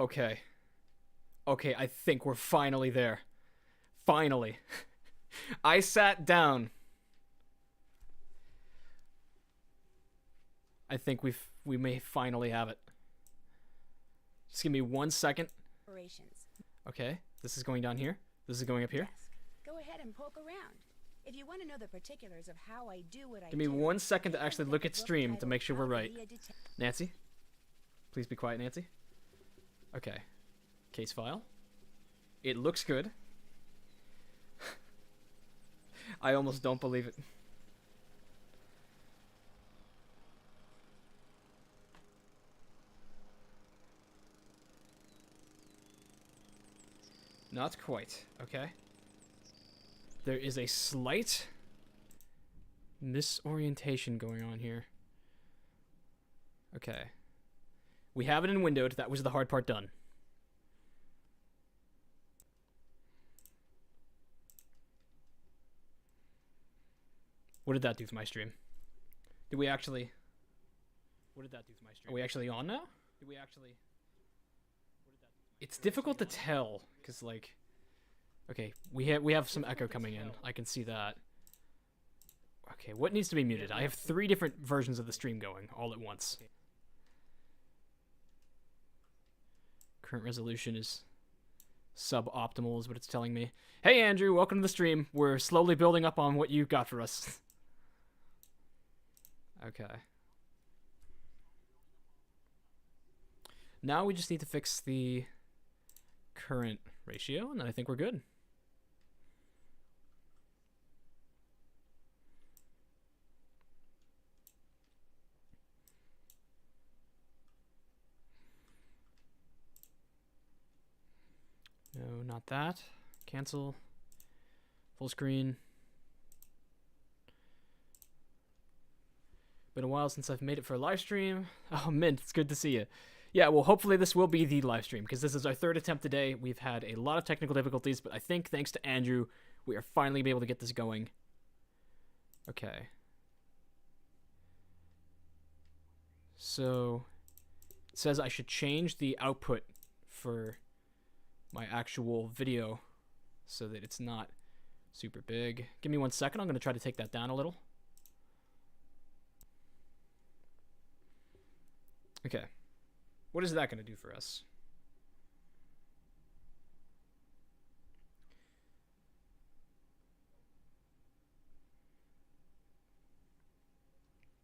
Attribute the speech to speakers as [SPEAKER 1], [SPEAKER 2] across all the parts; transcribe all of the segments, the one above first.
[SPEAKER 1] Okay. Okay, I think we're finally there. Finally. I sat down. I think we may finally have it. Just give me 1 second. Okay, this is going down here. This is going up here.
[SPEAKER 2] Go ahead and poke around. If you want to know the particulars of how I do what I do.
[SPEAKER 1] Give me 1 second to actually look at stream to make sure we're right. Nancy? Please be quiet, Nancy. Okay. Case file. It looks good. I almost don't believe it. Not quite. Okay. There is a slight misorientation going on here. Okay. We have it in windowed. That was the hard part done. What did that do to my stream? Did we actually... What did that do to my stream? Are we actually on now? Did we actually... It's difficult to tell, because, like... Okay, we have some echo coming in. I can see that. Okay, what needs to be muted? I have 3 different versions of the stream going, all at once. Current resolution is suboptimal is what it's telling me. Hey, Andrew, welcome to the stream. We're slowly building up on what you got for us. Okay. Now we just need to fix the current ratio, and then I think we're good. No, not that. Cancel. Full screen. Been a while since I've made it for a live stream. Oh, Mint, it's good to see you. Yeah, well, hopefully this will be the live stream, because this is our 3rd attempt today. We've had a lot of technical difficulties, but I think thanks to Andrew, we are finally able to get this going. Okay. So, it says I should change the output for my actual video so that it's not super big. Give me 1 second. I'm going to try to take that down a little. Okay. What is that going to do for us?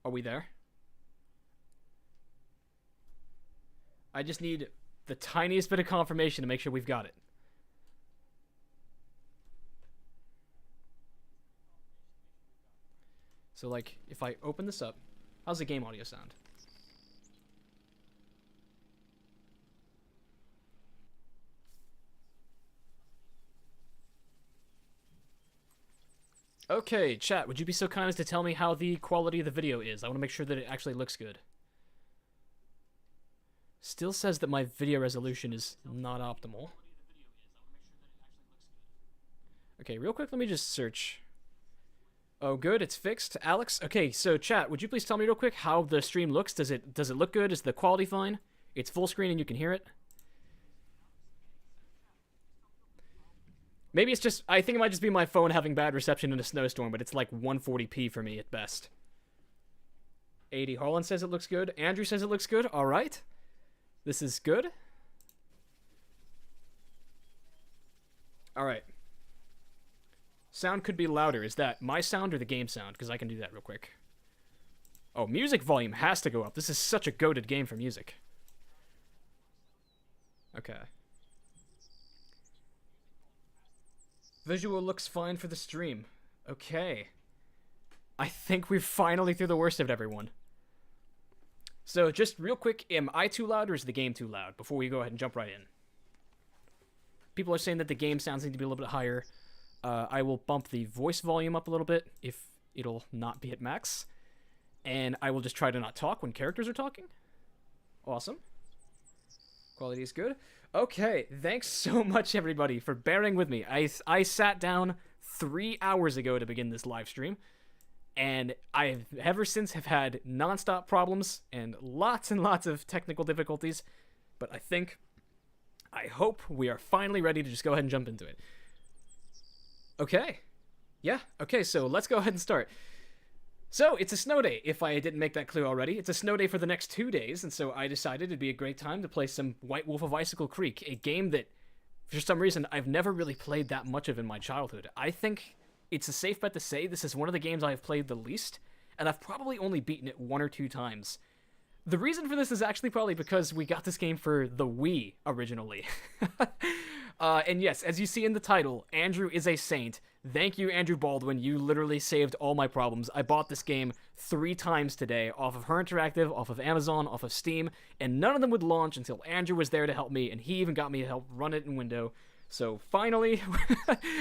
[SPEAKER 1] Are we there? I just need the tiniest bit of confirmation to make sure we've got it. So, like, if I open this up, how's the game audio sound? Okay, chat, would you be so kind as to tell me how the quality of the video is? I want to make sure that it actually looks good. Still says that my video resolution is not optimal. Okay, real quick, let me just search. Oh, good, it's fixed. Alex, okay, so chat, would you please tell me real quick how the stream looks? Does it look good? Is the quality fine? It's full screen and you can hear it? Maybe it's just, I think it might just be my phone having bad reception in a snowstorm, but it's like 140p for me at best. 80. Harlan says it looks good. Andrew says it looks good. All right. This is good. All right. Sound could be louder. Is that my sound or the game sound? Because I can do that real quick. Oh, music volume has to go up. This is such a goated game for music. Okay. Visual looks fine for the stream. Okay. I think we're finally through the worst of it, everyone. So, just real quick, am I too loud or is the game too loud? Before we go ahead and jump right in. People are saying that the game sounds need to be a little bit higher. I will bump the voice volume up a little bit if it'll not be at max. And I will just try to not talk when characters are talking. Awesome. Quality is good. Okay, thanks so much, everybody, for bearing with me. I sat down 3 hours ago to begin this live stream, and I ever since have had nonstop problems and lots of technical difficulties, but I think I hope we are finally ready to just go ahead and jump into it. Okay. Yeah, okay, so let's go ahead and start. So, it's a snow day, if I didn't make that clear already. It's a snow day for the next 2 days, and so I decided it'd be a great time to play some White Wolf of Icicle Creek, a game that, for some reason, I've never really played that much of in my childhood. I think it's a safe bet to say this is one of the games I have played the least, and I've probably only beaten it 1 or 2 times. The reason for this is actually probably because we got this game for the Wii originally. And yes, as you see in the title, Andrew is a saint. Thank you, Andrew Baldwin. You literally saved all my problems. I bought this game 3 times today, off of Her Interactive, off of Amazon, off of Steam, and none of them would launch until Andrew was there to help me, and he even got me to help run it in Windows. So finally,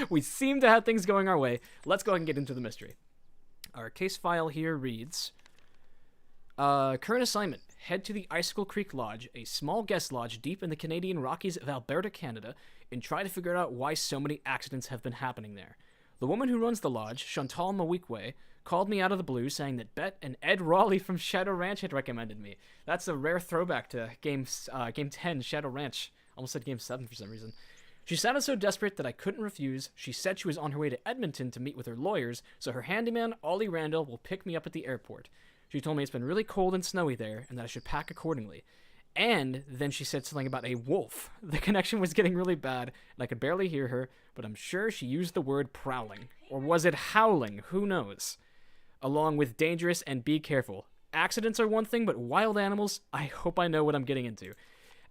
[SPEAKER 1] we seem to have things going our way. Let's go ahead and get into the mystery. Our case file here reads... current assignment. Head to the Icicle Creek Lodge, a small guest lodge deep in the Canadian Rockies of Alberta, Canada, and try to figure out why so many accidents have been happening there. The woman who runs the lodge, Chantal Mawikwe, called me out of the blue saying that Bet and Ed Raleigh from Shadow Ranch had recommended me. That's a rare throwback to Game 10, Shadow Ranch. Almost said Game 7 for some reason. She sounded so desperate that I couldn't refuse. She said she was on her way to Edmonton to meet with her lawyers, so her handyman, Ollie Randall, will pick me up at the airport. She told me it's been really cold and snowy there, and that I should pack accordingly. And then she said something about a wolf. The connection was getting really bad, and I could barely hear her, but I'm sure she used the word prowling. Or was it howling? Who knows? Along with dangerous and be careful. Accidents are one thing, but wild animals, I hope I know what I'm getting into.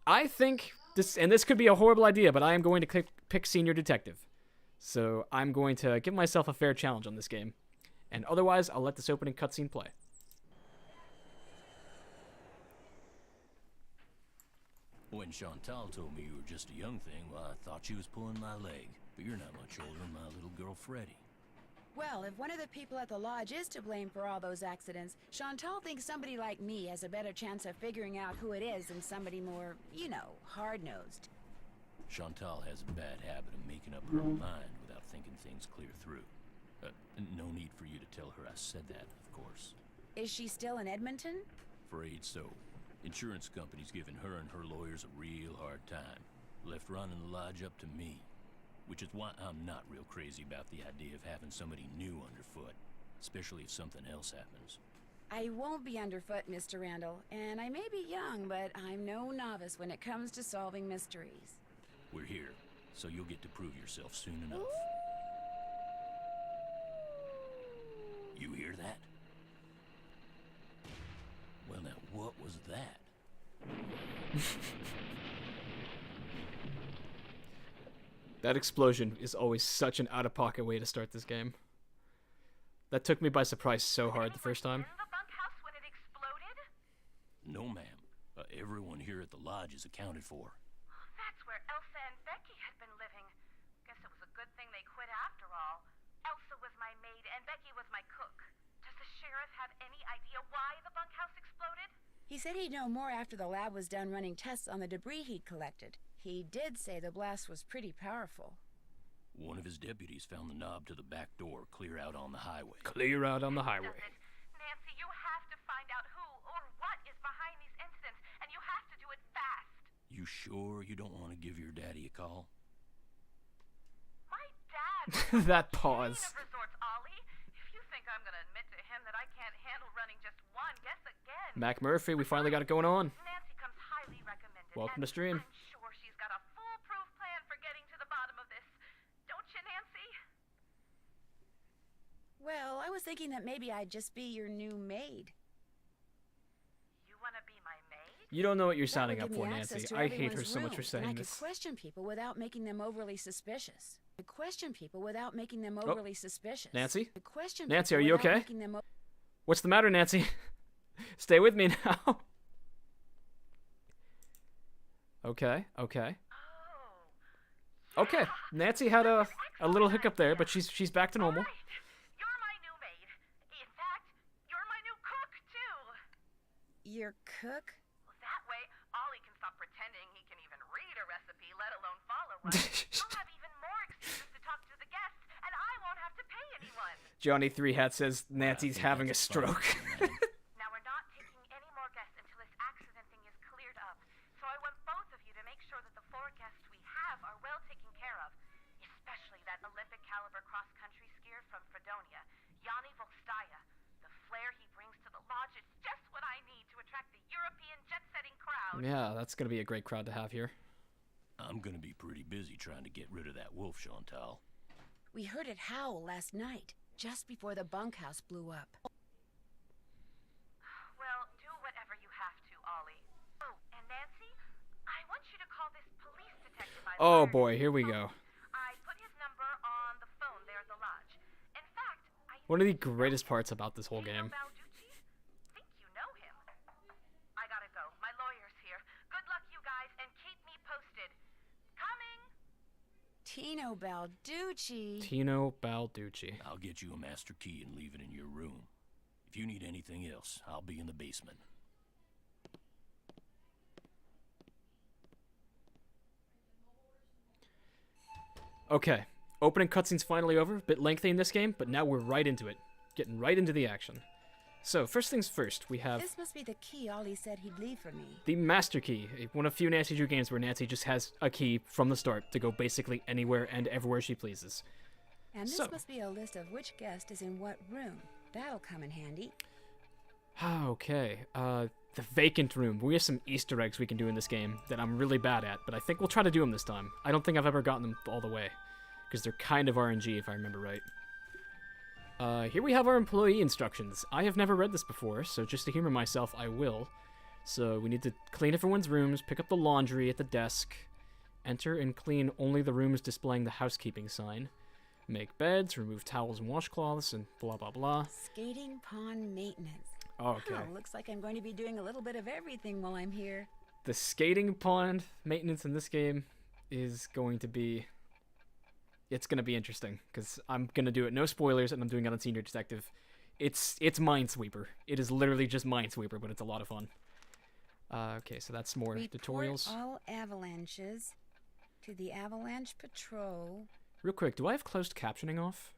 [SPEAKER 1] I think this, and this could be a horrible idea, but I am going to pick Senior Detective. So I'm going to give myself a fair challenge on this game. And otherwise, I'll let this opening cutscene play.
[SPEAKER 3] When Chantal told me you were just a young thing, well, I thought she was pulling my leg. But you're not much older than my little girl, Freddie.
[SPEAKER 2] Well, if one of the people at the lodge is to blame for all those accidents, Chantal thinks somebody like me has a better chance of figuring out who it is than somebody more, you know, hard-nosed.
[SPEAKER 3] Chantal has a bad habit of making up her own mind without thinking things clear through. No need for you to tell her I said that, of course.
[SPEAKER 2] Is she still in Edmonton?
[SPEAKER 3] Afraid so. Insurance company's giving her and her lawyers a real hard time. Left running the lodge up to me. Which is why I'm not real crazy about the idea of having somebody new underfoot. Especially if something else happens.
[SPEAKER 2] I won't be underfoot, Mr. Randall, and I may be young, but I'm no novice when it comes to solving mysteries.
[SPEAKER 3] We're here, so you'll get to prove yourself soon enough. You hear that? Well, now, what was that?
[SPEAKER 1] That explosion is always such an out-of-pocket way to start this game. That took me by surprise so hard the first time.
[SPEAKER 4] In the bunkhouse when it exploded?
[SPEAKER 3] No, ma'am. Everyone here at the lodge is accounted for.
[SPEAKER 4] That's where Elsa and Becky had been living. Guess it was a good thing they quit after all. Elsa was my maid and Becky was my cook. Does the sheriff have any idea why the bunkhouse exploded?
[SPEAKER 2] He said he'd know more after the lab was done running tests on the debris he'd collected. He did say the blast was pretty powerful.
[SPEAKER 3] One of his deputies found the knob to the back door clear out on the highway.
[SPEAKER 1] Clear out on the highway.
[SPEAKER 4] Nancy, you have to find out who or what is behind these incidents, and you have to do it fast.
[SPEAKER 3] You sure you don't want to give your daddy a call?
[SPEAKER 4] My dad
[SPEAKER 1] That pause.
[SPEAKER 4] King of resorts, Ollie. If you think I'm gonna admit to him that I can't handle running just one, guess again.
[SPEAKER 1] Mac Murphy, we finally got it going on.
[SPEAKER 4] Nancy comes highly recommended.
[SPEAKER 1] Welcome
[SPEAKER 4] and
[SPEAKER 1] to stream.
[SPEAKER 4] I'm sure she's got a foolproof plan for getting to the bottom of this. Don't you, Nancy?
[SPEAKER 2] Well, I was thinking that maybe I'd just be your new maid.
[SPEAKER 4] You wanna be my maid?
[SPEAKER 1] You don't know what you're
[SPEAKER 2] That would
[SPEAKER 1] signing up
[SPEAKER 2] give me
[SPEAKER 1] for,
[SPEAKER 2] access
[SPEAKER 1] Nancy.
[SPEAKER 2] to
[SPEAKER 1] I hate her
[SPEAKER 2] everyone's
[SPEAKER 1] so much for
[SPEAKER 2] rooms, and
[SPEAKER 1] saying
[SPEAKER 2] I
[SPEAKER 1] this.
[SPEAKER 2] could question people without making them overly suspicious. I could question people without making them overly suspicious.
[SPEAKER 1] Nancy?
[SPEAKER 2] I could question
[SPEAKER 1] Nancy,
[SPEAKER 2] people
[SPEAKER 1] are you
[SPEAKER 2] without
[SPEAKER 1] okay?
[SPEAKER 2] making them
[SPEAKER 1] What's the matter, Nancy? Stay with me now. Okay.
[SPEAKER 4] Oh.
[SPEAKER 1] Okay, Nancy had a little hiccup there, but she's back to normal.
[SPEAKER 4] Right. You're my new maid. In fact, you're my new cook, too.
[SPEAKER 2] Your cook?
[SPEAKER 4] Well, that way, Ollie can stop pretending he can even read a recipe, let alone follow one. I'll have even more excuses to talk to the guests, and I won't have to pay anyone.
[SPEAKER 1] Johnny Three Hat says Nancy's having a stroke.
[SPEAKER 4] Now, we're not taking any more guests until this accident thing is cleared up. So I want both of you to make sure that the forecast that Olympic caliber cross-country skier from Fredonia, Yanni. The flair he brings to the lodge is just what I need to attract the European jet-setting crowd.
[SPEAKER 1] Yeah, that's gonna be a great crowd to have here.
[SPEAKER 3] I'm gonna be pretty busy trying to get rid of that wolf, Chantal.
[SPEAKER 2] We heard it howl last night, just before the bunkhouse blew up.
[SPEAKER 4] Well, do whatever you have to, Ollie. Oh, and Nancy, I want you to call this police detective I
[SPEAKER 1] Oh
[SPEAKER 4] hired.
[SPEAKER 1] boy, here we go.
[SPEAKER 4] I put his number on the phone there at the lodge. In fact,
[SPEAKER 1] One of the greatest parts about this whole game.
[SPEAKER 4] Balducci? Think you know him. I gotta go. My lawyer's here. Good luck, you guys, and keep me posted. Coming!
[SPEAKER 2] Tino Balducci.
[SPEAKER 1] Tino Balducci.
[SPEAKER 3] I'll get you a master key and leave it in your room. If you need anything else, I'll be in the basement.
[SPEAKER 1] Okay, opening cutscene's finally over. Bit lengthy in this game, but now we're right into it. Getting right into the action. So, first things first, we have
[SPEAKER 2] This must be the key Ollie said he'd leave for me.
[SPEAKER 1] the Master Key, one of few Nancy Drew games where Nancy just has a key from the start to go basically anywhere and everywhere she pleases.
[SPEAKER 2] And this
[SPEAKER 1] So-
[SPEAKER 2] must be a list of which guest is in what room. That'll come in handy.
[SPEAKER 1] Okay, the vacant room. We have some Easter eggs we can do in this game that I'm really bad at, but I think we'll try to do them this time. I don't think I've ever gotten them all the way, because they're kind of RNG if I remember right. Here we have our employee instructions. I have never read this before, so just to humor myself, I will. So we need to clean everyone's rooms, pick up the laundry at the desk, enter and clean only the rooms displaying the housekeeping sign, make beds, remove towels and washcloths, and blah blah blah.
[SPEAKER 2] Skating pond maintenance.
[SPEAKER 1] Okay.
[SPEAKER 2] Huh, looks like I'm going to be doing a little bit of everything while I'm here.
[SPEAKER 1] The skating pond maintenance in this game is going to be... It's going to be interesting, because I'm going to do it, no spoilers, and I'm doing it on Senior Detective. It's Minesweeper. It is literally just Minesweeper, but it's a lot of fun. Okay, so that's more
[SPEAKER 2] Report
[SPEAKER 1] tutorials.
[SPEAKER 2] all avalanches to the Avalanche Patrol.
[SPEAKER 1] Real quick, do I have closed captioning off?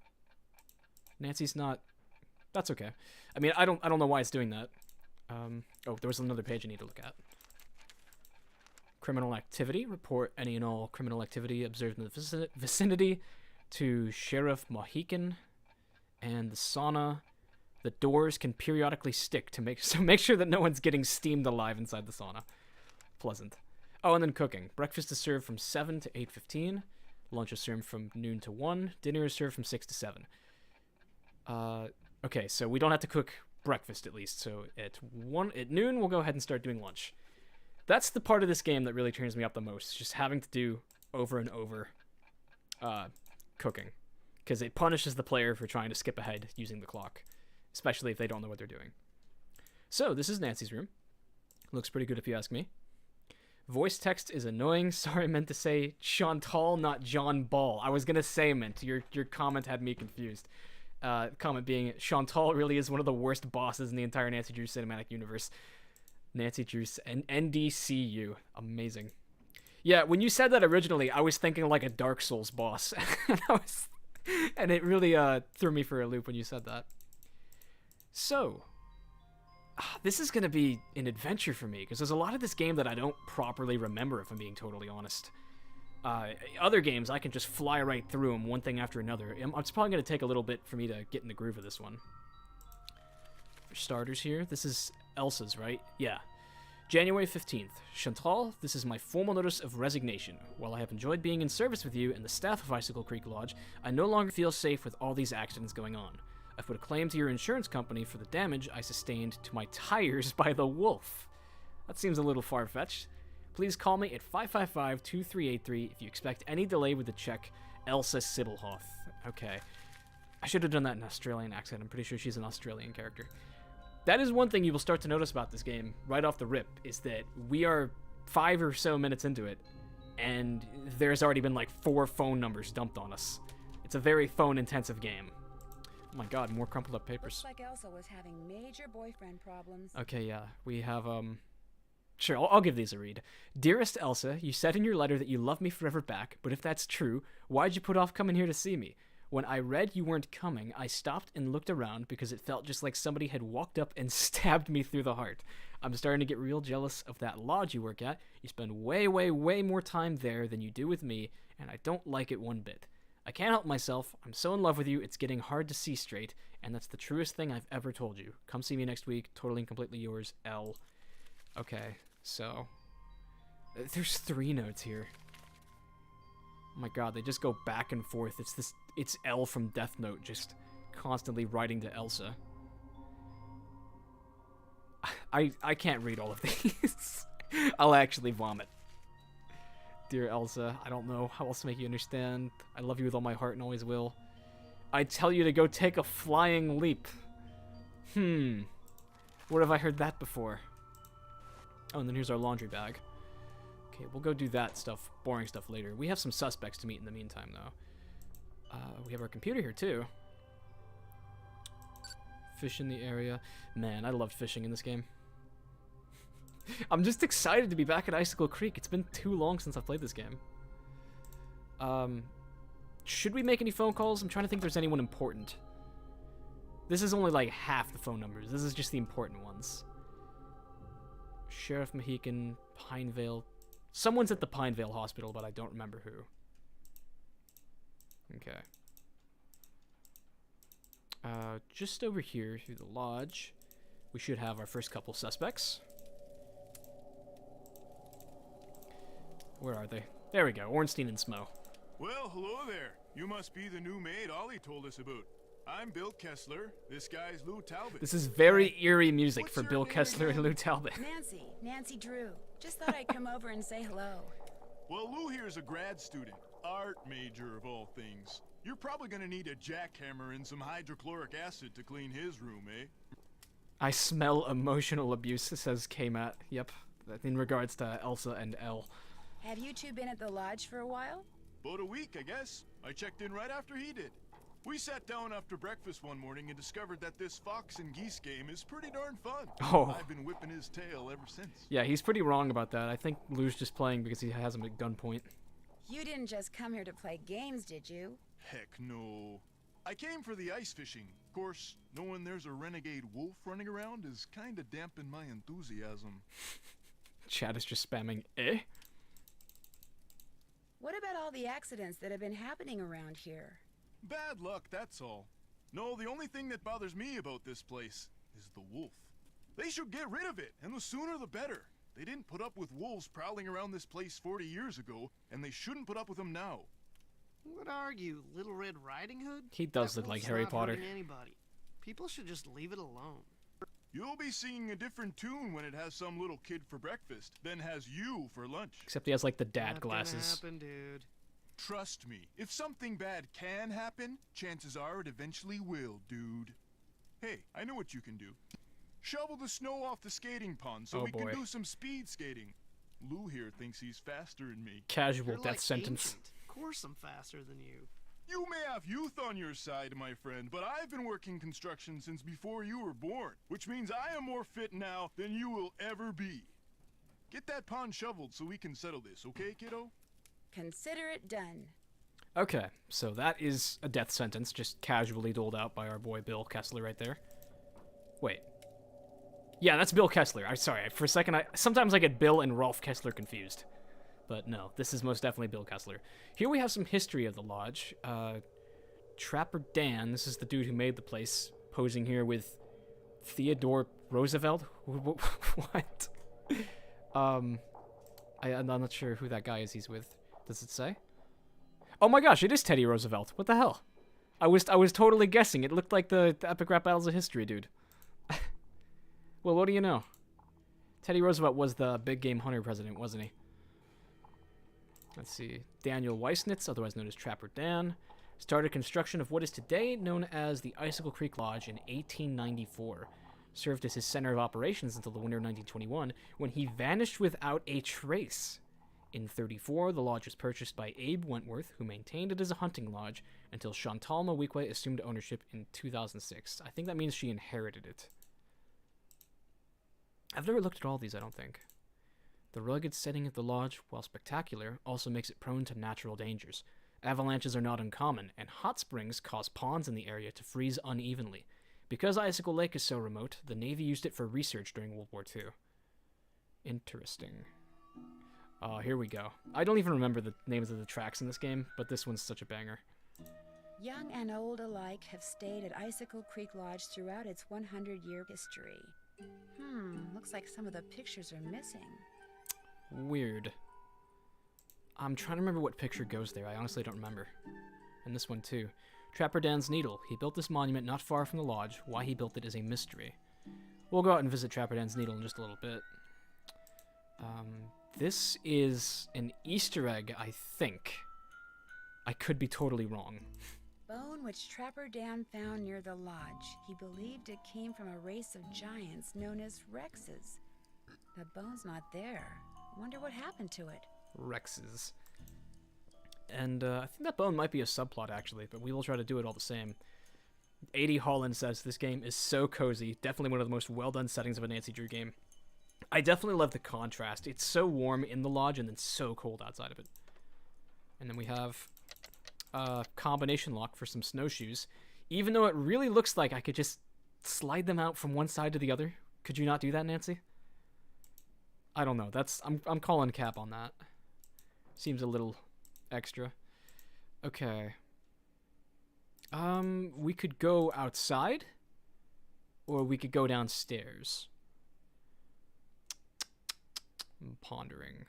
[SPEAKER 1] Nancy's not... That's okay. I mean, I don't know why it's doing that. Oh, there was another page I need to look at. Criminal activity. Report any and all criminal activity observed in the vicinity to Sheriff Mohican and the sauna. The doors can periodically stick to make sure that no one's getting steamed alive inside the sauna. Pleasant. Oh, and then cooking. Breakfast is served from 7 to 8:15. Lunch is served from noon to 1. Dinner is served from 6 to 7. Okay, so we don't have to cook breakfast at least. So at noon, we'll go ahead and start doing lunch. That's the part of this game that really turns me up the most, just having to do over and over cooking. Because it punishes the player for trying to skip ahead using the clock, especially if they don't know what they're doing. So, this is Nancy's room. Looks pretty good if you ask me. Voice text is annoying. Sorry, I meant to say Chantal, not John Ball. I was going to say Mint. Your comment had me confused. Comment being, Chantal really is one of the worst bosses in the entire Nancy Drew cinematic universe. Nancy Drew and NDCU. Amazing. Yeah, when you said that originally, I was thinking like a Dark Souls boss. and it really threw me for a loop when you said that. So, this is going to be an adventure for me, because there's a lot of this game that I don't properly remember, if I'm being totally honest. Other games, I can just fly right through them, one thing after another. It's probably going to take a little bit for me to get in the groove of this one. For starters here, this is Elsa's, right? Yeah. January 15th. Chantal, this is my formal notice of resignation. While I have enjoyed being in service with you and the staff of Icicle Creek Lodge, I no longer feel safe with all these accidents going on. I've put a claim to your insurance company for the damage I sustained to my tires by the wolf. That seems a little far-fetched. Please call me at 555-2383 if you expect any delay with the check. Elsa Sibelhoff. Okay. I should have done that in Australian accent. I'm pretty sure she's an Australian character. That is one thing you will start to notice about this game right off the rip, is that we are 5 or so minutes into it, and there's already been like 4 phone numbers dumped on us. It's a very phone-intensive game. Oh my god, more crumpled up papers.
[SPEAKER 2] Looks like Elsa was having major boyfriend problems.
[SPEAKER 1] Okay, yeah, we have, Sure, I'll give these a read. Dearest Elsa, you said in your letter that you love me forever back, but if that's true, why'd you put off coming here to see me? When I read you weren't coming, I stopped and looked around because it felt just like somebody had walked up and stabbed me through the heart. I'm starting to get real jealous of that lodge you work at. You spend way, way, way more time there than you do with me, and I don't like it one bit. I can't help myself. I'm so in love with you, it's getting hard to see straight, and that's the truest thing I've ever told you. Come see me next week. Totally and completely yours, L. Okay, so... There's 3 notes here. Oh my god, they just go back and forth. It's L from Death Note, just constantly writing to Elsa. I can't read all of these. I'll actually vomit. Dear Elsa, I don't know how else to make you understand. I love you with all my heart and always will. I tell you to go take a flying leap. Where have I heard that before? Oh, and then here's our laundry bag. Okay, we'll go do that stuff, boring stuff later. We have some suspects to meet in the meantime, though. We have our computer here, too. Fish in the area. Man, I loved fishing in this game. I'm just excited to be back at Icicle Creek. It's been too long since I've played this game. Should we make any phone calls? I'm trying to think if there's anyone important. This is only like half the phone numbers. This is just the important ones. Sheriff Mohican, Pinevale. Someone's at the Pinevale Hospital, but I don't remember who. Okay. Just over here through the lodge, we should have our first couple suspects. Where are they? There we go, Ornstein and Smo.
[SPEAKER 5] Well, hello there. You must be the new maid Ollie told us about. I'm Bill Kessler. This guy's Lou Talbot.
[SPEAKER 1] This is very eerie music
[SPEAKER 5] What's
[SPEAKER 1] for
[SPEAKER 5] your
[SPEAKER 1] Bill
[SPEAKER 5] name
[SPEAKER 1] Kessler and
[SPEAKER 5] again?
[SPEAKER 1] Lou Talbot.
[SPEAKER 2] Nancy Drew. Just thought I'd come over and say hello.
[SPEAKER 5] Well, Lou here's a grad student. Art major, of all things. You're probably gonna need a jackhammer and some hydrochloric acid to clean his room, eh?
[SPEAKER 1] I smell emotional abuse, says K-Mat. Yep, in regards to Elsa and L.
[SPEAKER 2] Have you two been at the lodge for a while?
[SPEAKER 5] About a week, I guess. I checked in right after he did. We sat down after breakfast one morning and discovered that this fox and geese game is pretty darn fun.
[SPEAKER 1] Oh.
[SPEAKER 5] I've been whipping his tail ever since.
[SPEAKER 1] Yeah, he's pretty wrong about that. I think Lou's just playing because he has him at gunpoint.
[SPEAKER 2] You didn't just come here to play games, did you?
[SPEAKER 5] Heck no. I came for the ice fishing. Of course, knowing there's a renegade wolf running around is kinda dampened my enthusiasm.
[SPEAKER 1] Chad is just spamming, eh?
[SPEAKER 2] What about all the accidents that have been happening around here?
[SPEAKER 5] Bad luck, that's all. No, the only thing that bothers me about this place is the wolf. They should get rid of it, and the sooner the better. They didn't put up with wolves prowling around this place 40 years ago, and they shouldn't put up with them now.
[SPEAKER 6] What are you, Little Red Riding Hood?
[SPEAKER 1] He does
[SPEAKER 6] That
[SPEAKER 1] look like
[SPEAKER 6] wolf's
[SPEAKER 1] Harry
[SPEAKER 6] not
[SPEAKER 1] Potter.
[SPEAKER 6] hurting anybody. People should just leave it alone.
[SPEAKER 5] You'll be singing a different tune when it has some little kid for breakfast, then has you for lunch.
[SPEAKER 1] Except he has like the dad
[SPEAKER 6] Not
[SPEAKER 1] glasses.
[SPEAKER 6] gonna happen, dude.
[SPEAKER 5] Trust me, if something bad can happen, chances are it eventually will, dude. Hey, I know what you can do. Shovel the snow off the skating pond so
[SPEAKER 1] Oh,
[SPEAKER 5] we
[SPEAKER 1] boy.
[SPEAKER 5] can do some speed skating. Lou here thinks he's faster than me.
[SPEAKER 1] Casual
[SPEAKER 6] You're
[SPEAKER 1] death
[SPEAKER 6] like
[SPEAKER 1] sentence.
[SPEAKER 6] ancient. Of course I'm faster than you.
[SPEAKER 5] You may have youth on your side, my friend, but I've been working construction since before you were born, which means I am more fit now than you will ever be. Get that pond shoveled so we can settle this, okay, kiddo?
[SPEAKER 2] Consider it done.
[SPEAKER 1] Okay, so that is a death sentence just casually doled out by our boy Bill Kessler right there. Wait. Yeah, that's Bill Kessler. I'm sorry. For a second, sometimes I get Bill and Rolf Kessler confused. But no, this is most definitely Bill Kessler. Here we have some history of the lodge. Trapper Dan, this is the dude who made the place, posing here with Theodore Roosevelt? What? I'm not sure who that guy is he's with. Does it say? Oh my gosh, it is Teddy Roosevelt. What the hell? I was totally guessing. It looked like the Epic Rap Battles of History dude. Well, what do you know? Teddy Roosevelt was the big game hunter president, wasn't he? Let's see. Daniel Weissnitz, otherwise known as Trapper Dan, started construction of what is today known as the Icicle Creek Lodge in 1894. Served as his center of operations until the winter of 1921, when he vanished without a trace. In 34, the lodge was purchased by Abe Wentworth, who maintained it as a hunting lodge until Chantal Mowique assumed ownership in 2006. I think that means she inherited it. I've never looked at all these, I don't think. The rugged setting of the lodge, while spectacular, also makes it prone to natural dangers. Avalanches are not uncommon, and hot springs cause ponds in the area to freeze unevenly. Because Icicle Lake is so remote, the Navy used it for research during World War II. Interesting. Here we go. I don't even remember the names of the tracks in this game, but this one's such a banger.
[SPEAKER 2] Young and old alike have stayed at Icicle Creek Lodge throughout its 100-year history. Looks like some of the pictures are missing.
[SPEAKER 1] Weird. I'm trying to remember what picture goes there. I honestly don't remember. And this one too. Trapper Dan's Needle. He built this monument not far from the lodge. Why he built it is a mystery. We'll go out and visit Trapper Dan's Needle in just a little bit. This is an Easter egg, I think. I could be totally wrong.
[SPEAKER 2] Bone which Trapper Dan found near the lodge. He believed it came from a race of giants known as Rexes. The bone's not there. Wonder what happened to it.
[SPEAKER 1] Rexes. And I think that bone might be a subplot, actually, but we will try to do it all the same. 80 Holland says, this game is so cozy. Definitely one of the most well-done settings of a Nancy Drew game. I definitely love the contrast. It's so warm in the lodge and then so cold outside of it. And then we have a combination lock for some snowshoes. Even though it really looks like I could just slide them out from one side to the other. Could you not do that, Nancy? I don't know. I'm calling cap on that. Seems a little extra. Okay. We could go outside, or we could go downstairs. I'm pondering.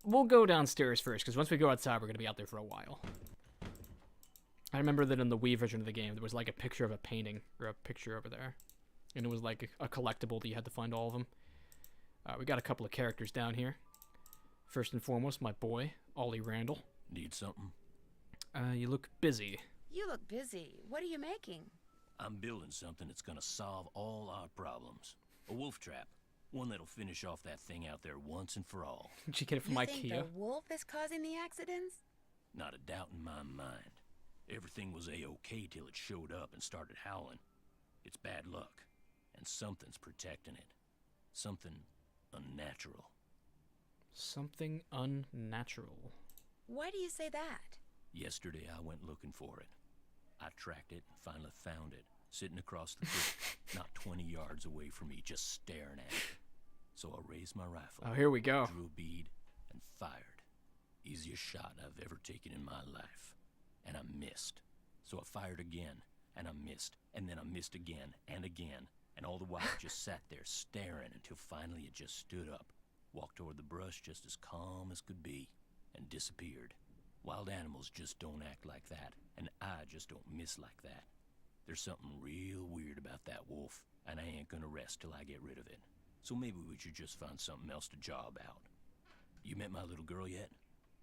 [SPEAKER 1] We'll go downstairs first, because once we go outside, we're going to be out there for a while. I remember that in the Wii version of the game, there was like a picture of a painting, or a picture over there. And it was like a collectible that you had to find all of them. We got a couple of characters down here. First and foremost, my boy, Ollie Randall.
[SPEAKER 3] Need something?
[SPEAKER 1] You look busy.
[SPEAKER 2] You look busy. What are you making?
[SPEAKER 3] I'm building something that's gonna solve all our problems. A wolf trap. One that'll finish off that thing out there once and for all.
[SPEAKER 1] Did you get it from
[SPEAKER 2] You
[SPEAKER 1] IKEA?
[SPEAKER 2] think the wolf is causing the accidents?
[SPEAKER 3] Not a doubt in my mind. Everything was A-OK till it showed up and started howling. It's bad luck, and something's protecting it. Something unnatural.
[SPEAKER 1] Something unnatural.
[SPEAKER 2] Why do you say that?
[SPEAKER 3] Yesterday I went looking for it. I tracked it and finally found it, sitting across the creek, not 20 yards away from me, just staring at it. So I raised my rifle.
[SPEAKER 1] Oh, here we go.
[SPEAKER 3] Drew a bead and fired. Easiest shot I've ever taken in my life. And I missed. So I fired again, and I missed, and then I missed again, and again. And all the while I just sat there staring until finally it just stood up, walked toward the brush just as calm as could be, and disappeared. Wild animals just don't act like that, and I just don't miss like that. There's something real weird about that wolf, and I ain't gonna rest till I get rid of it. So maybe we should just find something else to job out. You met my little girl yet?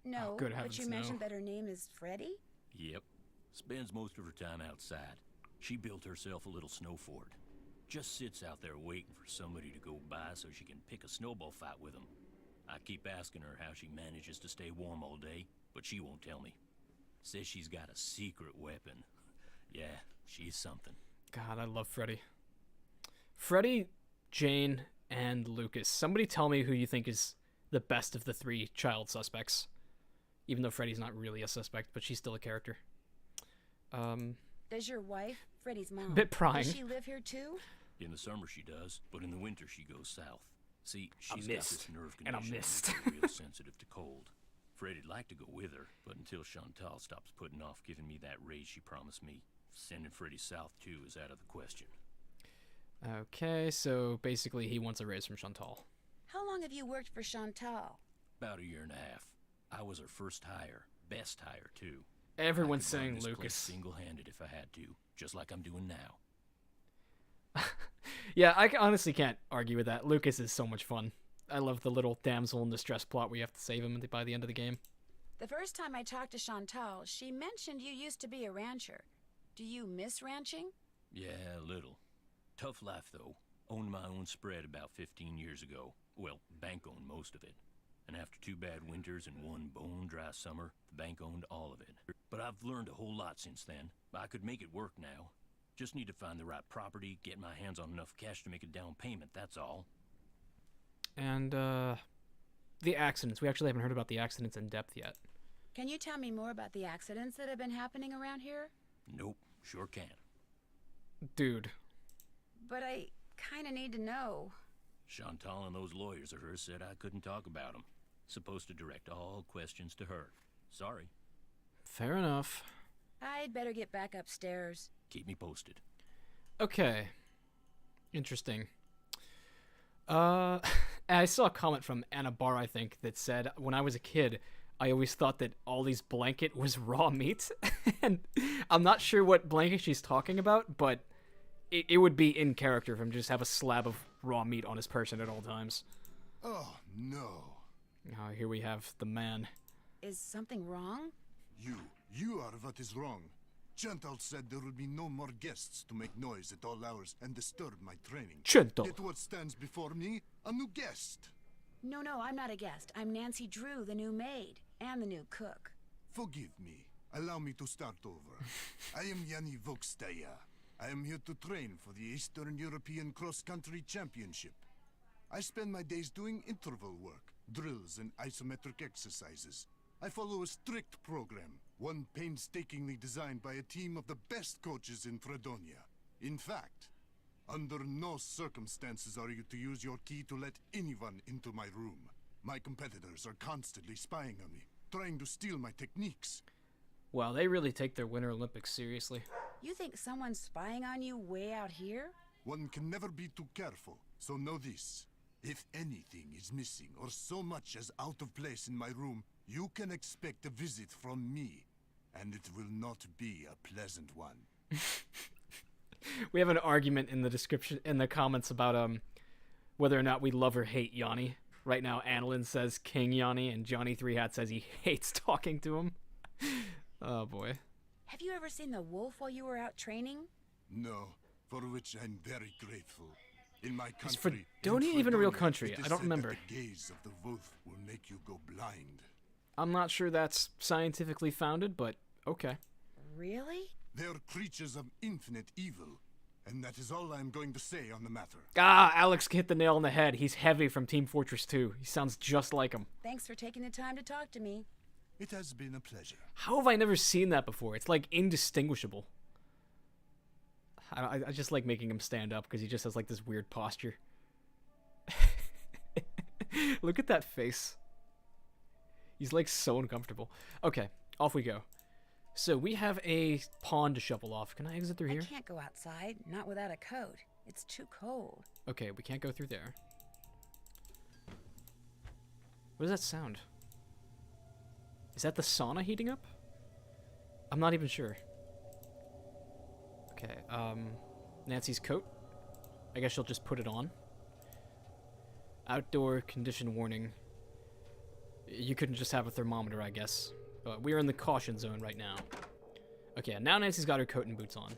[SPEAKER 2] No,
[SPEAKER 1] good
[SPEAKER 2] but
[SPEAKER 1] heavens,
[SPEAKER 2] you
[SPEAKER 1] no.
[SPEAKER 2] mentioned that her name is Freddie?
[SPEAKER 3] Yep. Spends most of her time outside. She built herself a little snow fort. Just sits out there waiting for somebody to go by so she can pick a snowball fight with them. I keep asking her how she manages to stay warm all day, but she won't tell me. Says she's got a secret weapon. Yeah, she's something.
[SPEAKER 1] God, I love Freddie. Freddie, Jane, and Lucas. Somebody tell me who you think is the best of the three child suspects. Even though Freddie's not really a suspect, but she's still a character.
[SPEAKER 2] Does your wife, Freddie's mom,
[SPEAKER 1] Bit prying.
[SPEAKER 2] does she live here too?
[SPEAKER 3] In the summer she does, but in the winter she goes south. See, she's got
[SPEAKER 1] missed.
[SPEAKER 3] this nerve
[SPEAKER 1] And I
[SPEAKER 3] condition
[SPEAKER 1] missed.
[SPEAKER 3] that makes her real sensitive to cold. Freddie'd like to go with her, but until Chantal stops putting off giving me that raise she promised me, sending Freddie south too is out of the question.
[SPEAKER 1] Okay, so basically he wants a raise from Chantal.
[SPEAKER 2] How long have you worked for Chantal?
[SPEAKER 3] About a year and a half. I was her first hire, best hire too.
[SPEAKER 1] Everyone's
[SPEAKER 3] I could run
[SPEAKER 1] saying
[SPEAKER 3] this place
[SPEAKER 1] Lucas.
[SPEAKER 3] single-handed if I had to, just like I'm doing now.
[SPEAKER 1] Yeah, I honestly can't argue with that. Lucas is so much fun. I love the little damsel in distress plot where you have to save him by the end of the game.
[SPEAKER 2] The first time I talked to Chantal, she mentioned you used to be a rancher. Do you miss ranching?
[SPEAKER 3] Yeah, a little. Tough life, though. Owned my own spread about 15 years ago. Well, bank owned most of it. And after 2 bad winters and 1 bone-dry summer, the bank owned all of it. But I've learned a whole lot since then. I could make it work now. Just need to find the right property, get my hands on enough cash to make a down payment, that's all.
[SPEAKER 1] And, the accidents. We actually haven't heard about the accidents in depth yet.
[SPEAKER 2] Can you tell me more about the accidents that have been happening around here?
[SPEAKER 3] Nope, sure can.
[SPEAKER 1] Dude.
[SPEAKER 2] But I kinda need to know.
[SPEAKER 3] Chantal and those lawyers of hers said I couldn't talk about them. Supposed to direct all questions to her. Sorry.
[SPEAKER 1] Fair enough.
[SPEAKER 2] I'd better get back upstairs.
[SPEAKER 3] Keep me posted.
[SPEAKER 1] Okay. Interesting. I saw a comment from Anna Barr, I think, that said, when I was a kid, I always thought that Ollie's blanket was raw meat. And I'm not sure what blanket she's talking about, but it would be in character for him to just have a slab of raw meat on his person at all times.
[SPEAKER 5] Oh, no.
[SPEAKER 1] Oh, here we have the man.
[SPEAKER 2] Is something wrong?
[SPEAKER 5] You are what is wrong. Chantal said there would be no more guests to make noise at all hours and disturb my training.
[SPEAKER 1] Chantal.
[SPEAKER 5] Yet what stands before me? A new guest.
[SPEAKER 2] No, I'm not a guest. I'm Nancy Drew, the new maid, and the new cook.
[SPEAKER 5] Forgive me. Allow me to start over. I am Yanni Vokstaya. I am here to train for the Eastern European Cross Country Championship. I spend my days doing interval work, drills, and isometric exercises. I follow a strict program, one painstakingly designed by a team of the best coaches in Fredonia. In fact, under no circumstances are you to use your key to let anyone into my room. My competitors are constantly spying on me, trying to steal my techniques.
[SPEAKER 1] Wow, they really take their Winter Olympics seriously.
[SPEAKER 2] You think someone's spying on you way out here?
[SPEAKER 5] One can never be too careful, so know this. If anything is missing or so much as out of place in my room, you can expect a visit from me, and it will not be a pleasant one.
[SPEAKER 1] We have an argument in the description, in the comments about whether or not we love or hate Yanni. Right now, Annalyn says King Yanni, and Johnny Three Hat says he hates talking to him. Oh boy.
[SPEAKER 2] Have you ever seen the wolf while you were out training?
[SPEAKER 5] No, for which I'm very grateful. In my
[SPEAKER 1] Is
[SPEAKER 5] country,
[SPEAKER 1] Fredonia
[SPEAKER 5] in
[SPEAKER 1] even a real
[SPEAKER 5] Fredonia,
[SPEAKER 1] country?
[SPEAKER 5] it is
[SPEAKER 1] I don't
[SPEAKER 5] said
[SPEAKER 1] remember.
[SPEAKER 5] That the gaze of the wolf will make you go blind.
[SPEAKER 1] I'm not sure that's scientifically founded, but okay.
[SPEAKER 2] Really?
[SPEAKER 5] They are creatures of infinite evil, and that is all I am going to say on the matter.
[SPEAKER 1] Ah, Alex hit the nail on the head. He's Heavy from Team Fortress 2. He sounds just like him.
[SPEAKER 2] Thanks for taking the time to talk to me.
[SPEAKER 5] It has been a pleasure.
[SPEAKER 1] How have I never seen that before? It's like indistinguishable. I just like making him stand up because he just has like this weird posture. Look at that face. He's like so uncomfortable. Okay, off we go. So we have a pond to shovel off. Can I exit through here?
[SPEAKER 2] I can't go outside, not without a coat. It's too cold.
[SPEAKER 1] Okay, we can't go through there. What does that sound? Is that the sauna heating up? I'm not even sure. Okay, Nancy's coat. I guess she'll just put it on. Outdoor condition warning. You couldn't just have a thermometer, I guess. But we're in the caution zone right now. Okay, now Nancy's got her coat and boots on.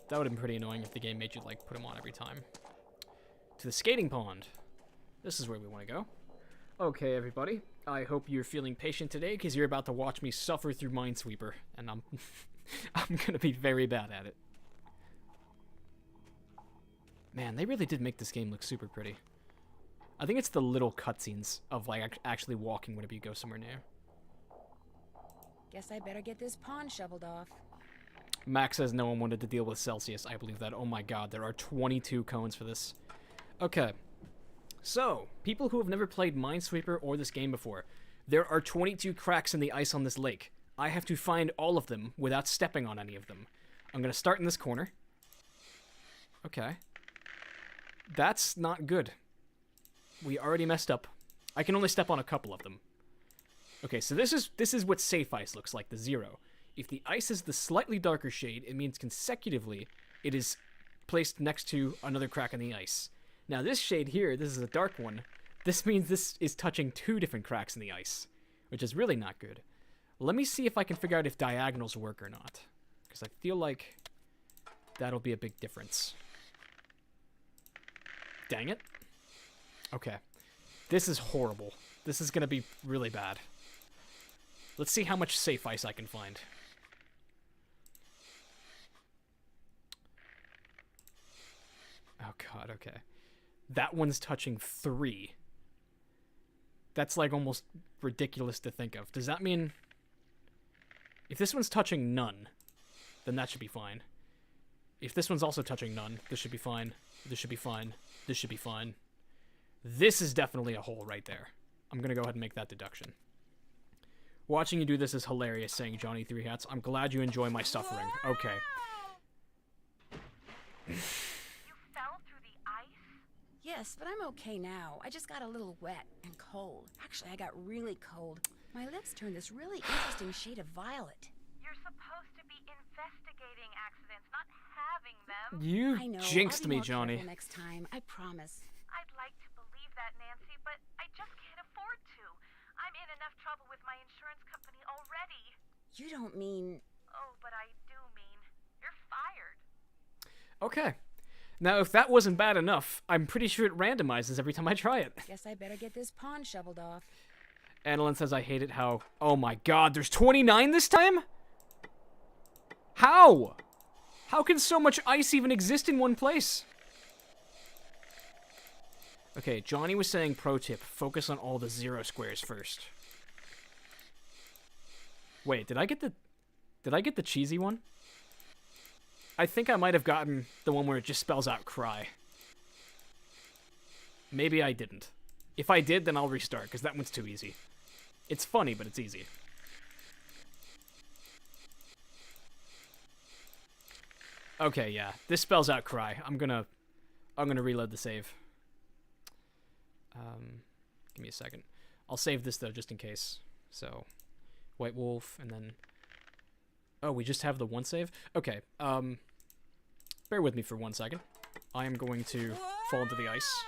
[SPEAKER 1] That would have been pretty annoying if the game made you, like, put them on every time. To the skating pond. This is where we want to go. Okay, everybody. I hope you're feeling patient today, because you're about to watch me suffer through Minesweeper. And I'm I'm gonna be very bad at it. Man, they really did make this game look super pretty. I think it's the little cutscenes of, like, actually walking whenever you go somewhere new.
[SPEAKER 2] Guess I better get this pond shoveled off.
[SPEAKER 1] Max says no one wanted to deal with Celsius. I believe that. Oh my god, there are 22 cones for this. Okay. So, people who have never played Minesweeper or this game before, there are 22 cracks in the ice on this lake. I have to find all of them without stepping on any of them. I'm going to start in this corner. Okay. That's not good. We already messed up. I can only step on a couple of them. Okay, so this is what safe ice looks like, the 0. If the ice is the slightly darker shade, it means consecutively it is placed next to another crack in the ice. Now this shade here, this is a dark one. This means this is touching 2 different cracks in the ice, which is really not good. Let me see if I can figure out if diagonals work or not, because I feel like that'll be a big difference. Dang it. Okay. This is horrible. This is going to be really bad. Let's see how much safe ice I can find. Oh god, okay. That one's touching 3. That's like almost ridiculous to think of. Does that mean... If this one's touching none, then that should be fine. If this one's also touching none, this should be fine. This should be fine. This should be fine. This is definitely a hole right there. I'm going to go ahead and make that deduction. Watching you do this is hilarious, saying Johnny Three Hats. I'm glad you enjoy my suffering. Okay.
[SPEAKER 4] You fell through the ice?
[SPEAKER 2] Yes, but I'm okay now. I just got a little wet and cold. Actually, I got really cold. My lips turned this really interesting shade of violet.
[SPEAKER 4] You're supposed to be investigating accidents, not having them.
[SPEAKER 1] You
[SPEAKER 2] I know.
[SPEAKER 1] jinxed
[SPEAKER 2] I'll be
[SPEAKER 1] me,
[SPEAKER 2] more
[SPEAKER 1] Johnny.
[SPEAKER 2] careful next time. I promise.
[SPEAKER 4] I'd like to believe that, Nancy, but I just can't afford to. I'm in enough trouble with my insurance company already.
[SPEAKER 2] You don't mean...
[SPEAKER 4] Oh, but I do mean you're fired.
[SPEAKER 1] Okay. Now, if that wasn't bad enough, I'm pretty sure it randomizes every time I try it.
[SPEAKER 2] Guess I better get this pond shoveled off.
[SPEAKER 1] Annalyn says I hate it how... Oh my god, there's 29 this time? How? How can so much ice even exist in one place? Okay, Johnny was saying pro tip, focus on all the 0 squares first. Wait, did I get the cheesy one? I think I might have gotten the one where it just spells out cry. Maybe I didn't. If I did, then I'll restart, because that one's too easy. It's funny, but it's easy. Okay, yeah. This spells out cry. I'm gonna reload the save. Give me a second. I'll save this, though, just in case. So, White Wolf, and then... Oh, we just have the one save? Okay, bear with me for 1 second. I am going to fall into the ice.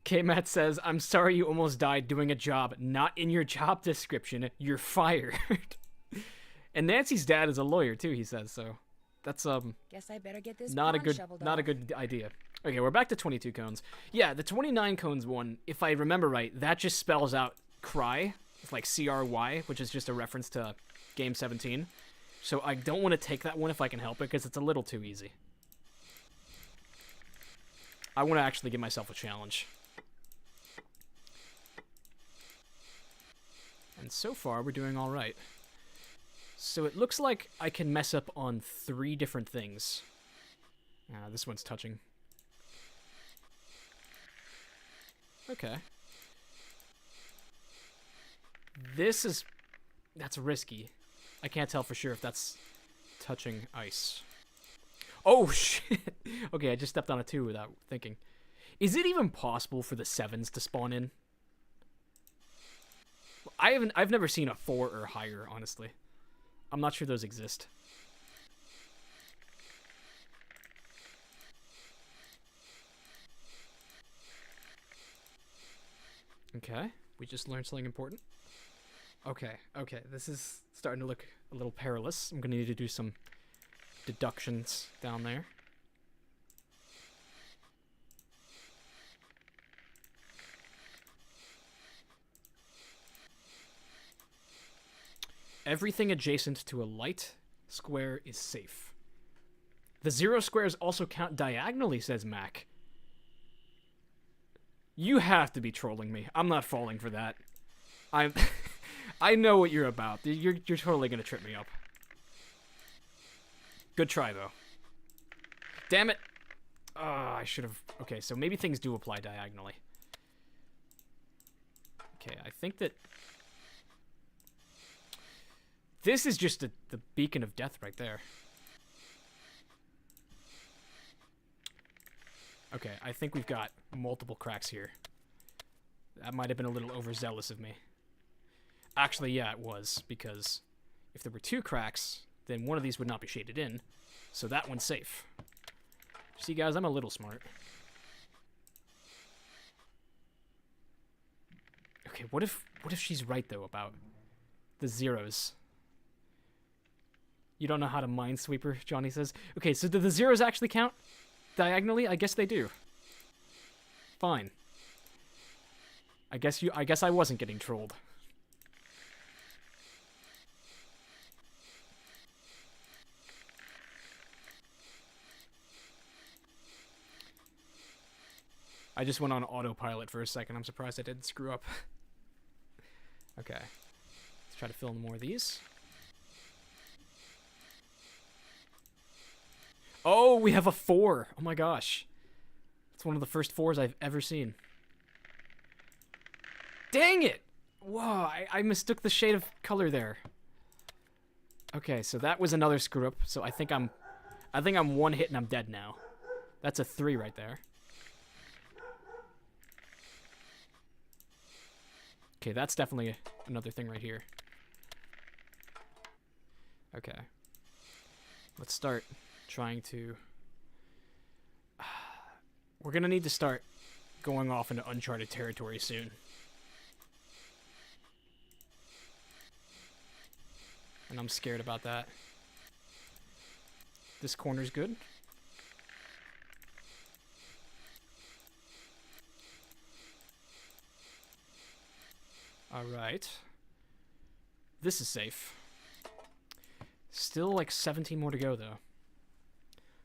[SPEAKER 1] K-Matt says, I'm sorry you almost died doing a job not in your job description. You're fired. And Nancy's dad is a lawyer, too, he says, so... That's,
[SPEAKER 2] Guess I better get this
[SPEAKER 1] not a
[SPEAKER 2] pond
[SPEAKER 1] good
[SPEAKER 2] shoveled
[SPEAKER 1] not a
[SPEAKER 2] off.
[SPEAKER 1] good idea. Okay, we're back to 22 cones. Yeah, the 29 cones one, if I remember right, that just spells out cry. It's like CRY, which is just a reference to game 17. So I don't want to take that one if I can help it, because it's a little too easy. I want to actually give myself a challenge. And so far, we're doing all right. So it looks like I can mess up on 3 different things. This one's touching. Okay. That's risky. I can't tell for sure if that's touching ice. Oh, shit! Okay, I just stepped on a 2 without thinking. Is it even possible for the 7s to spawn in? I've never seen a 4 or higher, honestly. I'm not sure those exist. Okay, we just learned something important. Okay, this is starting to look a little perilous. I'm gonna need to do some deductions down there. Everything adjacent to a light square is safe. The 0 squares also count diagonally, says Mac. You have to be trolling me. I'm not falling for that. I know what you're about. You're totally gonna trip me up. Good try, though. Damn it! I should have... Okay, so maybe things do apply diagonally. Okay, I think that... This is just the beacon of death right there. Okay, I think we've got multiple cracks here. That might have been a little overzealous of me. Actually, yeah, it was, because if there were 2 cracks, then one of these would not be shaded in, so that one's safe. See, guys, I'm a little smart. Okay, what if she's right, though, about the 0s? You don't know how to Minesweeper, Johnny says. Okay, so do the 0s actually count diagonally? I guess they do. Fine. I guess I wasn't getting trolled. I just went on autopilot for a second. I'm surprised I didn't screw up. Okay. Let's try to fill in more of these. Oh, we have a 4. Oh my gosh. It's one of the first 4s I've ever seen. Dang it! Whoa, I mistook the shade of color there. Okay, so that was another screw up. So I think I'm one hit and I'm dead now. That's a 3 right there. Okay, that's definitely another thing right here. Okay. Let's start trying to... We're gonna need to start going off into uncharted territory soon. And I'm scared about that. This corner's good. Alright. This is safe. Still like 17 more to go, though.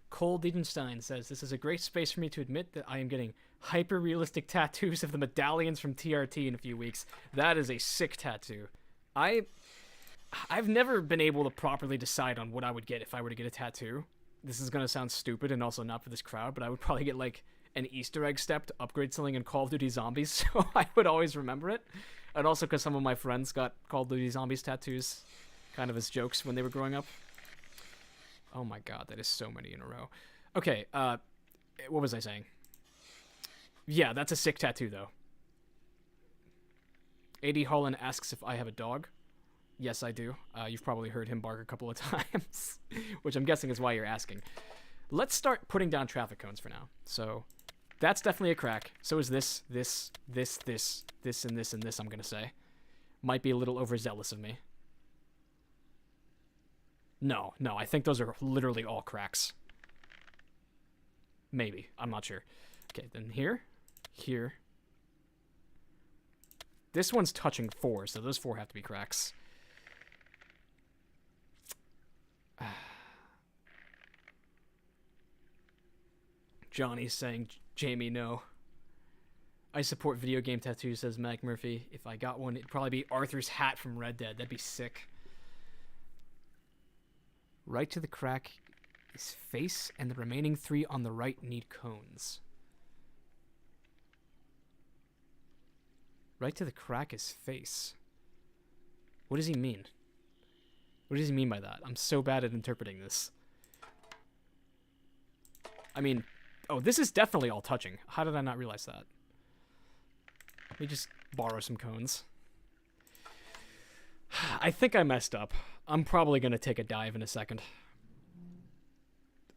[SPEAKER 1] Cole Diedenstein says, this is a great space for me to admit that I am getting hyper-realistic tattoos of the medallions from TRT in a few weeks. That is a sick tattoo. I've never been able to properly decide on what I would get if I were to get a tattoo. This is going to sound stupid and also not for this crowd, but I would probably get like an Easter egg step to upgrade something in Call of Duty Zombies, so I would always remember it. And also because some of my friends got Call of Duty Zombies tattoos kind of as jokes when they were growing up. Oh my god, that is so many in a row. Okay, what was I saying? Yeah, that's a sick tattoo, though. A.D. Holland asks if I have a dog. Yes, I do. You've probably heard him bark a couple of times, which I'm guessing is why you're asking. Let's start putting down traffic cones for now. So, that's definitely a crack. So is this, and this, I'm gonna say. Might be a little overzealous of me. No, I think those are literally all cracks. Maybe. I'm not sure. Okay, then here. This one's touching 4, so those 4 have to be cracks. Johnny's saying, Jamie, no. I support video game tattoos, says Mac Murphy. If I got one, it'd probably be Arthur's hat from Red Dead. That'd be sick. Right to the crack is face, and the remaining 3 on the right need cones. Right to the crack is face. What does he mean? What does he mean by that? I'm so bad at interpreting this. I mean, oh, this is definitely all touching. How did I not realize that? Let me just borrow some cones. I think I messed up. I'm probably going to take a dive in a second.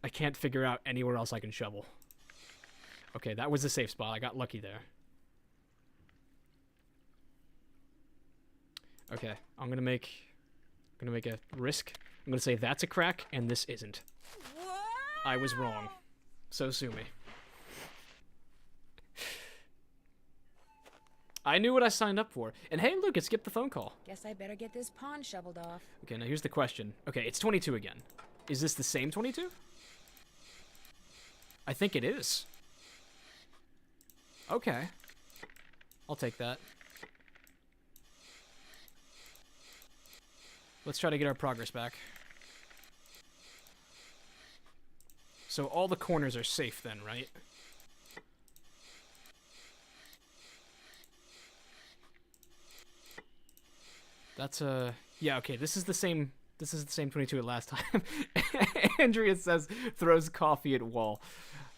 [SPEAKER 1] I can't figure out anywhere else I can shovel. Okay, that was a safe spot. I got lucky there. Okay, I'm going to make a risk. I'm going to say that's a crack and this isn't. I was wrong. So sue me. I knew what I signed up for. And hey, look, it skipped the phone call.
[SPEAKER 2] Guess I better get this pond shoveled off.
[SPEAKER 1] Okay, now here's the question. Okay, it's 22 again. Is this the same 22? I think it is. Okay. I'll take that. Let's try to get our progress back. So all the corners are safe then, right? That's yeah, okay, this is the same 22 as last time. Andrea says throws coffee at wall.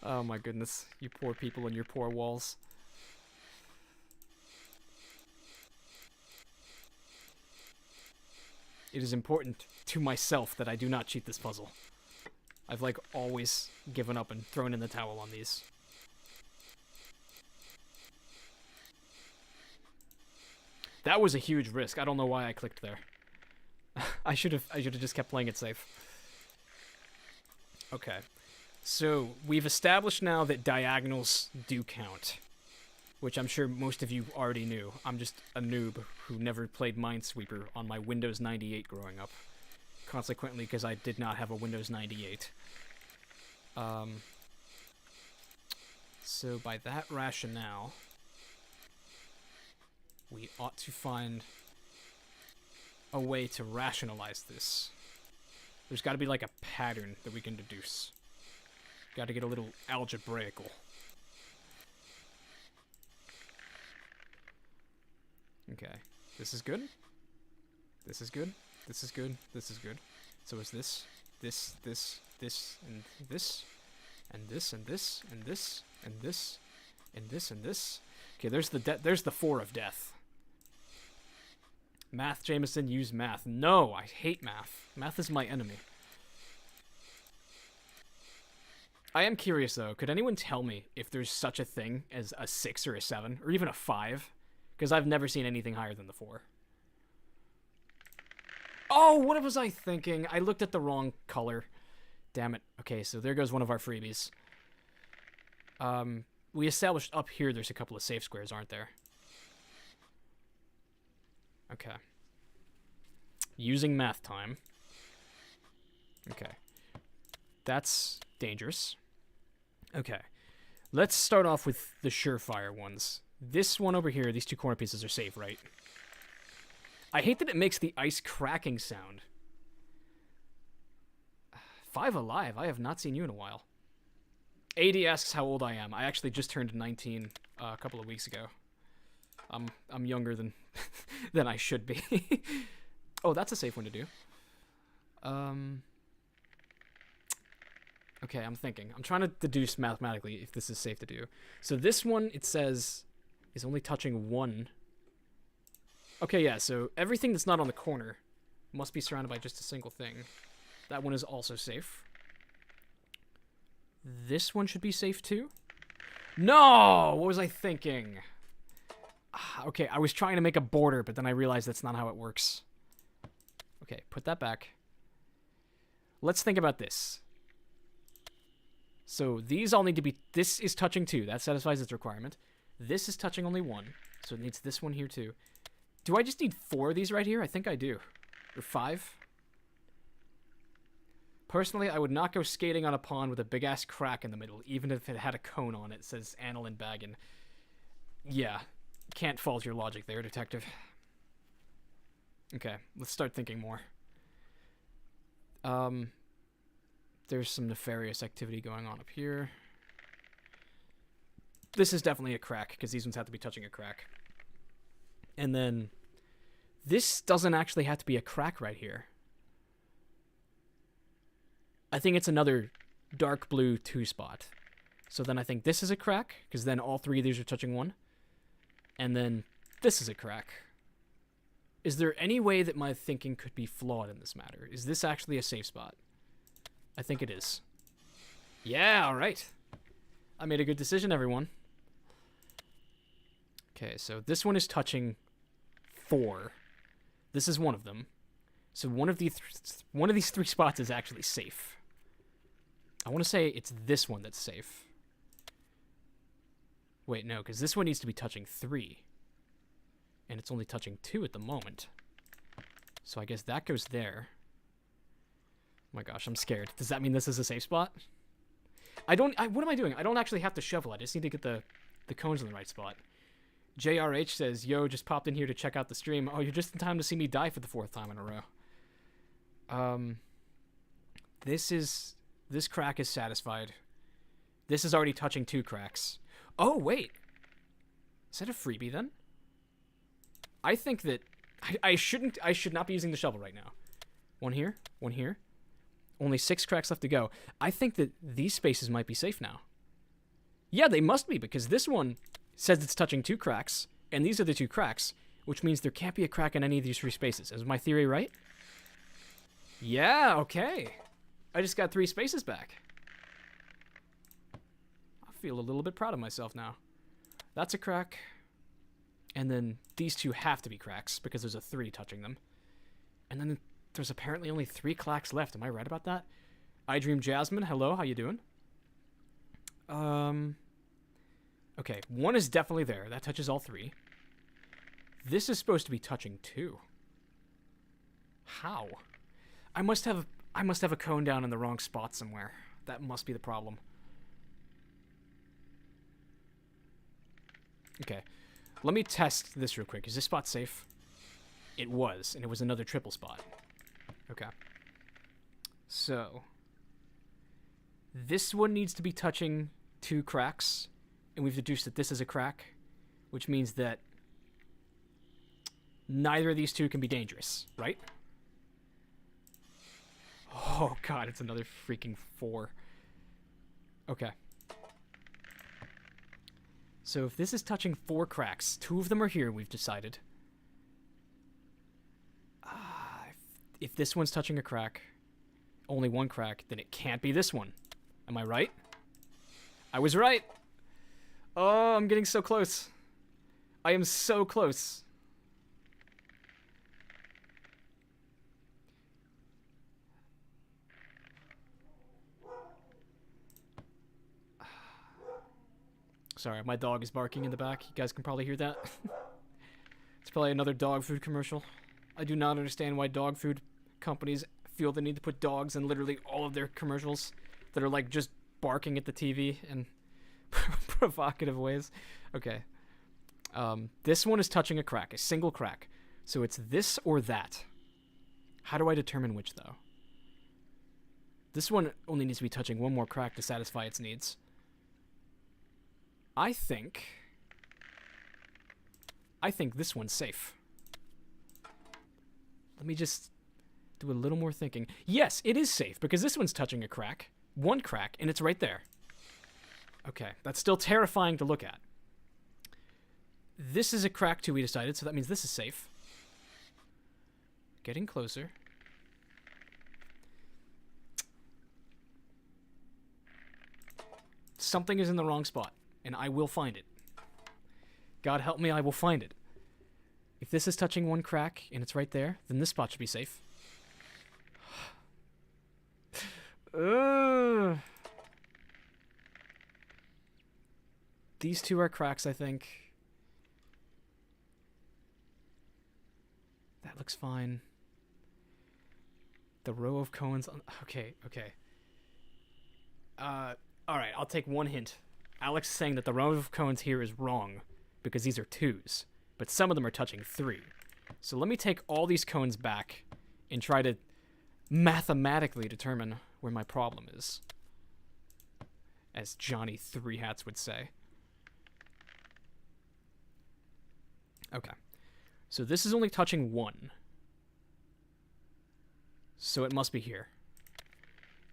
[SPEAKER 1] Oh my goodness, you poor people and your poor walls. It is important to myself that I do not cheat this puzzle. I've like always given up and thrown in the towel on these. That was a huge risk. I don't know why I clicked there. I should have just kept playing it safe. Okay. So, we've established now that diagonals do count, which I'm sure most of you already knew. I'm just a noob who never played Minesweeper on my Windows 98 growing up. Consequently, because I did not have a Windows 98. So by that rationale, we ought to find a way to rationalize this. There's got to be like a pattern that we can deduce. Got to get a little algebraical. Okay. This is good. This is good. This is good. This is good. So is this, this, and this, and this, and this, and this, and this, and this, and this. Okay, there's the 4 of death. Math, Jameson, use math. No, I hate math. Math is my enemy. I am curious, though. Could anyone tell me if there's such a thing as a 6 or a 7, or even a 5? Because I've never seen anything higher than the 4. Oh, what was I thinking? I looked at the wrong color. Damn it. Okay, so there goes one of our freebies. We established up here there's a couple of safe squares, aren't there? Okay. Using math time. Okay. That's dangerous. Okay. Let's start off with the surefire ones. This one over here, these 2 corner pieces are safe, right? I hate that it makes the ice cracking sound. 5 alive. I have not seen you in a while. AD asks how old I am. I actually just turned 19 a couple of weeks ago. I'm younger than than I should be. Oh, that's a safe one to do. Okay, I'm thinking. I'm trying to deduce mathematically if this is safe to do. So this one, it says, is only touching 1. Okay, yeah, so everything that's not on the corner must be surrounded by just a single thing. That one is also safe. This one should be safe too? No! What was I thinking? Okay, I was trying to make a border, but then I realized that's not how it works. Okay, put that back. Let's think about this. So these all need to be... This is touching 2. That satisfies its requirement. This is touching only 1. So it needs this one here too. Do I just need 4 of these right here? I think I do. Or 5? Personally, I would not go skating on a pond with a big-ass crack in the middle, even if it had a cone on it, says Annalyn Baggin. Yeah, can't fault your logic there, detective. Okay, let's start thinking more. There's some nefarious activity going on up here. This is definitely a crack, because these ones have to be touching a crack. And then, this doesn't actually have to be a crack right here. I think it's another dark blue 2 spot. So then I think this is a crack, because then all 3 of these are touching 1. And then this is a crack. Is there any way that my thinking could be flawed in this matter? Is this actually a safe spot? I think it is. Yeah, alright. I made a good decision, everyone. Okay, so this one is touching 4. This is one of them. So one of these 3 spots is actually safe. I want to say it's this one that's safe. Wait, no, because this one needs to be touching 3. And it's only touching 2 at the moment. So I guess that goes there. Oh my gosh, I'm scared. Does that mean this is a safe spot? What am I doing? I don't actually have to shovel. I just need to get the cones in the right spot. JRH says, yo, just popped in here to check out the stream. Oh, you're just in time to see me die for the 4th time in a row. This crack is satisfied. This is already touching 2 cracks. Oh, wait. Is that a freebie then? I think that I should not be using the shovel right now. 1 here, 1 here. Only 6 cracks left to go. I think that these spaces might be safe now. Yeah, they must be, because this one says it's touching 2 cracks, and these are the 2 cracks, which means there can't be a crack in any of these 3 spaces. Is my theory right? Yeah, okay. I just got 3 spaces back. I feel a little bit proud of myself now. That's a crack. And then these 2 have to be cracks, because there's a 3 touching them. And then there's apparently only 3 cracks left. Am I right about that? I Dream Jasmine, hello, how you doing? Okay, 1 is definitely there. That touches all 3. This is supposed to be touching 2. How? I must have a cone down in the wrong spot somewhere. That must be the problem. Okay, let me test this real quick. Is this spot safe? It was, and it was another triple spot. Okay. So, this one needs to be touching 2 cracks, and we've deduced that this is a crack, which means that neither of these two can be dangerous, right? Oh god, it's another freaking 4. Okay. So if this is touching 4 cracks, 2 of them are here, we've decided. If this one's touching a crack, only 1 crack, then it can't be this one. Am I right? I was right! Oh, I'm getting so close. I am so close. Sorry, my dog is barking in the back. You guys can probably hear that. It's probably another dog food commercial. I do not understand why dog food companies feel the need to put dogs in literally all of their commercials that are like just barking at the TV in provocative ways. Okay. This one is touching a crack, a single crack. So it's this or that. How do I determine which, though? This one only needs to be touching 1 more crack to satisfy its needs. I think this one's safe. Let me just do a little more thinking. Yes, it is safe, because this one's touching a crack. 1 crack, and it's right there. Okay, that's still terrifying to look at. This is a crack too, we decided, so that means this is safe. Getting closer. Something is in the wrong spot, and I will find it. God help me, I will find it. If this is touching 1 crack, and it's right there, then this spot should be safe. These 2 are cracks, I think. That looks fine. The row of cones on... Okay. Alright, I'll take 1 hint. Alex is saying that the row of cones here is wrong, because these are 2s, but some of them are touching 3. So let me take all these cones back and try to mathematically determine where my problem is. As Johnny 3 Hats would say. Okay. So this is only touching 1. So it must be here.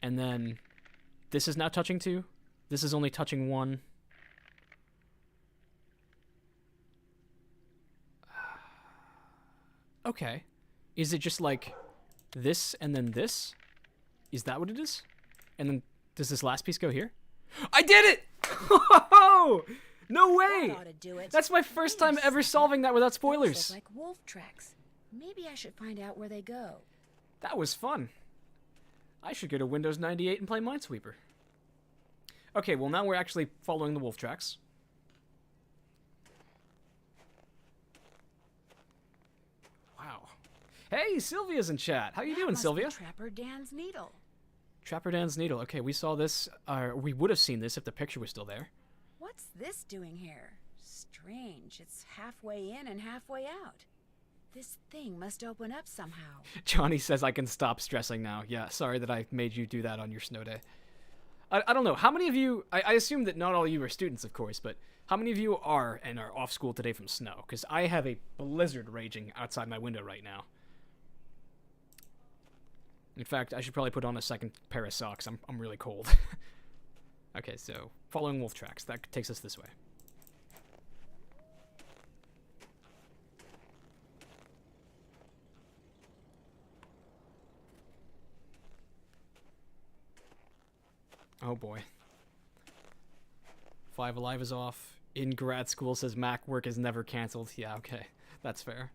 [SPEAKER 1] And then this is not touching 2. This is only touching 1. Okay. Is it just like this and then this? Is that what it is? And then does this last piece go here? I did it! No way!
[SPEAKER 2] That ought to do it.
[SPEAKER 1] That's my first time ever solving that without spoilers.
[SPEAKER 2] Those look like wolf tracks. Maybe I should find out where they go.
[SPEAKER 1] That was fun. I should go to Windows 98 and play Minesweeper. Okay, well now we're actually following the wolf tracks. Wow. Hey, Sylvia's in chat. How you
[SPEAKER 2] That
[SPEAKER 1] doing,
[SPEAKER 2] must
[SPEAKER 1] Sylvia?
[SPEAKER 2] be Trapper Dan's needle.
[SPEAKER 1] Trapper Dan's needle. Okay, we saw this, we would have seen this if the picture was still there.
[SPEAKER 2] What's this doing here? Strange. It's halfway in and halfway out. This thing must open up somehow.
[SPEAKER 1] Johnny says I can stop stressing now. Yeah, sorry that I made you do that on your snow day. I don't know. How many of you... I assume that not all of you are students, of course, but how many of you are and are off school today from snow? Because I have a blizzard raging outside my window right now. In fact, I should probably put on a second pair of socks. I'm really cold. Okay, so following wolf tracks. That takes us this way. Oh boy. 5 Alive is off. In grad school says Mac work is never canceled. Yeah, okay. That's fair.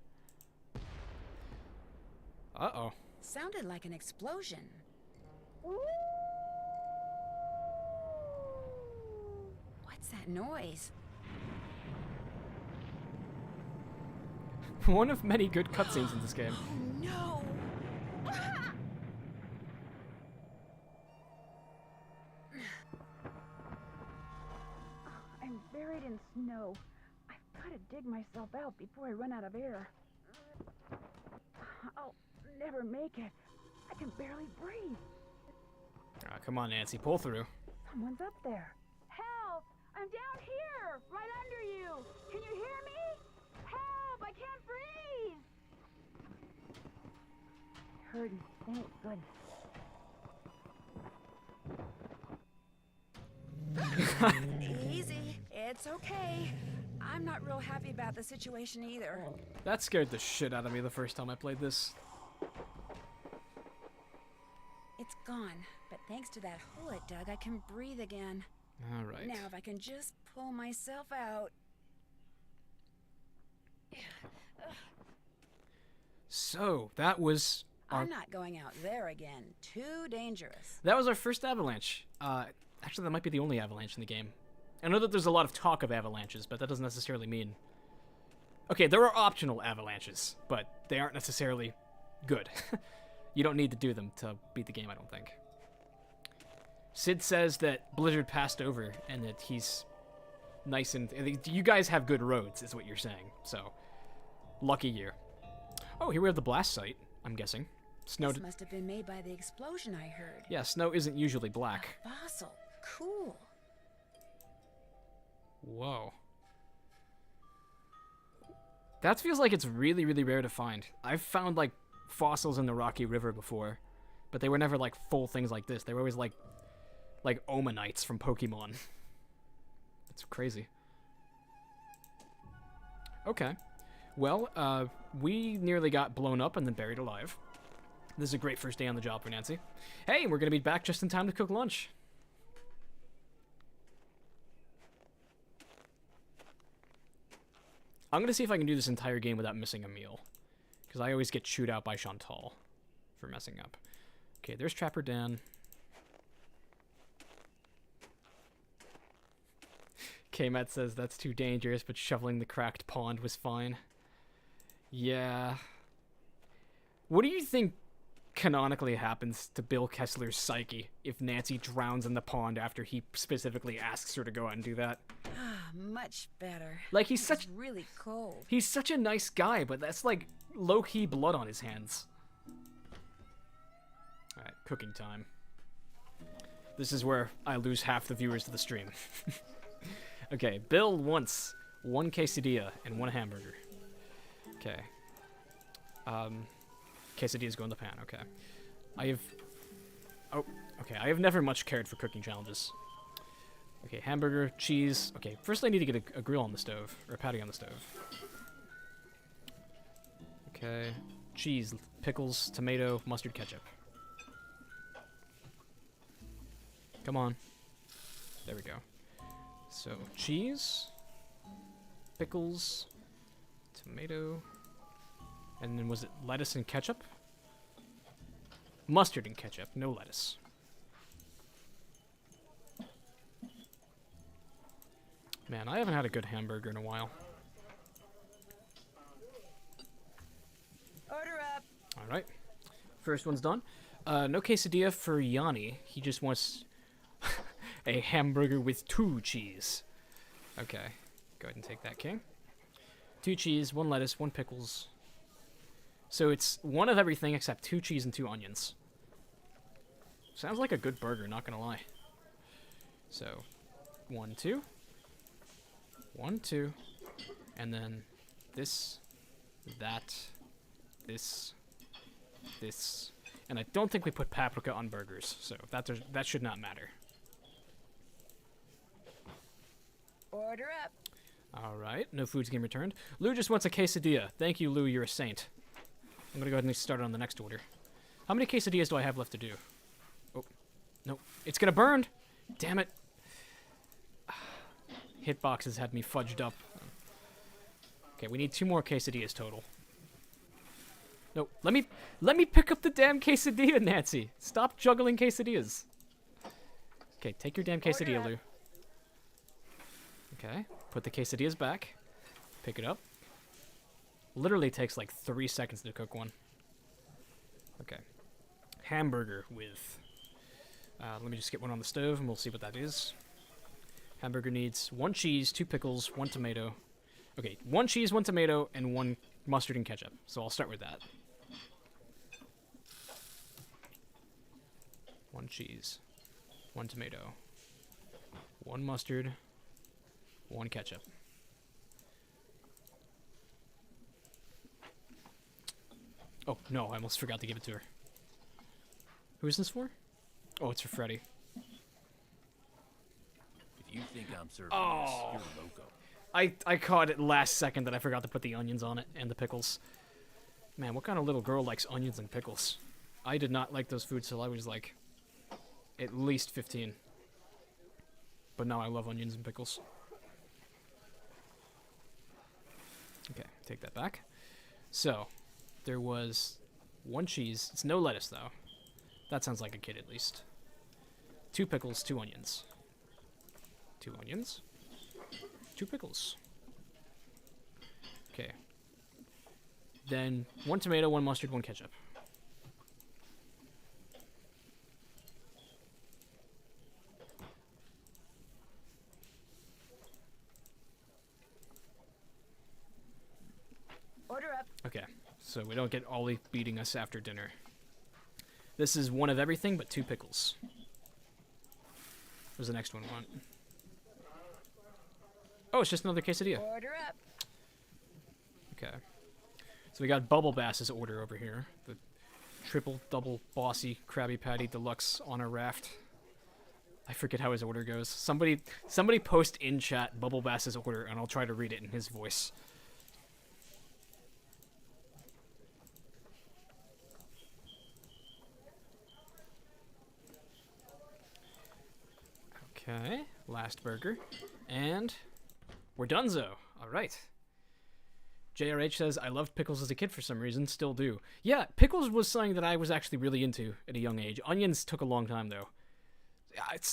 [SPEAKER 1] Uh-oh.
[SPEAKER 2] Sounded like an explosion. What's that noise?
[SPEAKER 1] One of many good cutscenes in this game.
[SPEAKER 2] Oh no!
[SPEAKER 7] I'm buried in snow. I've got to dig myself out before I run out of air. I'll never make it. I can barely breathe.
[SPEAKER 1] Come on, Nancy. Pull through.
[SPEAKER 7] Someone's up there. Help! I'm down here, right under you. Can you hear me? Help! I can't breathe. heard, and it ain't good.
[SPEAKER 2] Easy. It's okay. I'm not real happy about the situation either.
[SPEAKER 1] That scared the shit out of me the first time I played this.
[SPEAKER 2] It's gone, but thanks to that hole it dug, I can breathe again.
[SPEAKER 1] Alright.
[SPEAKER 2] Now if I can just pull myself out.
[SPEAKER 1] So, that was our...
[SPEAKER 2] I'm not going out there again. Too dangerous.
[SPEAKER 1] That was our first avalanche. Actually, that might be the only avalanche in the game. I know that there's a lot of talk of avalanches, but that doesn't necessarily mean... Okay, there are optional avalanches, but they aren't necessarily good. You don't need to do them to beat the game, I don't think. Sid says that Blizzard passed over, and that he's nice and... You guys have good roads, is what you're saying, so... Lucky you. Oh, here we have the blast site, I'm guessing. Snow...
[SPEAKER 2] This must have been made by the explosion I heard.
[SPEAKER 1] Yeah, snow isn't usually black.
[SPEAKER 2] A fossil. Cool.
[SPEAKER 1] Whoa. That feels like it's really, really rare to find. I've found, like, fossils in the Rocky River before, but they were never, like, full things like this. They were always, like Omanites from Pokemon. It's crazy. Okay. Well, we nearly got blown up and then buried alive. This is a great first day on the job for Nancy. Hey, we're gonna be back just in time to cook lunch. I'm gonna see if I can do this entire game without missing a meal, because I always get chewed out by Chantal for messing up. Okay, there's Trapper Dan. K-Matt says that's too dangerous, but shoveling the cracked pond was fine. Yeah. What do you think canonically happens to Bill Kessler's psyche if Nancy drowns in the pond after he specifically asks her to go out and do that?
[SPEAKER 2] Much better.
[SPEAKER 1] Like, he's
[SPEAKER 2] It's really cold.
[SPEAKER 1] He's such a nice guy, but that's like low-key blood on his hands. Alright, cooking time. This is where I lose half the viewers to the stream. Okay, Bill wants 1 quesadilla and 1 hamburger. Okay. Quesadillas go in the pan, okay. I have never much cared for cooking challenges. Okay, hamburger, cheese. Okay, first I need to get a grill on the stove, or a patty on the stove. Okay, cheese, pickles, tomato, mustard, ketchup. Come on. There we go. So, cheese, pickles, tomato, and then was it lettuce and ketchup? Mustard and ketchup, no lettuce. Man, I haven't had a good hamburger in a while.
[SPEAKER 2] Order up.
[SPEAKER 1] Alright. First one's done. No quesadilla for Yanni. He just wants a hamburger with 2 cheese. Okay. Go ahead and take that, King. 2 cheese, 1 lettuce, 1 pickles. So it's 1 of everything except 2 cheese and 2 onions. Sounds like a good burger, not gonna lie. So, 1, 2. 1, 2. And then this, that, this. And I don't think we put paprika on burgers, so that should not matter.
[SPEAKER 2] Order up.
[SPEAKER 1] Alright, no food's getting returned. Lou just wants a quesadilla. Thank you, Lou, you're a saint. I'm gonna go ahead and start on the next order. How many quesadillas do I have left to do? Oh, no. It's gonna burn! Damn it. Hitboxes had me fudged up. Okay, we need 2 more quesadillas total. No, let me pick up the damn quesadilla, Nancy. Stop juggling quesadillas. Okay, take your damn quesadilla, Lou. Okay, put the quesadillas back. Pick it up. Literally takes like 3 seconds to cook one. Okay. Hamburger with... let me just get one on the stove and we'll see what that is. Hamburger needs 1 cheese, 2 pickles, 1 tomato. Okay, 1 cheese, 1 tomato, and 1 mustard and ketchup. So I'll start with that. 1 cheese, 1 tomato, 1 mustard, 1 ketchup. Oh, no, I almost forgot to give it to her. Who is this for? Oh, it's for Freddie.
[SPEAKER 3] If you think I'm serving
[SPEAKER 1] Oh.
[SPEAKER 3] this, you're loco.
[SPEAKER 1] I caught it last second that I forgot to put the onions on it and the pickles. Man, what kind of little girl likes onions and pickles? I did not like those foods till I was like at least 15. But now I love onions and pickles. Okay, take that back. So, there was 1 cheese. It's no lettuce though. That sounds like a kid at least. 2 pickles, 2 onions. 2 onions. 2 pickles. Okay. Then 1 tomato, 1 mustard, 1 ketchup.
[SPEAKER 2] Order up.
[SPEAKER 1] Okay, so we don't get Ollie beating us after dinner. This is 1 of everything but 2 pickles. Where's the next one want? Oh, it's just another quesadilla.
[SPEAKER 2] Order up.
[SPEAKER 1] Okay. So we got Bubble Bass's order over here. The triple, double, bossy, Krabby Patty Deluxe on a raft. I forget how his order goes. Somebody post in chat Bubble Bass's order, and I'll try to read it in his voice. Okay, last burger. And we're donezo. All right. JRH says, I loved pickles as a kid for some reason, still do. Yeah, pickles was something that I was actually really into at a young age. Onions took a long time, though.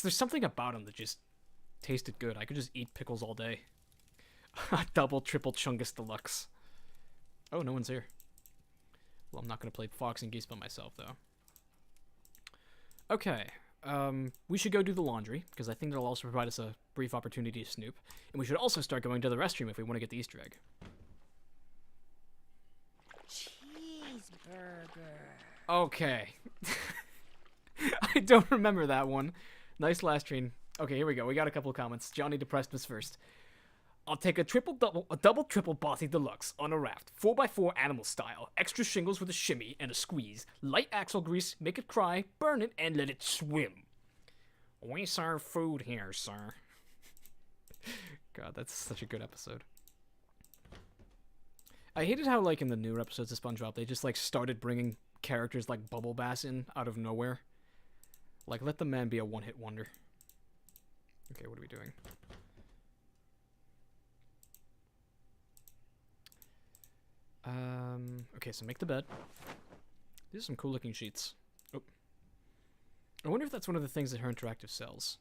[SPEAKER 1] There's something about them that just tasted good. I could just eat pickles all day. Double, triple Chungus Deluxe. Oh, no one's here. Well, I'm not going to play Fox and Geese by myself, though. Okay. We should go do the laundry, because I think that'll also provide us a brief opportunity to snoop. And we should also start going to the restroom if we want to get the Easter egg.
[SPEAKER 2] Cheeseburger.
[SPEAKER 1] Okay. I don't remember that one. Nice last train. Okay, here we go. We got a couple of comments. Johnny Depressed was first. I'll take a double triple bossy deluxe on a raft, 4x4 animal style, extra shingles with a shimmy and a squeeze, light axle grease, make it cry, burn it, and let it swim. We serve food here, sir. God, that's such a good episode. I hated how, like, in the newer episodes of SpongeBob, they just, like, started bringing characters like Bubble Bass in out of nowhere. Like, let the man be a one-hit wonder. Okay, what are we doing? Okay, so make the bed. These are some cool looking sheets. Oh. I wonder if that's one of the things that her interactive sells.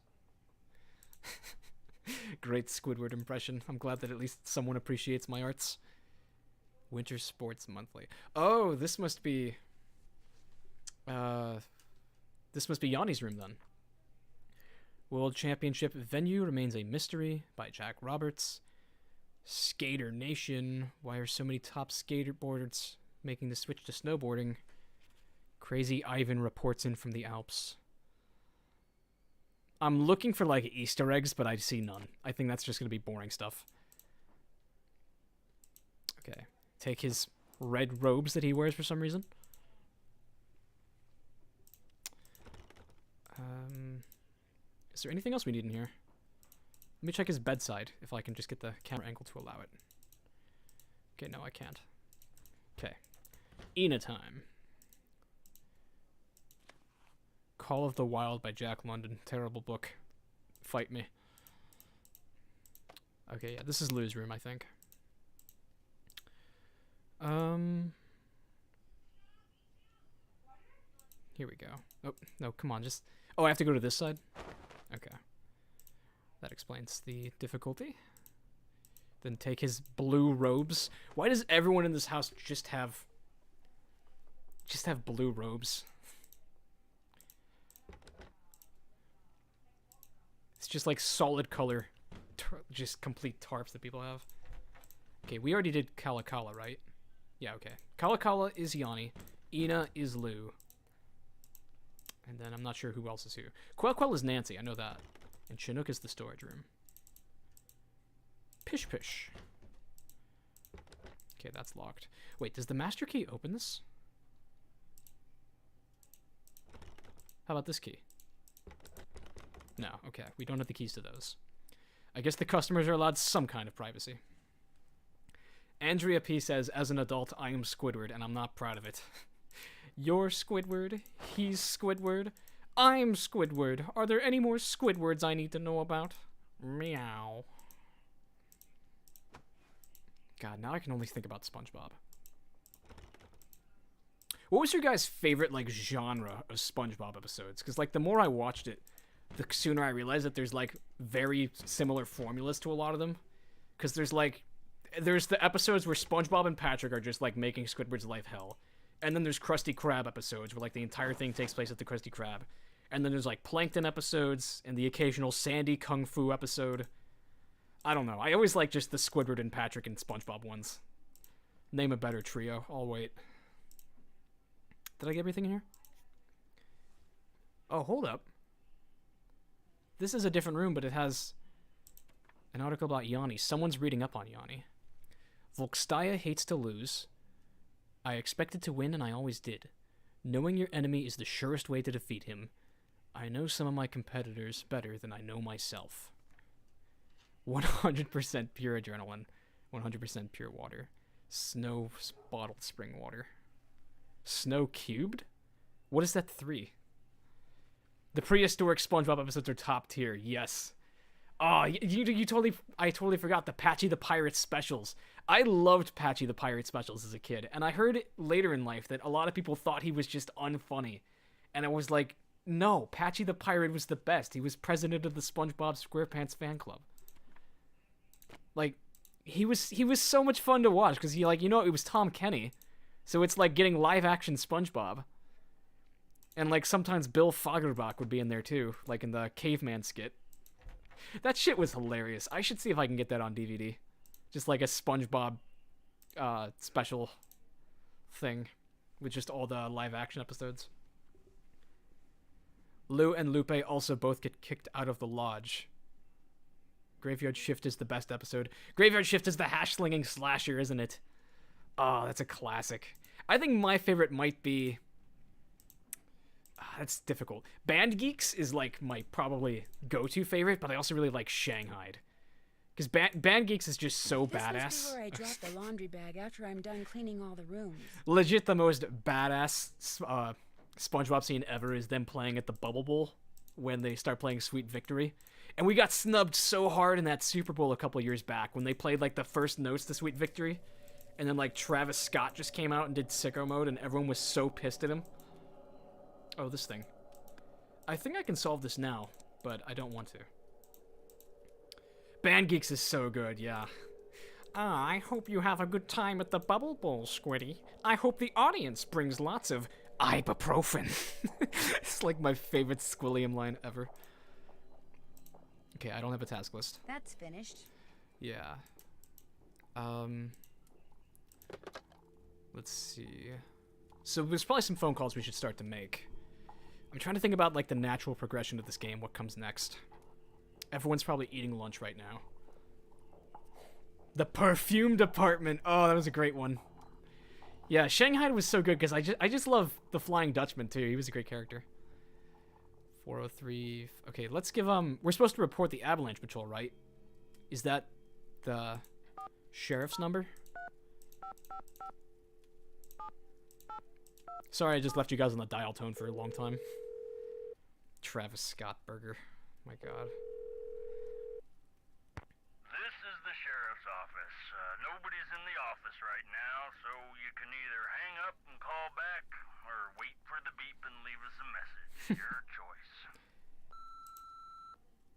[SPEAKER 1] Great Squidward impression. I'm glad that at least someone appreciates my arts. Winter Sports Monthly. Oh, this must be Yanni's room then. World Championship venue remains a mystery by Jack Roberts. Skater Nation. Why are so many top skateboarders making the switch to snowboarding? Crazy Ivan reports in from the Alps. I'm looking for like Easter eggs, but I see none. I think that's just going to be boring stuff. Okay. Take his red robes that he wears for some reason. Is there anything else we need in here? Let me check his bedside, if I can just get the camera angle to allow it. Okay, no, I can't. Okay. Ina time. Call of the Wild by Jack London. Terrible book. Fight me. Okay, yeah, this is Lou's room, I think. Here we go. Oh, no, come on, just... Oh, I have to go to this side? Okay. That explains the difficulty. Then take his blue robes. Why does everyone in this house just have blue robes? It's just like solid color, just complete tarps that people have. Okay, we already did Kala Kala, right? Yeah, okay. Kala Kala is Yanni. Ina is Lou. And then I'm not sure who else is who. Quell Quell is Nancy, I know that. And Chinook is the storage room. Pish Pish. Okay, that's locked. Wait, does the master key open this? How about this key? No, okay. We don't have the keys to those. I guess the customers are allowed some kind of privacy. Andrea P says, as an adult, I am Squidward, and I'm not proud of it. You're Squidward. He's Squidward. I'm Squidward. Are there any more Squidwards I need to know about? Meow. God, now I can only think about SpongeBob. What was your guys' favorite, like, genre of SpongeBob episodes? Because, like, the more I watched it, the sooner I realized that there's, like, very similar formulas to a lot of them. Because there's, like, there's the episodes where SpongeBob and Patrick are just, like, making Squidward's life hell. And then there's Krusty Krab episodes where, like, the entire thing takes place at the Krusty Krab. And then there's, like, Plankton episodes and the occasional Sandy Kung Fu episode. I don't know. I always like just the Squidward and Patrick and SpongeBob ones. Name a better trio. I'll wait. Did I get everything here? Oh, hold up. This is a different room, but it has an article about Yanni. Someone's reading up on Yanni. Volkstaya hates to lose. I expected to win, and I always did. Knowing your enemy is the surest way to defeat him. I know some of my competitors better than I know myself. 100% pure adrenaline. 100% pure water. Snow bottled spring water. Snow cubed? What is that 3? The prehistoric SpongeBob episodes are top tier. Yes. Oh, I totally forgot the Patchy the Pirate specials. I loved Patchy the Pirate specials as a kid, and I heard later in life that a lot of people thought he was just unfunny. And I was like, no, Patchy the Pirate was the best. He was president of the SpongeBob SquarePants fan club. Like, he was so much fun to watch because it was Tom Kenny. So it's like getting live action SpongeBob. And like sometimes Bill Fagerbach would be in there too, like in the caveman skit. That shit was hilarious. I should see if I can get that on DVD. Just like a SpongeBob special thing with just all the live action episodes. Lou and Lupe also both get kicked out of the lodge. Graveyard Shift is the best episode. Graveyard Shift is the hash-slinging slasher, isn't it? Oh, that's a classic. I think my favorite might be... that's difficult. Band Geeks is like my probably go-to favorite, but I also really like Shanghai. Because Band Geeks is just so badass.
[SPEAKER 2] This must be where I drop the laundry bag after I'm done cleaning all the rooms.
[SPEAKER 1] Legit the most badass SpongeBob scene ever is them playing at the Bubble Bowl when they start playing Sweet Victory. And we got snubbed so hard in that Super Bowl a couple years back when they played like the first notes to Sweet Victory. And then like Travis Scott just came out and did Sicko Mode and everyone was so pissed at him. Oh, this thing. I think I can solve this now, but I don't want to. Band Geeks is so good, yeah. I hope you have a good time at the Bubble Bowl, Squiddy. I hope the audience brings lots of ibuprofen. It's like my favorite Squilliam line ever. Okay, I don't have a task list.
[SPEAKER 2] That's finished.
[SPEAKER 1] Yeah. Let's see. So there's probably some phone calls we should start to make. I'm trying to think about like the natural progression of this game, what comes next. Everyone's probably eating lunch right now. The perfume department. Oh, that was a great one. Yeah, Shanghai was so good because I just love the Flying Dutchman too. He was a great character. 403. Okay, let's give we're supposed to report the Avalanche Patrol, right? Is that the sheriff's number? Sorry, I just left you guys on the dial tone for a long time. Travis Scott burger. My God.
[SPEAKER 8] This is the sheriff's office. Nobody's in the office right now, so you can either hang up and call back, or wait for the beep and leave us a message. Your choice.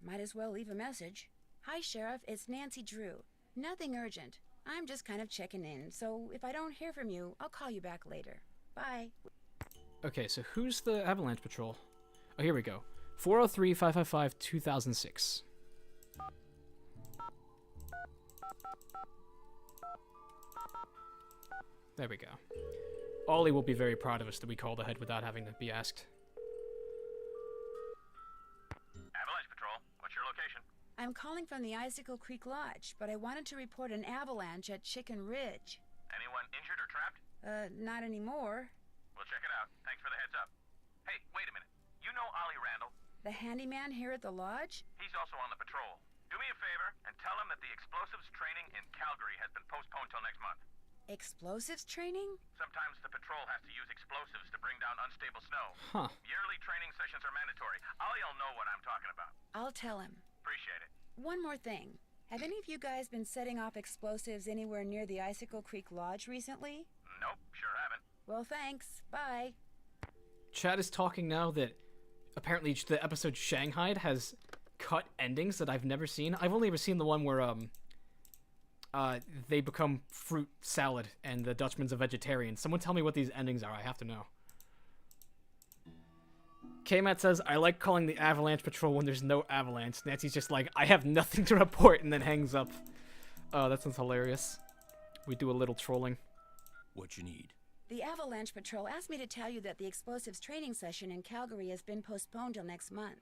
[SPEAKER 2] Might as well leave a message. Hi, Sheriff. It's Nancy Drew. Nothing urgent. I'm just kind of checking in, so if I don't hear from you, I'll call you back later. Bye.
[SPEAKER 1] Okay, so who's the Avalanche Patrol? Oh, here we go. 403-555-2006. There we go. Ollie will be very proud of us that we called ahead without having to be asked.
[SPEAKER 8] Avalanche Patrol, what's your location?
[SPEAKER 2] I'm calling from the Icicle Creek Lodge, but I wanted to report an avalanche at Chicken Ridge.
[SPEAKER 8] Anyone injured or trapped?
[SPEAKER 2] Not anymore.
[SPEAKER 8] We'll check it out. Thanks for the heads up. Hey, wait a minute. You know know Ollie Randall?
[SPEAKER 2] The handyman here at the lodge?
[SPEAKER 8] He's also on the patrol. Do me a favor and tell him that the explosives training in Calgary has been postponed till next month.
[SPEAKER 2] Explosives training?
[SPEAKER 8] Sometimes the patrol has to use explosives to bring down unstable snow.
[SPEAKER 1] Huh.
[SPEAKER 8] Yearly training sessions are mandatory. Ollie'll know what I'm talking about.
[SPEAKER 2] I'll tell him.
[SPEAKER 8] Appreciate it.
[SPEAKER 2] One more thing. Have any of you guys been setting off explosives anywhere near the Icicle Creek Lodge recently?
[SPEAKER 8] Nope, sure haven't.
[SPEAKER 2] Well, thanks. Bye.
[SPEAKER 1] Chad is talking now that apparently the episode Shanghai has cut endings that I've never seen. I've only ever seen the one where they become fruit salad and the Dutchman's a vegetarian. Someone tell me what these endings are. I have to know. K-Matt says, I like calling the Avalanche Patrol when there's no avalanche. Nancy's just like, I have nothing to report, and then hangs up. Oh, that sounds hilarious. We do a little trolling.
[SPEAKER 3] What you need?
[SPEAKER 2] The Avalanche Patrol asked me to tell you that the explosives training session in Calgary has been postponed till next month.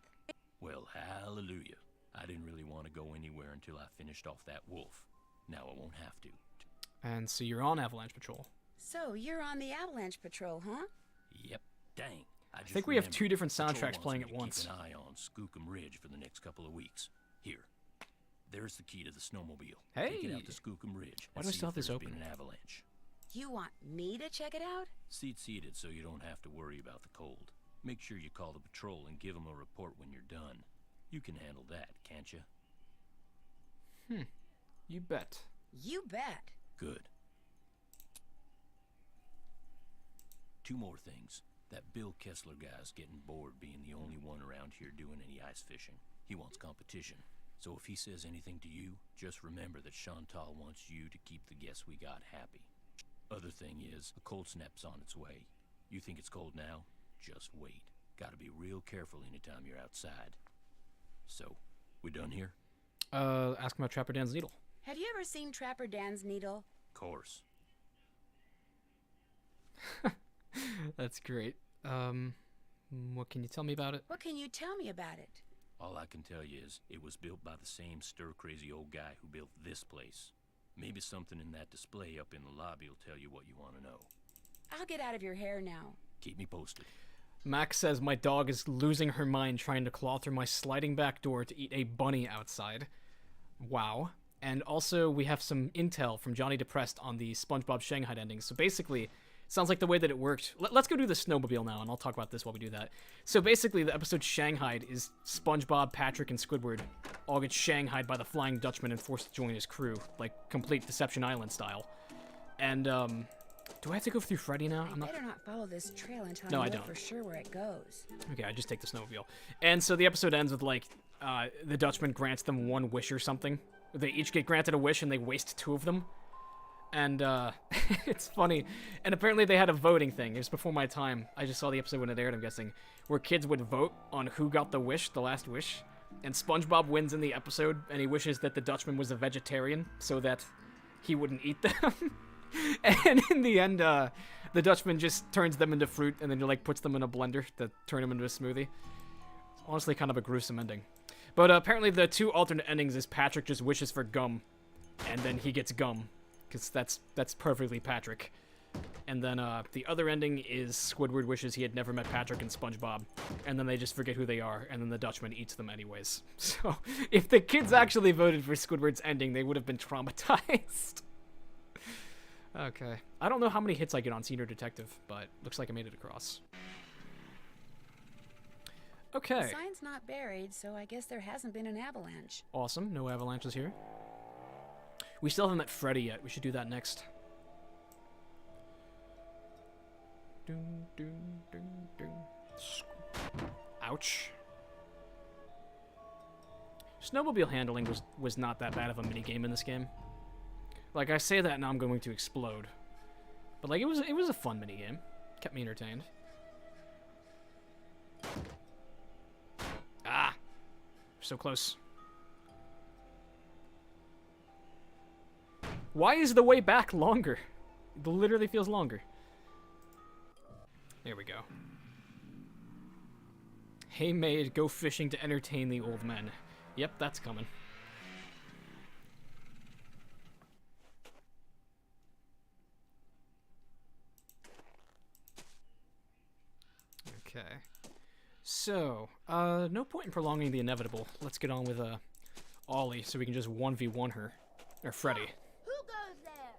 [SPEAKER 3] Well, hallelujah. I didn't really want to go anywhere until I finished off that wolf. Now I won't have to.
[SPEAKER 1] And so you're on Avalanche Patrol.
[SPEAKER 2] So, you're on the Avalanche Patrol, huh?
[SPEAKER 3] Yep, dang.
[SPEAKER 1] I think we have 2 different
[SPEAKER 3] Patrol
[SPEAKER 1] soundtracks
[SPEAKER 3] wants
[SPEAKER 1] playing
[SPEAKER 3] me
[SPEAKER 1] at
[SPEAKER 3] to
[SPEAKER 1] once.
[SPEAKER 3] Keep an eye on Skookum Ridge for the next couple of weeks. Here. There's the key to the snowmobile. Take it
[SPEAKER 1] Hey!
[SPEAKER 3] out to Skookum Ridge.
[SPEAKER 1] Why
[SPEAKER 3] and
[SPEAKER 1] do I
[SPEAKER 3] see
[SPEAKER 1] still
[SPEAKER 3] if
[SPEAKER 1] have this
[SPEAKER 3] there's
[SPEAKER 1] open?
[SPEAKER 3] been an avalanche.
[SPEAKER 2] You want me to check it out?
[SPEAKER 3] Seated so you don't have to worry about the cold. Make sure you call the patrol and give them a report when you're done. You can handle that, can't you?
[SPEAKER 1] You bet.
[SPEAKER 2] You bet.
[SPEAKER 3] Good. 2 more things. That Bill Kessler guy's getting bored being the only one around here doing any ice fishing. He wants competition. So if he says anything to you, just remember that Chantal wants you to keep the guests we got happy. Other thing is, a cold snap's on its way. You think it's cold now? Just wait. Gotta be real careful anytime you're outside. So, we done here?
[SPEAKER 1] Ask him about Trapper Dan's needle.
[SPEAKER 2] Have you ever seen Trapper Dan's needle?
[SPEAKER 3] Course.
[SPEAKER 1] That's great. What can you tell me about it?
[SPEAKER 2] What can you tell me about it?
[SPEAKER 3] All I can tell you is, it was built by the same stir-crazy old guy who built this place. Maybe something in that display up in the lobby will tell you what you want to know.
[SPEAKER 2] I'll get out of your hair now.
[SPEAKER 3] Keep me posted.
[SPEAKER 1] Max says my dog is losing her mind trying to claw through my sliding back door to eat a bunny outside. Wow. And also, we have some intel from Johnny Depressed on the SpongeBob Shanghai ending. So basically, sounds like the way that it worked. Let's go do the Snowmobile now, and I'll talk about this while we do that. So basically, the episode Shanghai is SpongeBob, Patrick, and Squidward all get shanghaied by the Flying Dutchman and forced to join his crew, like complete Deception Island style. And, do I have to go through Freddie now?
[SPEAKER 2] I better not follow this trail until
[SPEAKER 1] No,
[SPEAKER 2] I
[SPEAKER 1] I
[SPEAKER 2] know
[SPEAKER 1] don't.
[SPEAKER 2] for sure where it goes.
[SPEAKER 1] Okay, I just take the Snowmobile. And so the episode ends with, like, the Dutchman grants them 1 wish or something. They each get granted a wish, and they waste 2 of them. And, it's funny. And apparently they had a voting thing. It was before my time. I just saw the episode when it aired, I'm guessing. Where kids would vote on who got the wish, the last wish. And SpongeBob wins in the episode, and he wishes that the Dutchman was a vegetarian, so that he wouldn't eat them. And in the end, the Dutchman just turns them into fruit, and then, like, puts them in a blender to turn them into a smoothie. It's honestly kind of a gruesome ending. But apparently the 2 alternate endings is Patrick just wishes for gum, and then he gets gum, because that's perfectly Patrick. And then the other ending is Squidward wishes he had never met Patrick and SpongeBob, and then they just forget who they are, and then the Dutchman eats them anyways. So if the kids actually voted for Squidward's ending, they would have been traumatized. Okay. I don't know how many hits I get on Senior Detective, but looks like I made it across. Okay.
[SPEAKER 2] The sign's not buried, so I guess there hasn't been an avalanche.
[SPEAKER 1] Awesome. No avalanches here. We still haven't met Freddie yet. We should do that next. Dun, dun, dun, dun. Ouch. Snowmobile handling was not that bad of a minigame in this game. Like, I say that and now I'm going to explode. But, like, it was a fun minigame. Kept me entertained. Ah! So close. Why is the way back longer? It literally feels longer. There we go. Hey maid, go fishing to entertain the old men. Yep, that's coming. Okay. So, no point in prolonging the inevitable. Let's get on with, Ollie, so we can just 1v1 her. Or Freddie.
[SPEAKER 9] Who goes there?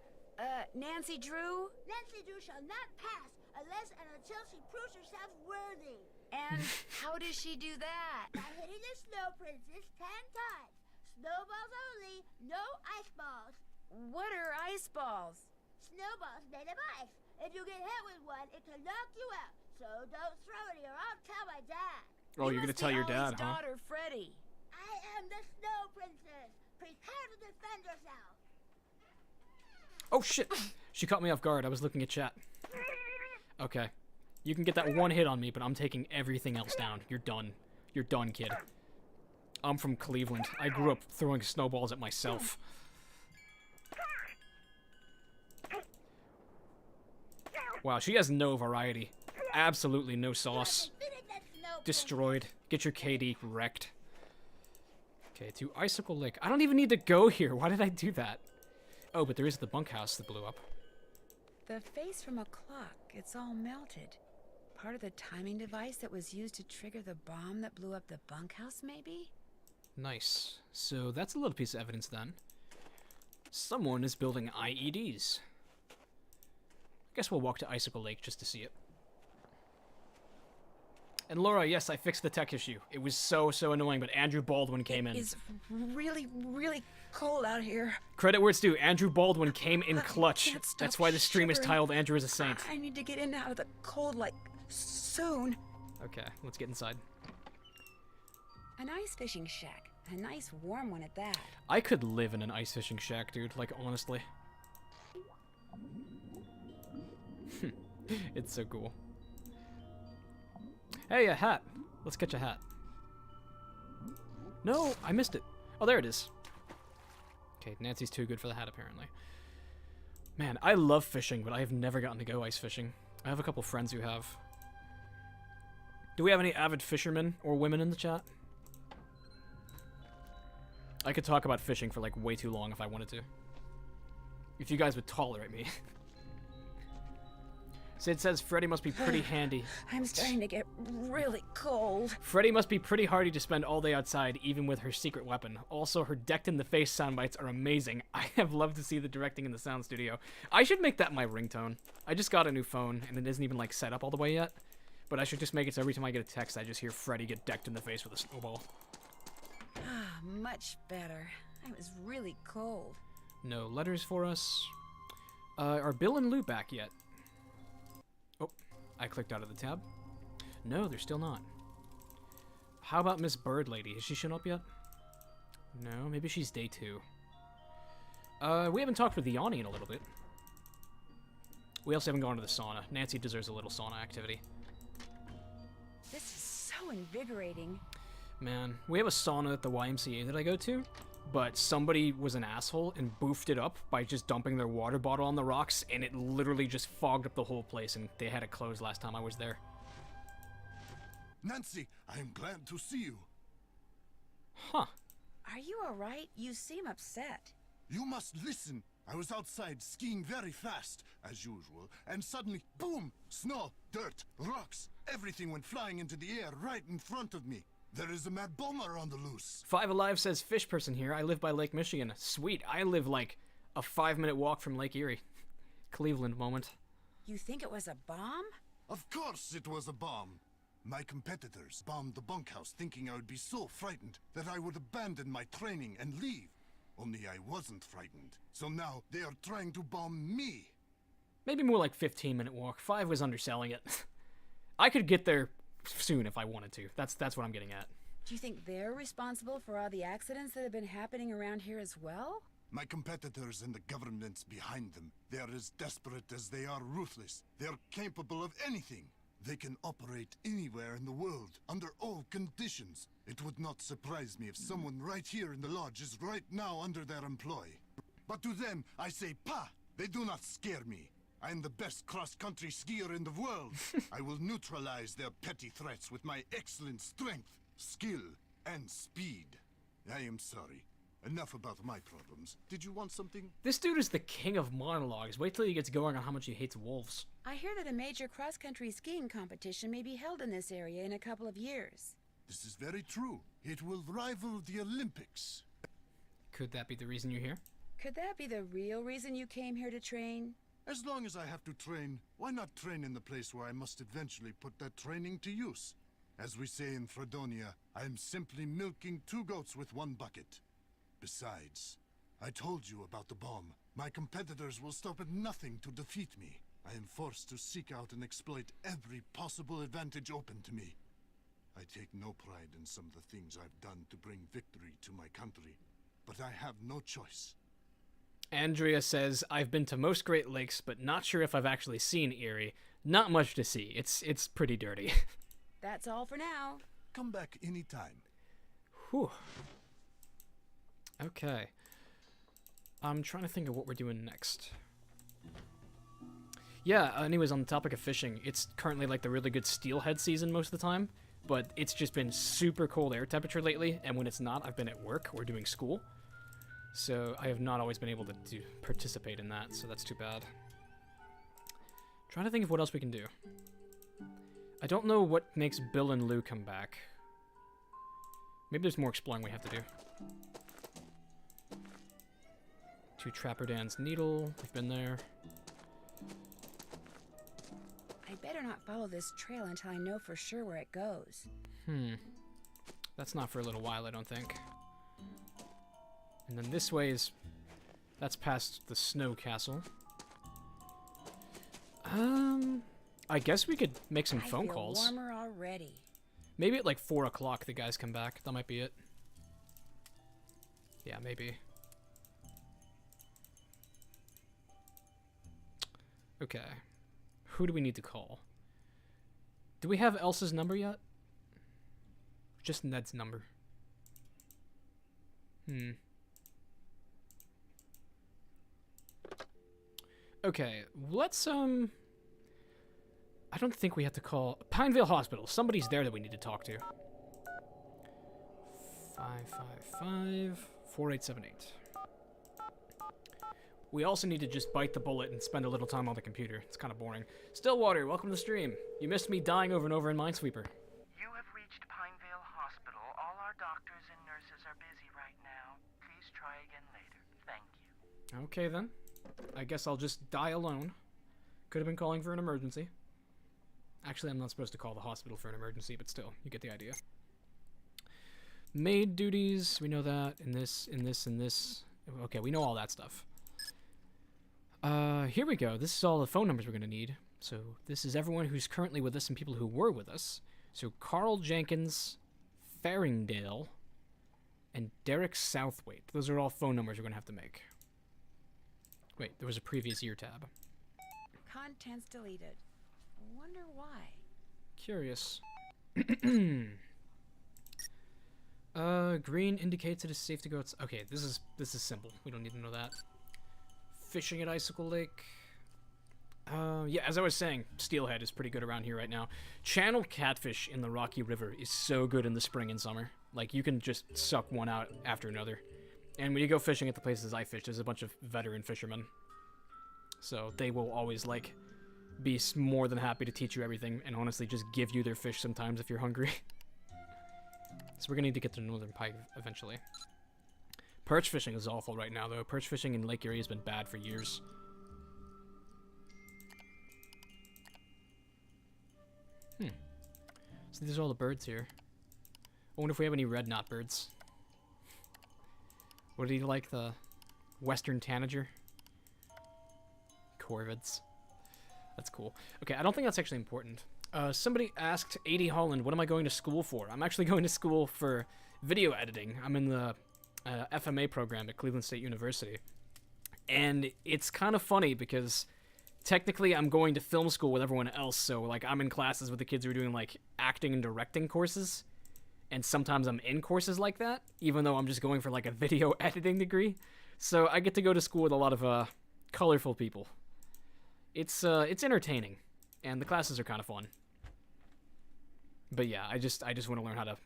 [SPEAKER 2] Nancy Drew?
[SPEAKER 9] Nancy Drew shall not pass unless and until she proves herself worthy.
[SPEAKER 2] And how does she do that?
[SPEAKER 9] By hitting the Snow Princess 10 times. Snowballs only, no ice balls.
[SPEAKER 2] What are ice balls?
[SPEAKER 9] Snowballs made of ice. If you get hit with one, it can knock you out. So don't throw any or I'll tell my dad.
[SPEAKER 1] Oh, you're gonna tell your dad, huh?
[SPEAKER 2] daughter, Freddie.
[SPEAKER 9] I am the Snow Princess. Prepare to defend yourself.
[SPEAKER 1] Oh, shit! She caught me off guard. I was looking at chat. Okay. You can get that one hit on me, but I'm taking everything else down. You're done. You're done, kid. I'm from Cleveland. I grew up throwing snowballs at myself. Wow, she has no variety. Absolutely no sauce. Destroyed. Get your KD wrecked. Okay, to Icicle Lake. I don't even need to go here. Why did I do that? Oh, but there is the bunkhouse that blew up.
[SPEAKER 2] The face from a clock. It's all melted. Part of the timing device that was used to trigger the bomb that blew up the bunkhouse, maybe?
[SPEAKER 1] Nice. So that's a little piece of evidence then. Someone is building IEDs. Guess we'll walk to Icicle Lake just to see it. And Laura, yes, I fixed the tech issue. It was so annoying, but Andrew Baldwin came in.
[SPEAKER 2] It's really, really cold out here.
[SPEAKER 1] Credit where it's due. Andrew Baldwin came in clutch.
[SPEAKER 2] Can't stop
[SPEAKER 1] That's why the stream is
[SPEAKER 2] shivering.
[SPEAKER 1] titled Andrew is a Saint.
[SPEAKER 2] I need to get in and out of the cold, like, soon.
[SPEAKER 1] Okay, let's get inside.
[SPEAKER 2] An ice fishing shack. A nice warm one at that.
[SPEAKER 1] I could live in an ice fishing shack, dude. Like, honestly. It's so cool. Hey, a hat. Let's catch a hat. No, I missed it. Oh, there it is. Okay, Nancy's too good for the hat, apparently. Man, I love fishing, but I have never gotten to go ice fishing. I have a couple friends who have. Do we have any avid fishermen or women in the chat? I could talk about fishing for, like, way too long if I wanted to. If you guys would tolerate me. Sid says Freddie must be pretty handy.
[SPEAKER 2] I'm starting to get really cold.
[SPEAKER 1] Freddie must be pretty hardy to spend all day outside, even with her secret weapon. Also, her decked-in-the-face sound bites are amazing. I have loved to see the directing in the sound studio. I should make that my ringtone. I just got a new phone, and it isn't even, like, set up all the way yet. But I should just make it so every time I get a text, I just hear Freddie get decked in the face with a snowball.
[SPEAKER 2] Ah, much better. I was really cold.
[SPEAKER 1] No letters for us. Are Bill and Lou back yet? Oh, I clicked out of the tab. No, they're still not. How about Miss Bird Lady? Has she shown up yet? No, maybe she's day 2. We haven't talked with Yanni in a little bit. We also haven't gone to the sauna. Nancy deserves a little sauna activity.
[SPEAKER 2] This is so invigorating.
[SPEAKER 1] Man, we have a sauna at the YMCA that I go to, but somebody was an asshole and boofed it up by just dumping their water bottle on the rocks, and it literally just fogged up the whole place, and they had it closed last time I was there.
[SPEAKER 5] Nancy, I am glad to see you.
[SPEAKER 1] Huh.
[SPEAKER 2] Are you alright? You seem upset.
[SPEAKER 5] You must listen. I was outside skiing very fast, as usual, and suddenly, boom! Snow, dirt, rocks, everything went flying into the air right in front of me. There is a mad bomber on the loose.
[SPEAKER 1] Five Alive says, fish person here. I live by Lake Michigan. Sweet. I live like a 5-minute walk from Lake Erie. Cleveland moment.
[SPEAKER 2] You think it was a bomb?
[SPEAKER 5] Of course it was a bomb. My competitors bombed the bunkhouse thinking I would be so frightened that I would abandon my training and leave. Only I wasn't frightened. So now they are trying to bomb me.
[SPEAKER 1] Maybe more like 15-minute walk. 5 was underselling it. I could get there soon if I wanted to. That's what I'm getting at.
[SPEAKER 2] Do you think they're responsible for all the accidents that have been happening around here as well?
[SPEAKER 5] My competitors and the governments behind them, they are as desperate as they are ruthless. They are capable of anything. They can operate anywhere in the world, under all conditions. It would not surprise me if someone right here in the lodge is right now under their employ. But to them, I say, "Pa!" They do not scare me. I am the best cross-country skier in the world. I will neutralize their petty threats with my excellent strength, skill, and speed. I am sorry.
[SPEAKER 10] enough about my problems. Did you want something?
[SPEAKER 1] This dude is the king of monologues. Wait till he gets going on how much he hates wolves.
[SPEAKER 2] I hear that a major cross-country skiing competition may be held in this area in a couple of years.
[SPEAKER 10] This is very true. It will rival the Olympics.
[SPEAKER 1] Could that be the reason you're here?
[SPEAKER 2] Could that be the real reason you came here to train?
[SPEAKER 10] As long as I have to train, why not train in the place where I must eventually put that training to use? As we say in Fredonia, I am simply milking 2 goats with 1 bucket. Besides, I told you about the bomb. My competitors will stop at nothing to defeat me. I am forced to seek out and exploit every possible advantage open to me. I take no pride in some of the things I've done to bring victory to my country, but I have no choice.
[SPEAKER 1] Andrea says, I've been to most Great Lakes, but not sure if I've actually seen Erie. Not much to see. It's pretty dirty.
[SPEAKER 2] That's all for now.
[SPEAKER 10] Come back anytime.
[SPEAKER 1] Whew. Okay. I'm trying to think of what we're doing next. Yeah, anyways, on the topic of fishing, it's currently like the really good steelhead season most of the time, but it's just been super cold air temperature lately, and when it's not, I've been at work or doing school. So I have not always been able to participate in that, so that's too bad. Trying to think of what else we can do. I don't know what makes Bill and Lou come back. Maybe there's more exploring we have to do. To Trapper Dan's Needle. We've been there.
[SPEAKER 2] I better not follow this trail until I know for sure where it goes.
[SPEAKER 1] That's not for a little while, I don't think. And then this way is... That's past the Snow Castle. I guess we could make some phone calls.
[SPEAKER 2] I feel warmer already.
[SPEAKER 1] Maybe at like 4 o'clock the guys come back. That might be it. Yeah, maybe. Okay. Who do we need to call? Do we have Elsa's number yet? Just Ned's number. Okay, let's, I don't think we have to call... Pinevale Hospital. Somebody's there that we need to talk to. 555-4878. We also need to just bite the bullet and spend a little time on the computer. It's kind of boring. Stillwater, welcome to the stream. You missed me dying over and over in Minesweeper.
[SPEAKER 11] You have reached Pinevale Hospital. All our doctors and nurses are busy right now. Please try again later. Thank you.
[SPEAKER 1] Okay, then. I guess I'll just die alone. Could have been calling for an emergency. Actually, I'm not supposed to call the hospital for an emergency, but still, you get the idea. Maid duties, we know that. In this. Okay, we know all that stuff. Here we go. This is all the phone numbers we're going to need. So this is everyone who's currently with us and people who were with us. So Carl Jenkins, Faringdale, and Derek Southwaite. Those are all phone numbers we're going to have to make. Wait, there was a previous year tab.
[SPEAKER 2] Contents deleted. Wonder why.
[SPEAKER 1] Curious. Green indicates it is safe to go. Okay, this is simple. We don't need to know that. Fishing at Icicle Lake. Yeah, as I was saying, steelhead is pretty good around here right now. Channel catfish in the Rocky River is so good in the spring and summer. Like, you can just suck one out after another. And when you go fishing at the places I fish, there's a bunch of veteran fishermen. So they will always, like, be more than happy to teach you everything and honestly just give you their fish sometimes if you're hungry. So we're going to need to get to Northern Pike eventually. Perch fishing is awful right now, though. Perch fishing in Lake Erie has been bad for years. So these are all the birds here. I wonder if we have any red knot birds. What do you like? The Western Tanager? Corvids. That's cool. Okay, I don't think that's actually important. Somebody asked 80 Holland, what am I going to school for? I'm actually going to school for video editing. I'm in the FMA program at Cleveland State University. And it's kind of funny because technically I'm going to film school with everyone else. So, like, I'm in classes with the kids who are doing, like, acting and directing courses. And sometimes I'm in courses like that, even though I'm just going for, like, a video editing degree. So I get to go to school with a lot of colorful people. It's entertaining, and the classes are kind of fun. But yeah, I just want to learn how to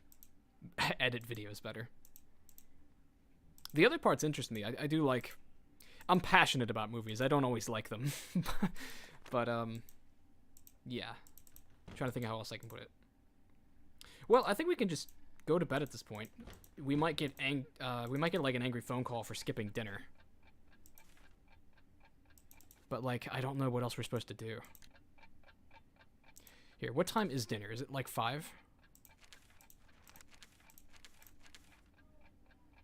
[SPEAKER 1] edit videos better. The other parts interest me. I do like... I'm passionate about movies. I don't always like them. But, yeah. I'm trying to think of how else I can put it. Well, I think we can just go to bed at this point. We might get like an angry phone call for skipping dinner. But, like, I don't know what else we're supposed to do. Here, what time is dinner? Is it like 5?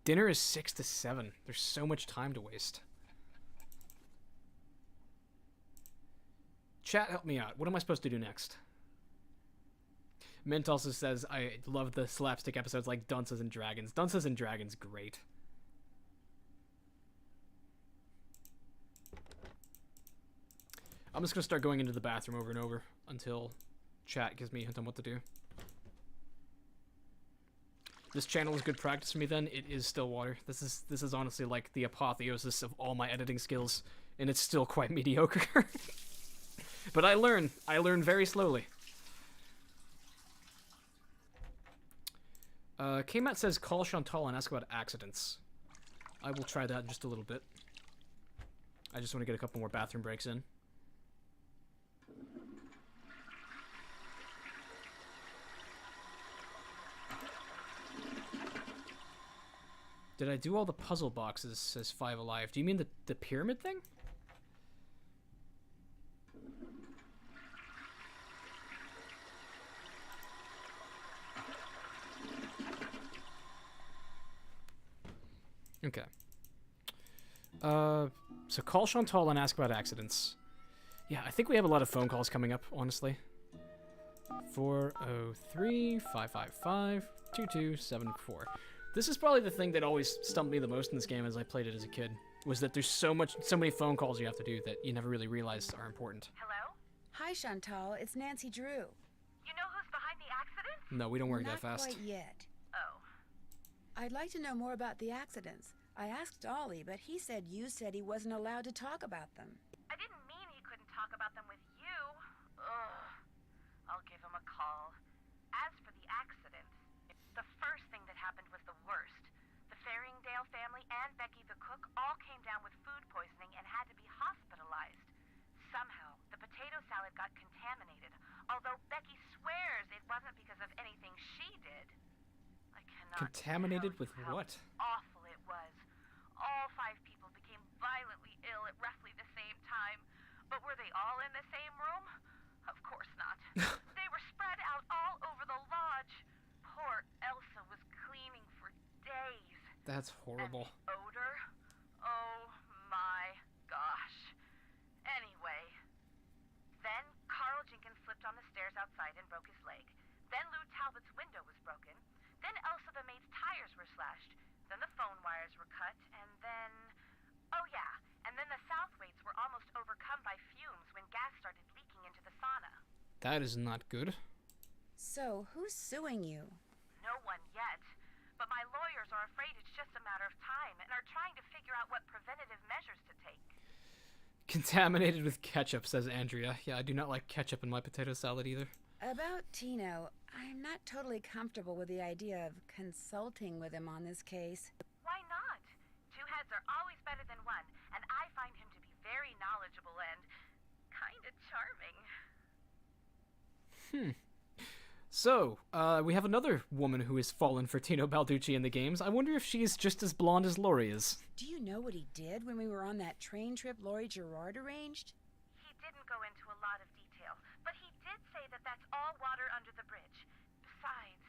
[SPEAKER 1] Dinner is 6 to 7. There's so much time to waste. Chat, help me out. What am I supposed to do next? Mint also says, I love the slapstick episodes like Dunces and Dragons. Dunces and Dragons, great. I'm just going to start going into the bathroom over and over until chat gives me a hint on what to do. This channel is good practice for me then. It is Stillwater. This is honestly like the apotheosis of all my editing skills, and it's still quite mediocre. But I learn very slowly. Kmat says call Chantal and ask about accidents. I will try that in just a little bit. I just want to get a couple more bathroom breaks in. Did I do all the puzzle boxes, says 5 Alive. Do you mean the pyramid thing? Okay. So call Chantal and ask about accidents. Yeah, I think we have a lot of phone calls coming up, honestly. 403-555-2274. This is probably the thing that always stumped me the most in this game as I played it as a kid, was that there's so many phone calls you have to do that you never really realized are important.
[SPEAKER 4] Hello?
[SPEAKER 2] Hi, Chantal. It's Nancy Drew.
[SPEAKER 4] You know who's behind the accident?
[SPEAKER 1] No, we don't work that fast.
[SPEAKER 2] Not quite yet.
[SPEAKER 4] Oh.
[SPEAKER 2] I'd like to know more about the accidents. I asked Ollie, but he said you said he wasn't allowed to talk about them.
[SPEAKER 4] I didn't mean he couldn't talk about them with you. Ugh. I'll give him a call. As for the accident, the first thing that happened was the worst. The Faringdale family and Becky the cook all came down with food poisoning and had to be hospitalized. Somehow, the potato salad got contaminated, although Becky swears it wasn't because of anything she did. I cannot
[SPEAKER 1] Contaminated with
[SPEAKER 4] how
[SPEAKER 1] what?
[SPEAKER 4] awful it was. All 5 people became violently ill at roughly the same time. But were they all in the same room? Of course not. They were spread out all over the lodge. Poor Elsa was cleaning for days.
[SPEAKER 1] That's horrible.
[SPEAKER 4] And the odor? Oh my gosh. Anyway, then Carl Jenkins slipped on the stairs outside and broke his leg. Then Lou Talbot's window was broken. Then Elsa the maid's tires were slashed. Then the phone wires were cut, and then... Oh yeah, and then the Southwaites were almost overcome by fumes when gas started leaking into the sauna.
[SPEAKER 1] That is not good.
[SPEAKER 2] So, who's suing you?
[SPEAKER 4] No one yet. But my lawyers are afraid it's just a matter of time and are trying to figure out what preventative measures to take.
[SPEAKER 1] Contaminated with ketchup, says Andrea. Yeah, I do not like ketchup in my potato salad either.
[SPEAKER 2] About Tino, I'm not totally comfortable with the idea of consulting with him on this case.
[SPEAKER 4] Why not? 2 heads are always better than one, and I find him to be very knowledgeable and kinda charming.
[SPEAKER 1] So, we have another woman who has fallen for Tino Balducci in the games. I wonder if she's just as blonde as Lori is.
[SPEAKER 2] Do you know what he did when we were on that train trip Lori Gerard arranged?
[SPEAKER 4] He didn't go into a lot of detail, but he did say that that's all water under the bridge. Besides,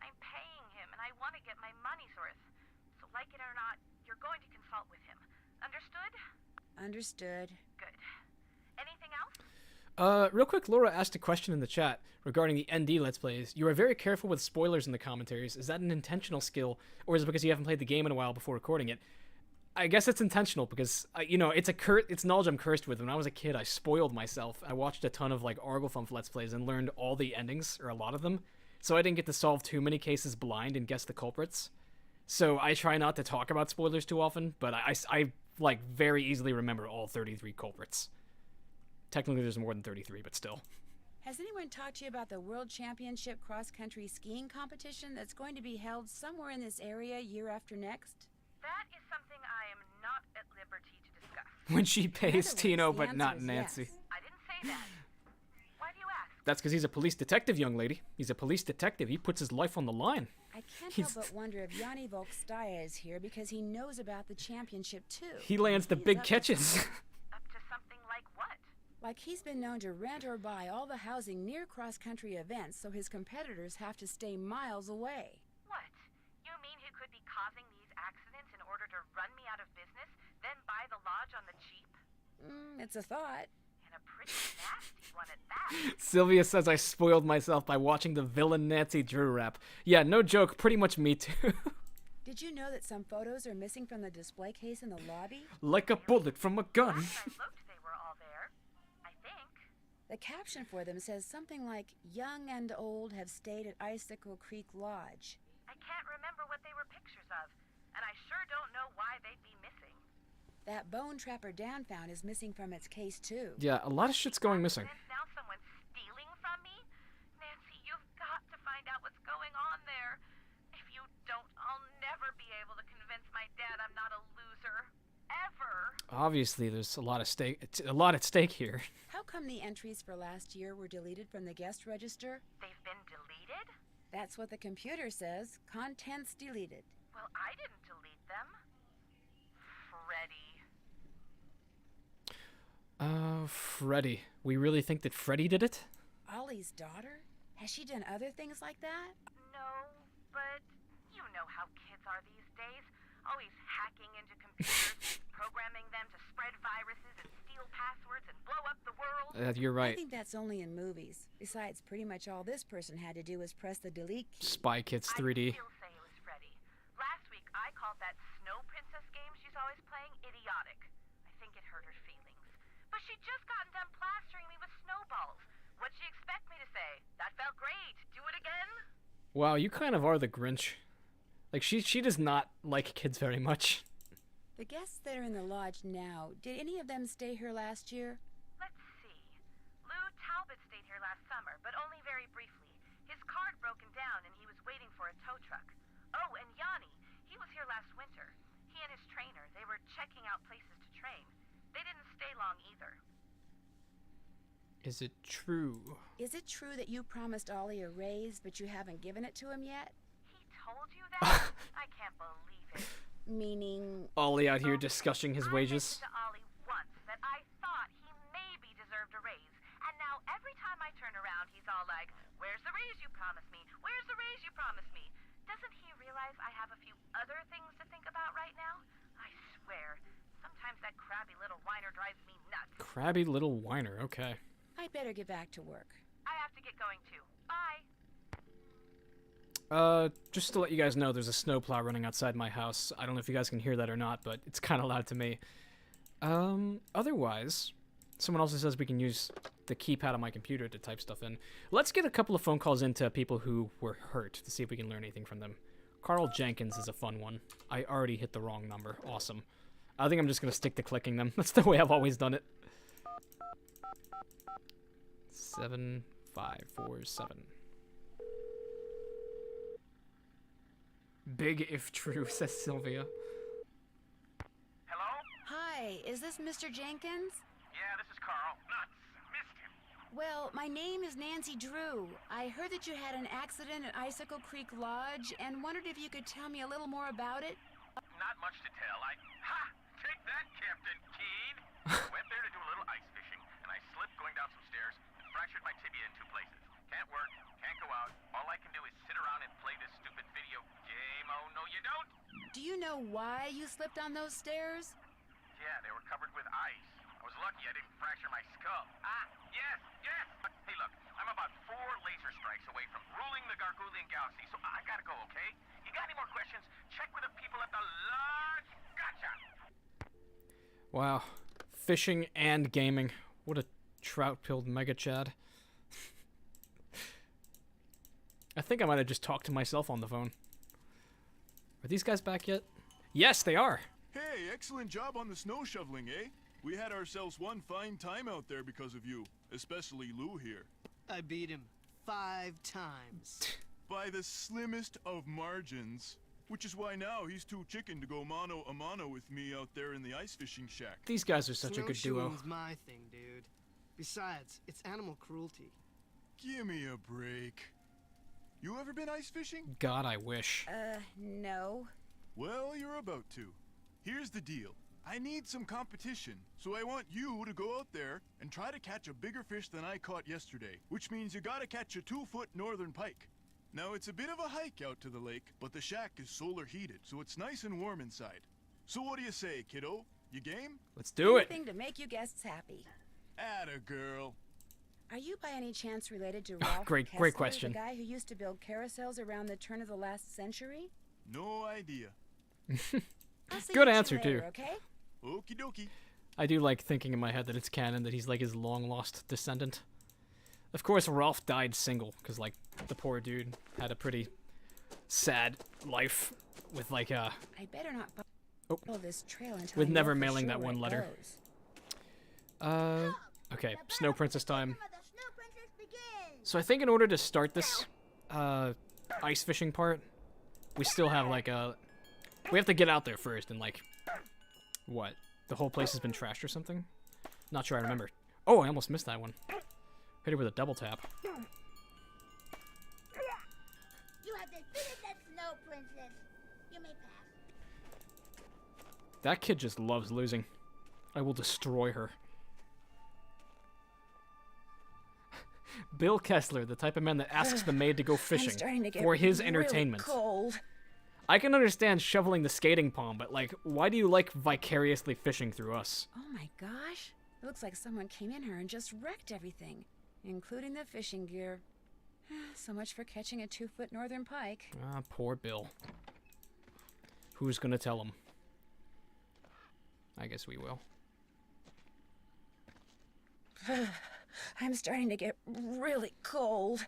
[SPEAKER 4] I'm paying him, and I want to get my money's worth. So like it or not, you're going to consult with him. Understood?
[SPEAKER 2] Understood.
[SPEAKER 4] Good. Anything else?
[SPEAKER 1] Real quick, Laura asked a question in the chat regarding the ND Let's Plays. You are very careful with spoilers in the commentaries. Is that an intentional skill, or is it because you haven't played the game in a while before recording it? I guess it's intentional because, it's knowledge I'm cursed with. When I was a kid, I spoiled myself. I watched a ton of, Arglefump Let's Plays and learned all the endings, or a lot of them, so I didn't get to solve too many cases blind and guess the culprits. So I try not to talk about spoilers too often, but I very easily remember all 33 culprits. Technically, there's more than 33, but still.
[SPEAKER 2] Has anyone talked to you about the World Championship cross-country skiing competition that's going to be held somewhere in this area year after next?
[SPEAKER 4] That is something I am not at liberty to discuss.
[SPEAKER 1] When she pays
[SPEAKER 2] other
[SPEAKER 1] Tino,
[SPEAKER 2] words, the
[SPEAKER 1] but not
[SPEAKER 2] answer is
[SPEAKER 1] Nancy.
[SPEAKER 2] yes.
[SPEAKER 4] I didn't say that. Why do you ask?
[SPEAKER 1] That's because he's a police detective, young lady. He's a police detective. He puts his life on the line.
[SPEAKER 2] I can't
[SPEAKER 1] He's-
[SPEAKER 2] help but wonder if Yanni Volkstaya is here because he knows about the championship too.
[SPEAKER 1] He lands the
[SPEAKER 2] He's
[SPEAKER 1] big
[SPEAKER 2] up to
[SPEAKER 1] catches.
[SPEAKER 4] Up to something like what?
[SPEAKER 2] Like he's been known to rent or buy all the housing near cross-country events so his competitors have to stay miles away.
[SPEAKER 4] What? You mean he could be causing these accidents in order to run me out of business, then buy the lodge on the cheap?
[SPEAKER 2] It's a thought.
[SPEAKER 4] And a pretty nasty one at that.
[SPEAKER 1] Sylvia says I spoiled myself by watching the villain Nancy Drew rap. Yeah, no joke, pretty much me too.
[SPEAKER 2] Did you know that some photos are missing from the display case in the lobby?
[SPEAKER 1] Like a bullet from a gun.
[SPEAKER 4] Last I looked, they were all there. I think.
[SPEAKER 2] The caption for them says something like, "Young and old have stayed at Icicle Creek Lodge."
[SPEAKER 4] I can't remember what they were pictures of, and I sure don't know why they'd be missing.
[SPEAKER 2] That bone trapper Dan found is missing from its case too.
[SPEAKER 1] Yeah, a lot of shit's going missing.
[SPEAKER 4] And now someone's stealing from me? Nancy, you've got to find out what's going on there. If you don't, I'll never be able to convince my dad I'm not a loser. Ever.
[SPEAKER 1] Obviously, there's a lot of stake. A lot at stake here.
[SPEAKER 2] How come the entries for last year were deleted from the guest register?
[SPEAKER 4] They've been deleted?
[SPEAKER 2] That's what the computer says. Contents deleted.
[SPEAKER 4] Well, I didn't delete them. Freddie.
[SPEAKER 1] Freddie. We really think that Freddie did it?
[SPEAKER 2] Ollie's daughter? Has she done other things like that?
[SPEAKER 4] No, but you know how kids are these days. Always hacking into computers, programming them to spread viruses and steal passwords and blow up the world.
[SPEAKER 1] You're
[SPEAKER 2] I
[SPEAKER 1] right.
[SPEAKER 2] think that's only in movies. Besides, pretty much all this person had to do was press the delete key.
[SPEAKER 1] Spy Kids 3D.
[SPEAKER 4] I still say it was Freddie. Last week, I called that Snow Princess game she's always playing idiotic. I think it hurt her feelings. But she'd just gotten done plastering me with snowballs. What'd she expect me to say? That felt great. Do it again?
[SPEAKER 1] Wow, you kind of are the Grinch. Like, she does not like kids very much.
[SPEAKER 2] The guests that are in the lodge now, did any of them stay here last year?
[SPEAKER 4] Let's see. Lou Talbot stayed here last summer, but only very briefly. His car had broken down and he was waiting for a tow truck. Oh, and Yanni. He was here last winter. He and his trainer, they were checking out places to train. They didn't stay long either.
[SPEAKER 1] Is it true?
[SPEAKER 2] Is it true that you promised Ollie a raise, but you haven't given it to him yet?
[SPEAKER 4] He told you that? I can't believe it.
[SPEAKER 2] Meaning...
[SPEAKER 1] Ollie out here discussing his wages.
[SPEAKER 4] I mentioned to Ollie once that I thought he maybe deserved a raise, and now every time I turn around, he's all like, "Where's the raise you promised me? Where's the raise you promised me?" Doesn't he realize I have a few other things to think about right now? I swear, sometimes that crabby little whiner drives me nuts.
[SPEAKER 1] Crabby little whiner, okay.
[SPEAKER 2] I better get back to work.
[SPEAKER 4] I have to get going too. Bye.
[SPEAKER 1] Just to let you guys know, there's a snowplow running outside my house. I don't know if you guys can hear that or not, but it's kind of loud to me. Otherwise, someone also says we can use the keypad on my computer to type stuff in. Let's get a couple of phone calls into people who were hurt to see if we can learn anything from them. Carl Jenkins is a fun one. I already hit the wrong number. Awesome. I think I'm just going to stick to clicking them. That's the way I've always done it. 7547. Big if true, says Sylvia.
[SPEAKER 8] Hello?
[SPEAKER 2] Hi, is this Mr. Jenkins?
[SPEAKER 8] Yeah, this is Carl. Nuts. Missed him.
[SPEAKER 2] Well, my name is Nancy Drew. I heard that you had an accident at Icicle Creek Lodge and wondered if you could tell me a little more about it.
[SPEAKER 8] Not much to tell. Take that, Captain Keene. Went there to do a little ice fishing, and I slipped going down some stairs and fractured my tibia in 2 places. Can't work, can't go out. All I can do is sit around and play this stupid video game. Oh, no, you don't?
[SPEAKER 2] Do you know why you slipped on those stairs?
[SPEAKER 8] Yeah, they were covered with ice. I was lucky I didn't fracture my skull. Yes. Hey, look, I'm about 4 laser strikes away from ruling the Gargoulian galaxy, so I gotta go, okay? You got any more questions? Check with the people at the lodge. Gotcha!
[SPEAKER 1] Wow. Fishing and gaming. What a trout-pilled mega chad. I think I might have just talked to myself on the phone. Are these guys back yet? Yes, they are.
[SPEAKER 5] Hey, excellent job on the snow shoveling, eh? We had ourselves one fine time out there because of you, especially Lou here.
[SPEAKER 6] I beat him 5 times.
[SPEAKER 5] By the slimmest of margins. Which is why now he's too chicken to go mano a mano with me out there in the ice fishing shack.
[SPEAKER 1] These guys are such a good duo.
[SPEAKER 6] Snowshoeing's my thing, dude. Besides, it's animal cruelty.
[SPEAKER 5] Give me a break. You ever been ice fishing?
[SPEAKER 1] God, I wish.
[SPEAKER 2] No.
[SPEAKER 5] Well, you're about to. Here's the deal. I need some competition, so I want you to go out there and try to catch a bigger fish than I caught yesterday, which means you gotta catch a 2-foot northern pike. Now, it's a bit of a hike out to the lake, but the shack is solar heated, so it's nice and warm inside. So what do you say, kiddo? You game?
[SPEAKER 1] Let's do it.
[SPEAKER 2] Anything to make you guests happy.
[SPEAKER 5] Atta girl.
[SPEAKER 2] Are you by any chance related to Ralph
[SPEAKER 1] Great
[SPEAKER 2] Kessler,
[SPEAKER 1] question.
[SPEAKER 2] the guy who used to build carousels around the turn of the last century?
[SPEAKER 5] No idea.
[SPEAKER 2] I'll see
[SPEAKER 1] Good
[SPEAKER 2] you
[SPEAKER 1] answer,
[SPEAKER 2] later,
[SPEAKER 1] too.
[SPEAKER 2] Okay?
[SPEAKER 5] Okie dokie.
[SPEAKER 1] I do like thinking in my head that it's canon that he's like his long-lost descendant. Of course, Ralph died single, because, like, the poor dude had a pretty sad life with, like,
[SPEAKER 2] I better not follow this trail until
[SPEAKER 1] with
[SPEAKER 2] I know
[SPEAKER 1] never
[SPEAKER 2] for
[SPEAKER 1] mailing
[SPEAKER 2] sure
[SPEAKER 1] that
[SPEAKER 2] where
[SPEAKER 1] one
[SPEAKER 2] it
[SPEAKER 1] letter.
[SPEAKER 2] goes.
[SPEAKER 1] Okay, Snow Princess time.
[SPEAKER 9] Of the Snow Princess begins.
[SPEAKER 1] So I think in order to start this, ice fishing part, we still have, like, we have to get out there first and, like, what? The whole place has been trashed or something? Not sure I remember. Oh, I almost missed that one. Hit it with a double tap.
[SPEAKER 9] You have defeated that Snow Princess. You may pass.
[SPEAKER 1] That kid just loves losing. I will destroy her. Bill Kessler, the type of man that asks the maid to go fishing for his entertainment.
[SPEAKER 2] Cold.
[SPEAKER 1] I can understand shoveling the skating pond, but, like, why do you like vicariously fishing through us?
[SPEAKER 2] Oh my gosh. It looks like someone came in here and just wrecked everything, including the fishing gear. So much for catching a 2-foot northern pike.
[SPEAKER 1] Ah, poor Bill. Who's gonna tell him? I guess we will.
[SPEAKER 2] I'm starting to get really cold.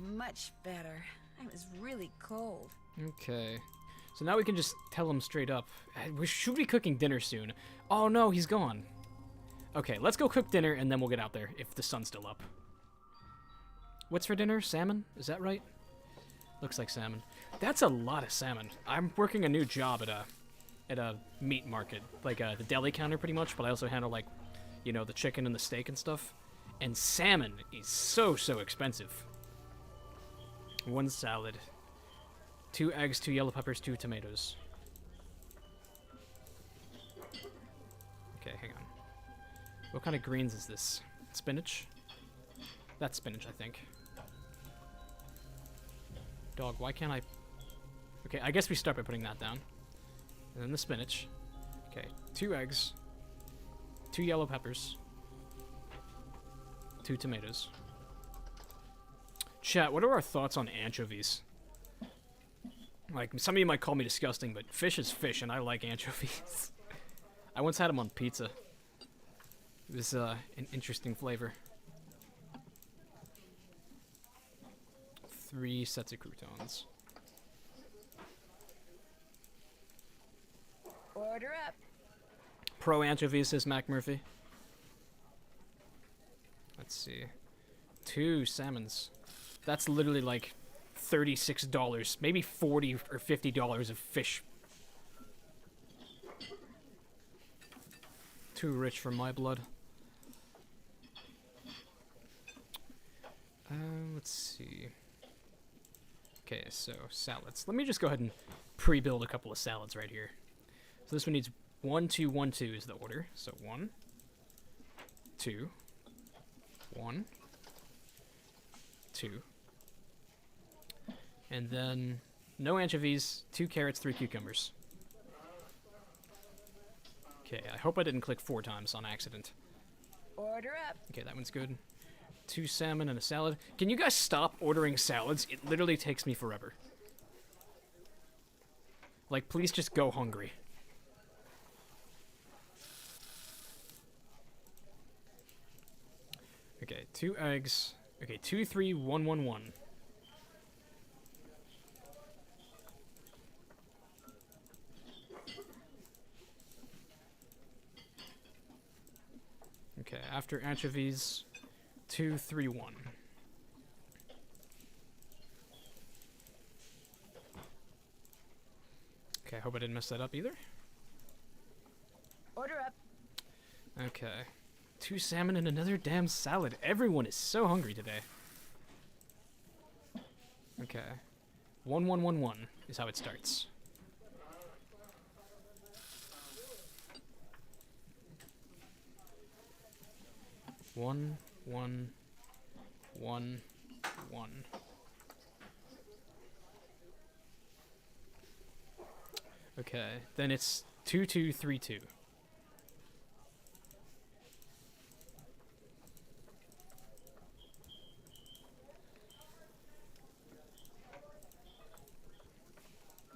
[SPEAKER 2] Much better. I was really cold.
[SPEAKER 1] Okay. So now we can just tell him straight up. We should be cooking dinner soon. Oh no, he's gone. Okay, let's go cook dinner and then we'll get out there if the sun's still up. What's for dinner? Salmon? Is that right? Looks like salmon. That's a lot of salmon. I'm working a new job at a meat market, like the deli counter pretty much, but I also handle, like, you know, the chicken and the steak and stuff. And salmon is so expensive. 1 salad. 2 eggs, 2 yellow peppers, 2 tomatoes. Okay, hang on. What kind of greens is this? Spinach? That's spinach, I think. Dog, why can't I... Okay, I guess we start by putting that down. And then the spinach. Okay, 2 eggs. 2 yellow peppers. 2 tomatoes. Chat, what are our thoughts on anchovies? Like, some of you might call me disgusting, but fish is fish, and I like anchovies. I once had them on pizza. It was an interesting flavor. 3 sets of croutons.
[SPEAKER 2] Order up.
[SPEAKER 1] Pro anchovies, says Mac Murphy. Let's see. 2 salmons. That's literally like $36, maybe $40 or $50 of fish. Too rich for my blood. Let's see. Okay, so salads. Let me just go ahead and pre-build a couple of salads right here. So this one needs 1, 2, 1, 2 is the order. So 1, 2, 1, 2. And then no anchovies, 2 carrots, 3 cucumbers. Okay, I hope I didn't click 4 times on accident.
[SPEAKER 2] Order up.
[SPEAKER 1] Okay, that one's good. 2 salmon and a salad. Can you guys stop ordering salads? It literally takes me forever. Like, please just go hungry. Okay, 2 eggs. Okay, 2, 3, 1, 1, 1. after anchovies, 2, 3, 1. Okay, I hope I didn't mess that up either.
[SPEAKER 2] Order up.
[SPEAKER 1] Okay. 2 salmon and another damn salad. Everyone is so hungry today. Okay. 1, 1, 1, 1 is how it starts. One, one, one, one. Okay, then it's 2, 2, 3, 2.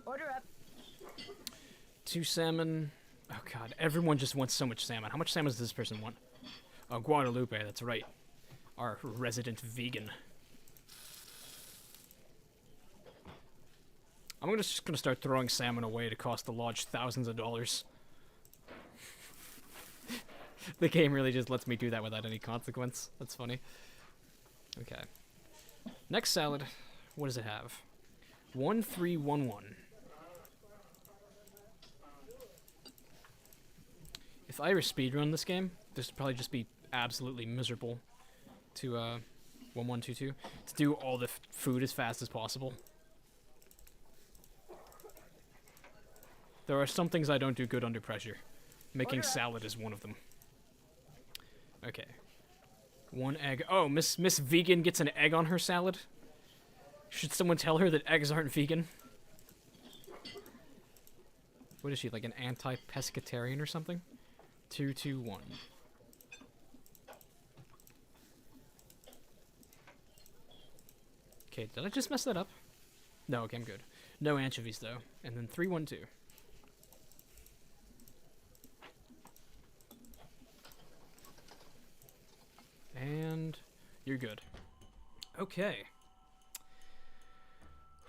[SPEAKER 2] Order up.
[SPEAKER 1] 2 salmon. Oh god, everyone just wants so much salmon. How much salmon does this person want? Oh, Guadalupe, that's right. Our resident vegan. I'm just gonna start throwing salmon away to cost the lodge thousands of dollars. The game really just lets me do that without any consequence. That's funny. Okay. Next salad. What does it have? 1, 3, 1, 1. If I ever speedrun this game, this would probably just be absolutely miserable to 1, 1, 2, 2 to do all the food as fast as possible. There are some things I don't do good under pressure. Making salad is one of them. Okay. 1 egg. Oh, Miss Vegan gets an egg on her salad? Should someone tell her that eggs aren't vegan? What is she, like an anti-pescatarian or something? 2, 2, 1. Okay, did I just mess that up? No, okay, I'm good. No anchovies, though. And then 3, 1, 2. And you're good. Okay.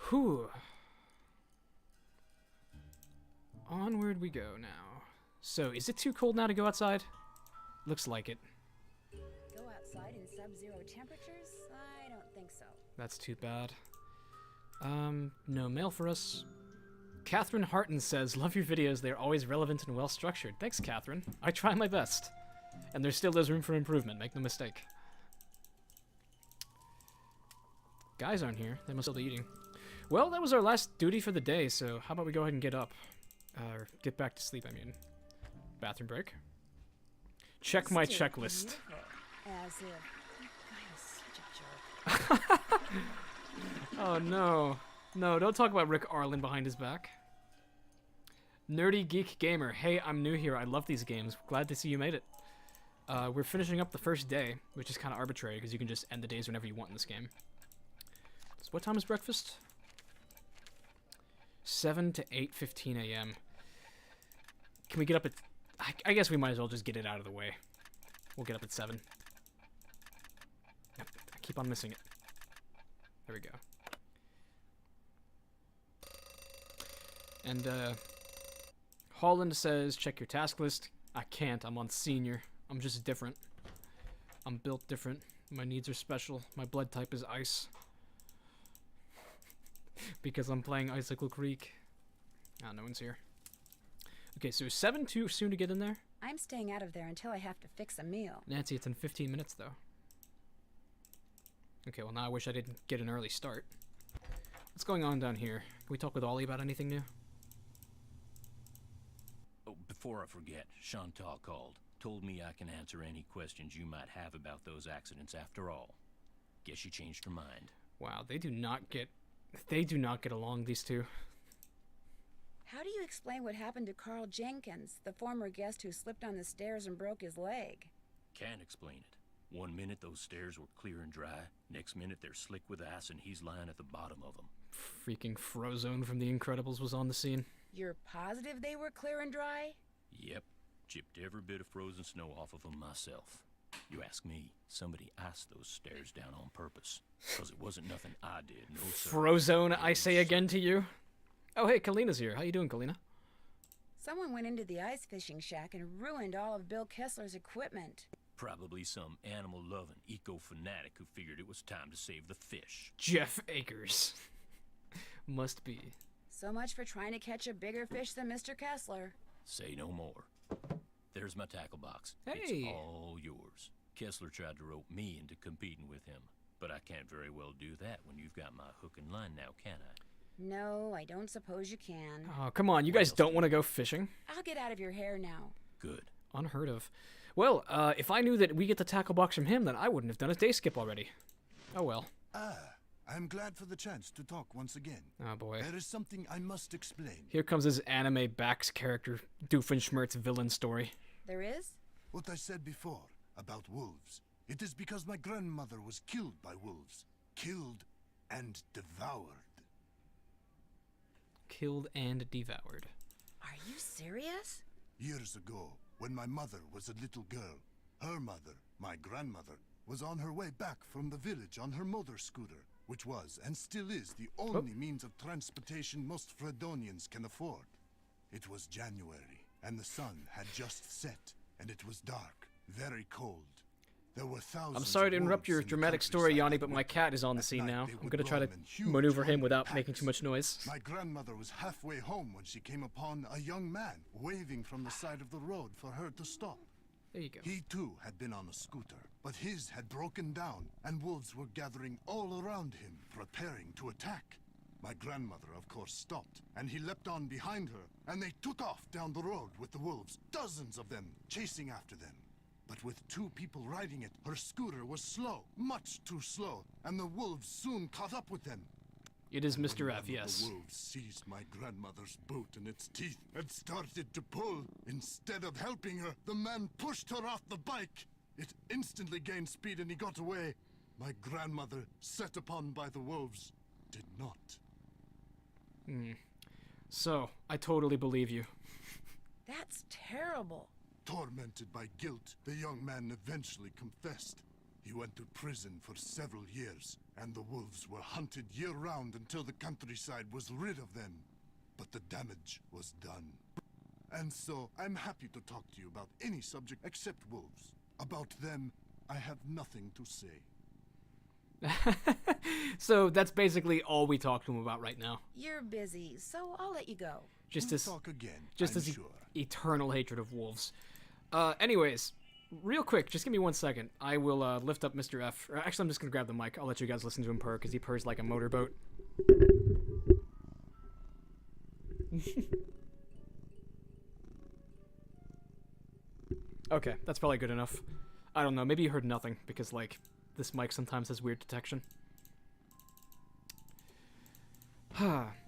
[SPEAKER 1] Whew. Onward we go now. So, is it too cold now to go outside? Looks like it.
[SPEAKER 2] Go outside in sub-zero temperatures? I don't think so.
[SPEAKER 1] That's too bad. No mail for us. Catherine Harton says, love your videos, they're always relevant and well structured. Thanks, Catherine. I try my best. And there still is room for improvement, make no mistake. Guys aren't here, they must still be eating. Well, that was our last duty for the day, so how about we go ahead and get up? Or get back to sleep, I mean. Bathroom break. Check my checklist.
[SPEAKER 2] As if you guys such a jerk.
[SPEAKER 1] Oh no. No, don't talk about Rick Arlen behind his back. Nerdy Geek Gamer. Hey, I'm new here. I love these games. Glad to see you made it. We're finishing up the first day, which is kind of arbitrary because you can just end the days whenever you want in this game. So what time is breakfast? 7 to 8:15 a.m. Can we get up at... I guess we might as well just get it out of the way. We'll get up at 7. Yep, I keep on missing it. There we go. And, Holland says, check your task list. I can't. I'm on senior. I'm just different. I'm built different. My needs are special. My blood type is ice. Because I'm playing Icicle Creek. Ah, no one's here. Okay, so 7 too soon to get in there?
[SPEAKER 2] I'm staying out of there until I have to fix a meal.
[SPEAKER 1] Nancy, it's in 15 minutes, though. Okay, well, now I wish I didn't get an early start. What's going on down here? Can we talk with Ollie about anything new?
[SPEAKER 3] Oh, before I forget, Chantal called. Told me I can answer any questions you might have about those accidents after all. Guess she changed her mind.
[SPEAKER 1] Wow, they do not get along, these two.
[SPEAKER 2] How do you explain what happened to Carl Jenkins, the former guest who slipped on the stairs and broke his leg?
[SPEAKER 3] Can't explain it. One minute those stairs were clear and dry, next minute they're slick with ice and he's lying at the bottom of them.
[SPEAKER 1] Freaking Frozone from The Incredibles was on the scene.
[SPEAKER 2] You're positive they were clear and dry?
[SPEAKER 3] Yep. Chipped every bit of frozen snow off of them myself. You ask me, somebody iced those stairs down on purpose. Because it wasn't nothing I did, no sir.
[SPEAKER 1] Frozone, I say again to you. Oh, hey, Kalina's here. How you doing, Kalina?
[SPEAKER 2] Someone went into the ice fishing shack and ruined all of Bill Kessler's equipment.
[SPEAKER 3] Probably some animal-loving eco-fanatic who figured it was time to save the fish.
[SPEAKER 1] Jeff Akers. Must be.
[SPEAKER 2] So much for trying to catch a bigger fish than Mr. Kessler.
[SPEAKER 3] Say no more. There's my tackle box.
[SPEAKER 1] Hey.
[SPEAKER 3] It's all yours. Kessler tried to rope me into competing with him, but I can't very well do that when you've got my hook and line now, can I?
[SPEAKER 2] No, I don't suppose you can.
[SPEAKER 1] Oh, come on. You guys don't want to go fishing?
[SPEAKER 2] I'll get out of your hair now.
[SPEAKER 3] Good.
[SPEAKER 1] Unheard of. Well, if I knew that we get the tackle box from him, then I wouldn't have done a day skip already. Oh well.
[SPEAKER 10] I'm glad for the chance to talk once again.
[SPEAKER 1] Oh boy.
[SPEAKER 10] There is something I must explain.
[SPEAKER 1] Here comes his anime backs character, Doofenshmirtz villain story.
[SPEAKER 2] There is?
[SPEAKER 10] What I said before about wolves. It is because my grandmother was killed by wolves. Killed and devoured.
[SPEAKER 1] Killed and devoured.
[SPEAKER 2] Are you serious?
[SPEAKER 10] Years ago, when my mother was a little girl, her mother, my grandmother, was on her way back from the village on her motor scooter, which was and still is the only means of transportation most Fredonians can afford. It was January, and the sun had just set, and it was dark, very cold. There were thousands.
[SPEAKER 1] I'm sorry to interrupt your dramatic story, Yanni, but my cat is on the scene now. I'm gonna try to maneuver him without making too much noise.
[SPEAKER 10] My grandmother was halfway home when she came upon a young man waving from the side of the road for her to stop.
[SPEAKER 1] There you go.
[SPEAKER 10] He too had been on a scooter, but his had broken down, and wolves were gathering all around him, preparing to attack. My grandmother, of course, stopped, and he leapt on behind her, and they took off down the road with the wolves, dozens of them, chasing after them. But with two people riding it, her scooter was slow, much too slow, and the wolves soon caught up with them.
[SPEAKER 1] It is
[SPEAKER 10] And
[SPEAKER 1] Mr.
[SPEAKER 10] when
[SPEAKER 1] F,
[SPEAKER 10] one of
[SPEAKER 1] yes.
[SPEAKER 10] The wolves seized my grandmother's boot in its teeth and started to pull. Instead of helping her, the man pushed her off the bike. It instantly gained speed and he got away. My grandmother, set upon by the wolves, did not.
[SPEAKER 1] So, I totally believe you.
[SPEAKER 2] That's terrible.
[SPEAKER 10] Tormented by guilt, the young man eventually confessed. He went to prison for several years, and the wolves were hunted year-round until the countryside was rid of them. But the damage was done. And so, I'm happy to talk to you about any subject except wolves. About them, I have nothing to say.
[SPEAKER 1] So, that's basically all we talk to him about right now.
[SPEAKER 2] You're busy, so I'll let you go.
[SPEAKER 1] Just
[SPEAKER 10] We'll
[SPEAKER 1] this,
[SPEAKER 10] talk again,
[SPEAKER 1] just
[SPEAKER 10] I'm
[SPEAKER 1] this
[SPEAKER 10] sure.
[SPEAKER 1] eternal hatred of wolves. Anyways, real quick, just give me 1 second. I will lift up Mr. F. Or actually, I'm just gonna grab the mic. I'll let you guys listen to him purr, because he purrs like a motorboat. Okay, that's probably good enough. I don't know, maybe you heard nothing, because, like, this mic sometimes has weird detection.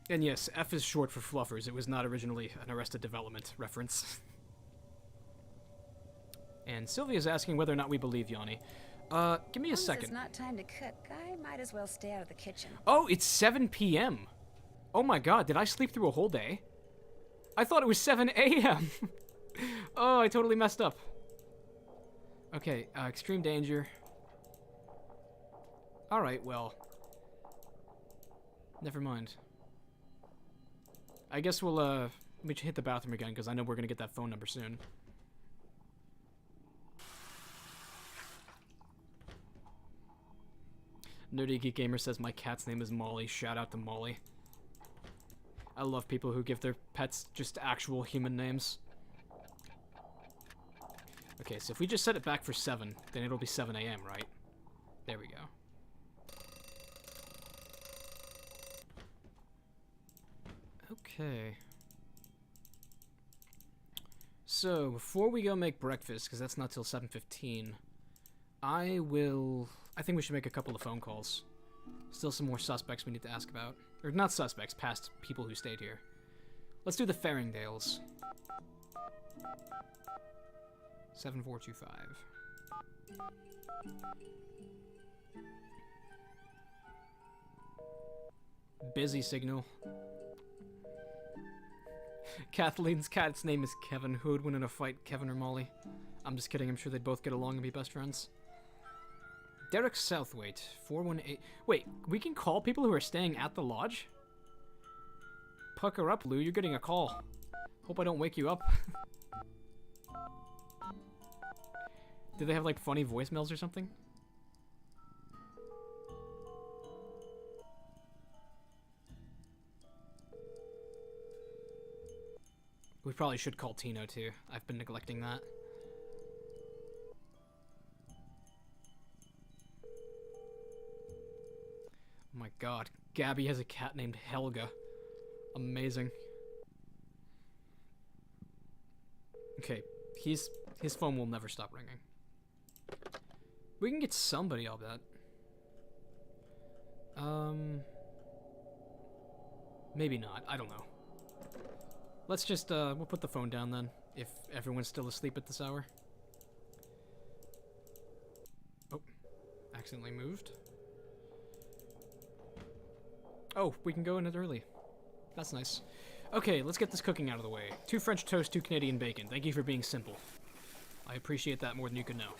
[SPEAKER 1] And yes, F is short for Fluffers. It was not originally an Arrested Development reference. And Sylvia's asking whether or not we believe Yanni. Give me a
[SPEAKER 2] Once
[SPEAKER 1] second.
[SPEAKER 2] it's not time to cook, I might as well stay out of the kitchen.
[SPEAKER 1] Oh, it's 7 p.m. Oh my god, did I sleep through a whole day? I thought it was 7 a.m. Oh, I totally messed up. Okay, extreme danger. Alright, well. Never mind. I guess we'll, let me hit the bathroom again, because I know we're gonna get that phone number soon. Nerdy Geek Gamer says my cat's name is Molly. Shout out to Molly. I love people who give their pets just actual human names. Okay, so if we just set it back for 7, then it'll be 7 a.m., right? There we go. Okay. So, before we go make breakfast, because that's not till 7:15, I think we should make a couple of phone calls. Still some more suspects we need to ask about. Or not suspects, past people who stayed here. Let's do the Faringdales. 7425. Busy signal. Kathleen's cat's name is Kevin. Who would win in a fight, Kevin or Molly? I'm just kidding. I'm sure they'd both get along and be best friends. Derek Southwaite, 418. Wait, we can call people who are staying at the lodge? Pucker up, Lou. You're getting a call. Hope I don't wake you up. Do they have like funny voicemails or something? We probably should call Tino too. I've been neglecting that. Oh my god, Gabby has a cat named Helga. Amazing. Okay, his phone will never stop ringing. We can get somebody, I'll bet. Maybe not. I don't know. Let's just, we'll put the phone down then, if everyone's still asleep at this hour. Oh, accidentally moved. Oh, we can go in it early. That's nice. Okay, let's get this cooking out of the way. 2 French toast, 2 Canadian bacon. Thank you for being simple. I appreciate that more than you could know.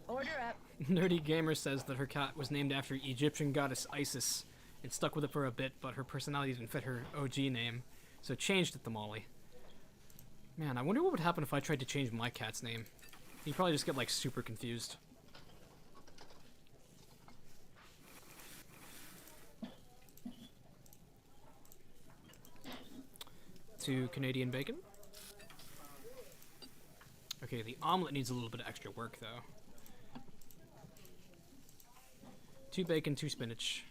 [SPEAKER 2] Order up.
[SPEAKER 1] Nerdy Gamer says that her cat was named after Egyptian goddess Isis and stuck with it for a bit, but her personality didn't fit her OG name, so changed it to Molly. Man, I wonder what would happen if I tried to change my cat's name. He'd probably just get, like, super confused. Two Canadian bacon. Okay, the omelet needs a little bit of extra work, though. 2 bacon, 2 spinach.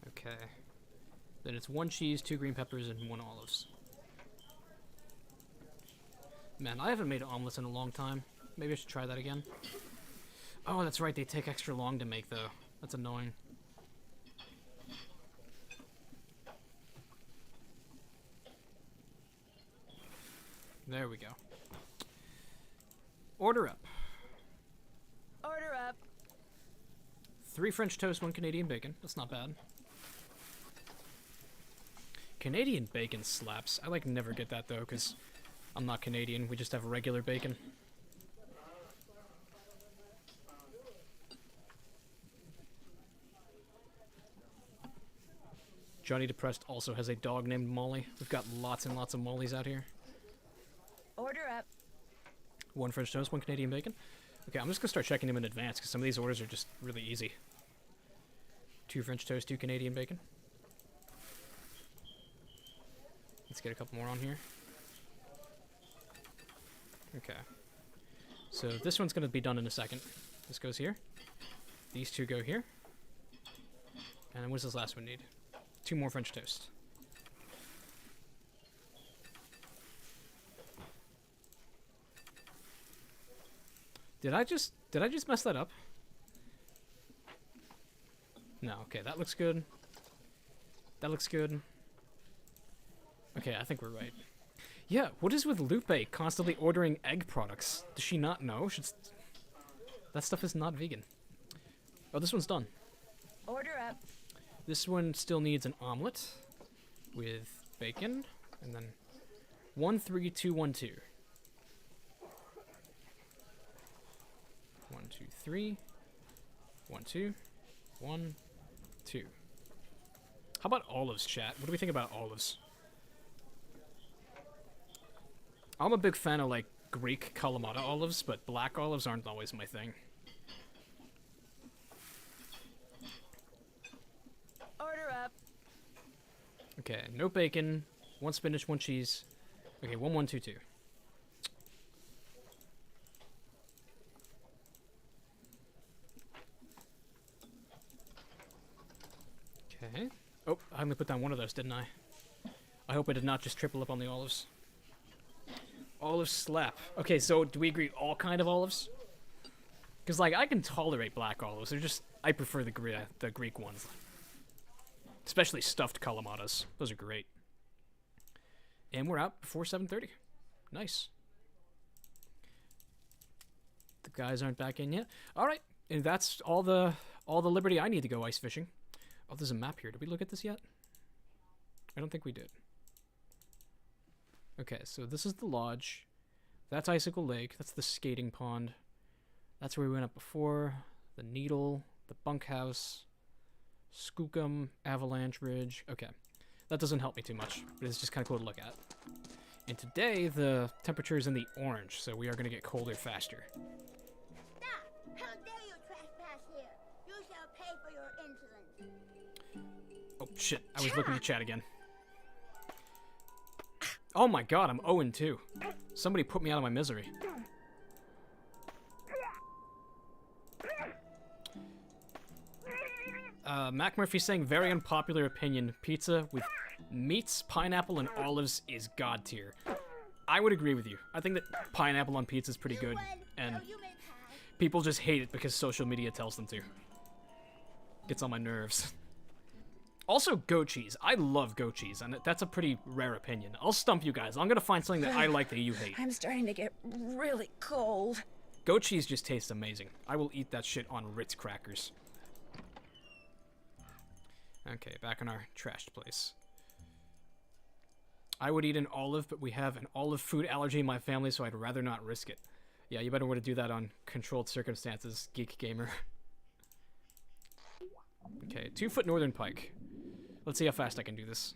[SPEAKER 1] Okay. Then it's 1 cheese, 2 green peppers, and 1 olives. Man, I haven't made omelets in a long time. Maybe I should try that again. Oh, that's right, they take extra long to make, though. That's annoying. There we go. Order up.
[SPEAKER 2] Order up.
[SPEAKER 1] 3 French toast, 1 Canadian bacon. That's not bad. Canadian bacon slaps. I like never get that though, because I'm not Canadian. We just have regular bacon. Johnny Depressed also has a dog named Molly. We've got lots and lots of Mollys out here.
[SPEAKER 2] Order up.
[SPEAKER 1] 1 French toast, 1 Canadian bacon. Okay, I'm just gonna start checking them in advance because some of these orders are just really easy. 2 French toast, 2 Canadian bacon. Let's get a couple more on here. Okay. So this one's gonna be done in a second. This goes here. These 2 go here. And then what does this last one need? 2 more French toast. Did I just mess that up? No, okay, that looks good. That looks good. Okay, I think we're right. Yeah, what is with Lupe constantly ordering egg products? Does she not know? That stuff is not vegan. Oh, this one's done.
[SPEAKER 2] Order up.
[SPEAKER 1] This one still needs an omelet with bacon, and then 1 3 2 1 2. 1 2 3 1 2 1 2. How about olives, chat? What do we think about olives? I'm a big fan of like Greek Kalamata olives, but black olives aren't always my thing.
[SPEAKER 2] Order up.
[SPEAKER 1] Okay, no bacon, 1 spinach, 1 cheese. Okay, 1 1 2 2. Okay. Oh, I only put down 1 of those, didn't I? I hope I did not just triple up on the olives. Olive slap. Okay, so do we agree all kind of olives? Because, like, I can tolerate black olives. They're just, I prefer the Greek ones. Especially stuffed kalamatas. Those are great. And we're out before 7:30. Nice. The guys aren't back in yet. All right, and that's all the liberty I need to go ice fishing. Oh, there's a map here. Did we look at this yet? I don't think we did. Okay, so this is the lodge. That's Icicle Lake. That's the skating pond. That's where we went up before. The Needle, the bunkhouse, Skookum, Avalanche Ridge. Okay, that doesn't help me too much, but it's just kind of cool to look at. And today, the temperature is in the orange, so we are going to get colder faster.
[SPEAKER 9] Stop! How dare you trespass here? You shall pay for your insolence.
[SPEAKER 1] Oh, shit. I was looking at chat again. Oh my god, I'm 0-2. Somebody put me out of my misery. Mac Murphy saying, very unpopular opinion. Pizza with meats, pineapple, and olives is god tier. I would agree with you. I think that pineapple on pizza is pretty good, and people just hate it because social media tells them to. Gets on my nerves. Also, goat cheese. I love goat cheese, and that's a pretty rare opinion. I'll stump you guys. I'm gonna find something that I like that you hate.
[SPEAKER 2] I'm starting to get really cold.
[SPEAKER 1] Goat cheese just tastes amazing. I will eat that shit on Ritz crackers. Okay, back in our trashed place. I would eat an olive, but we have an olive food allergy in my family, so I'd rather not risk it. Yeah, you better want to do that on controlled circumstances, geek gamer. Okay, 2-foot northern pike. Let's see how fast I can do this.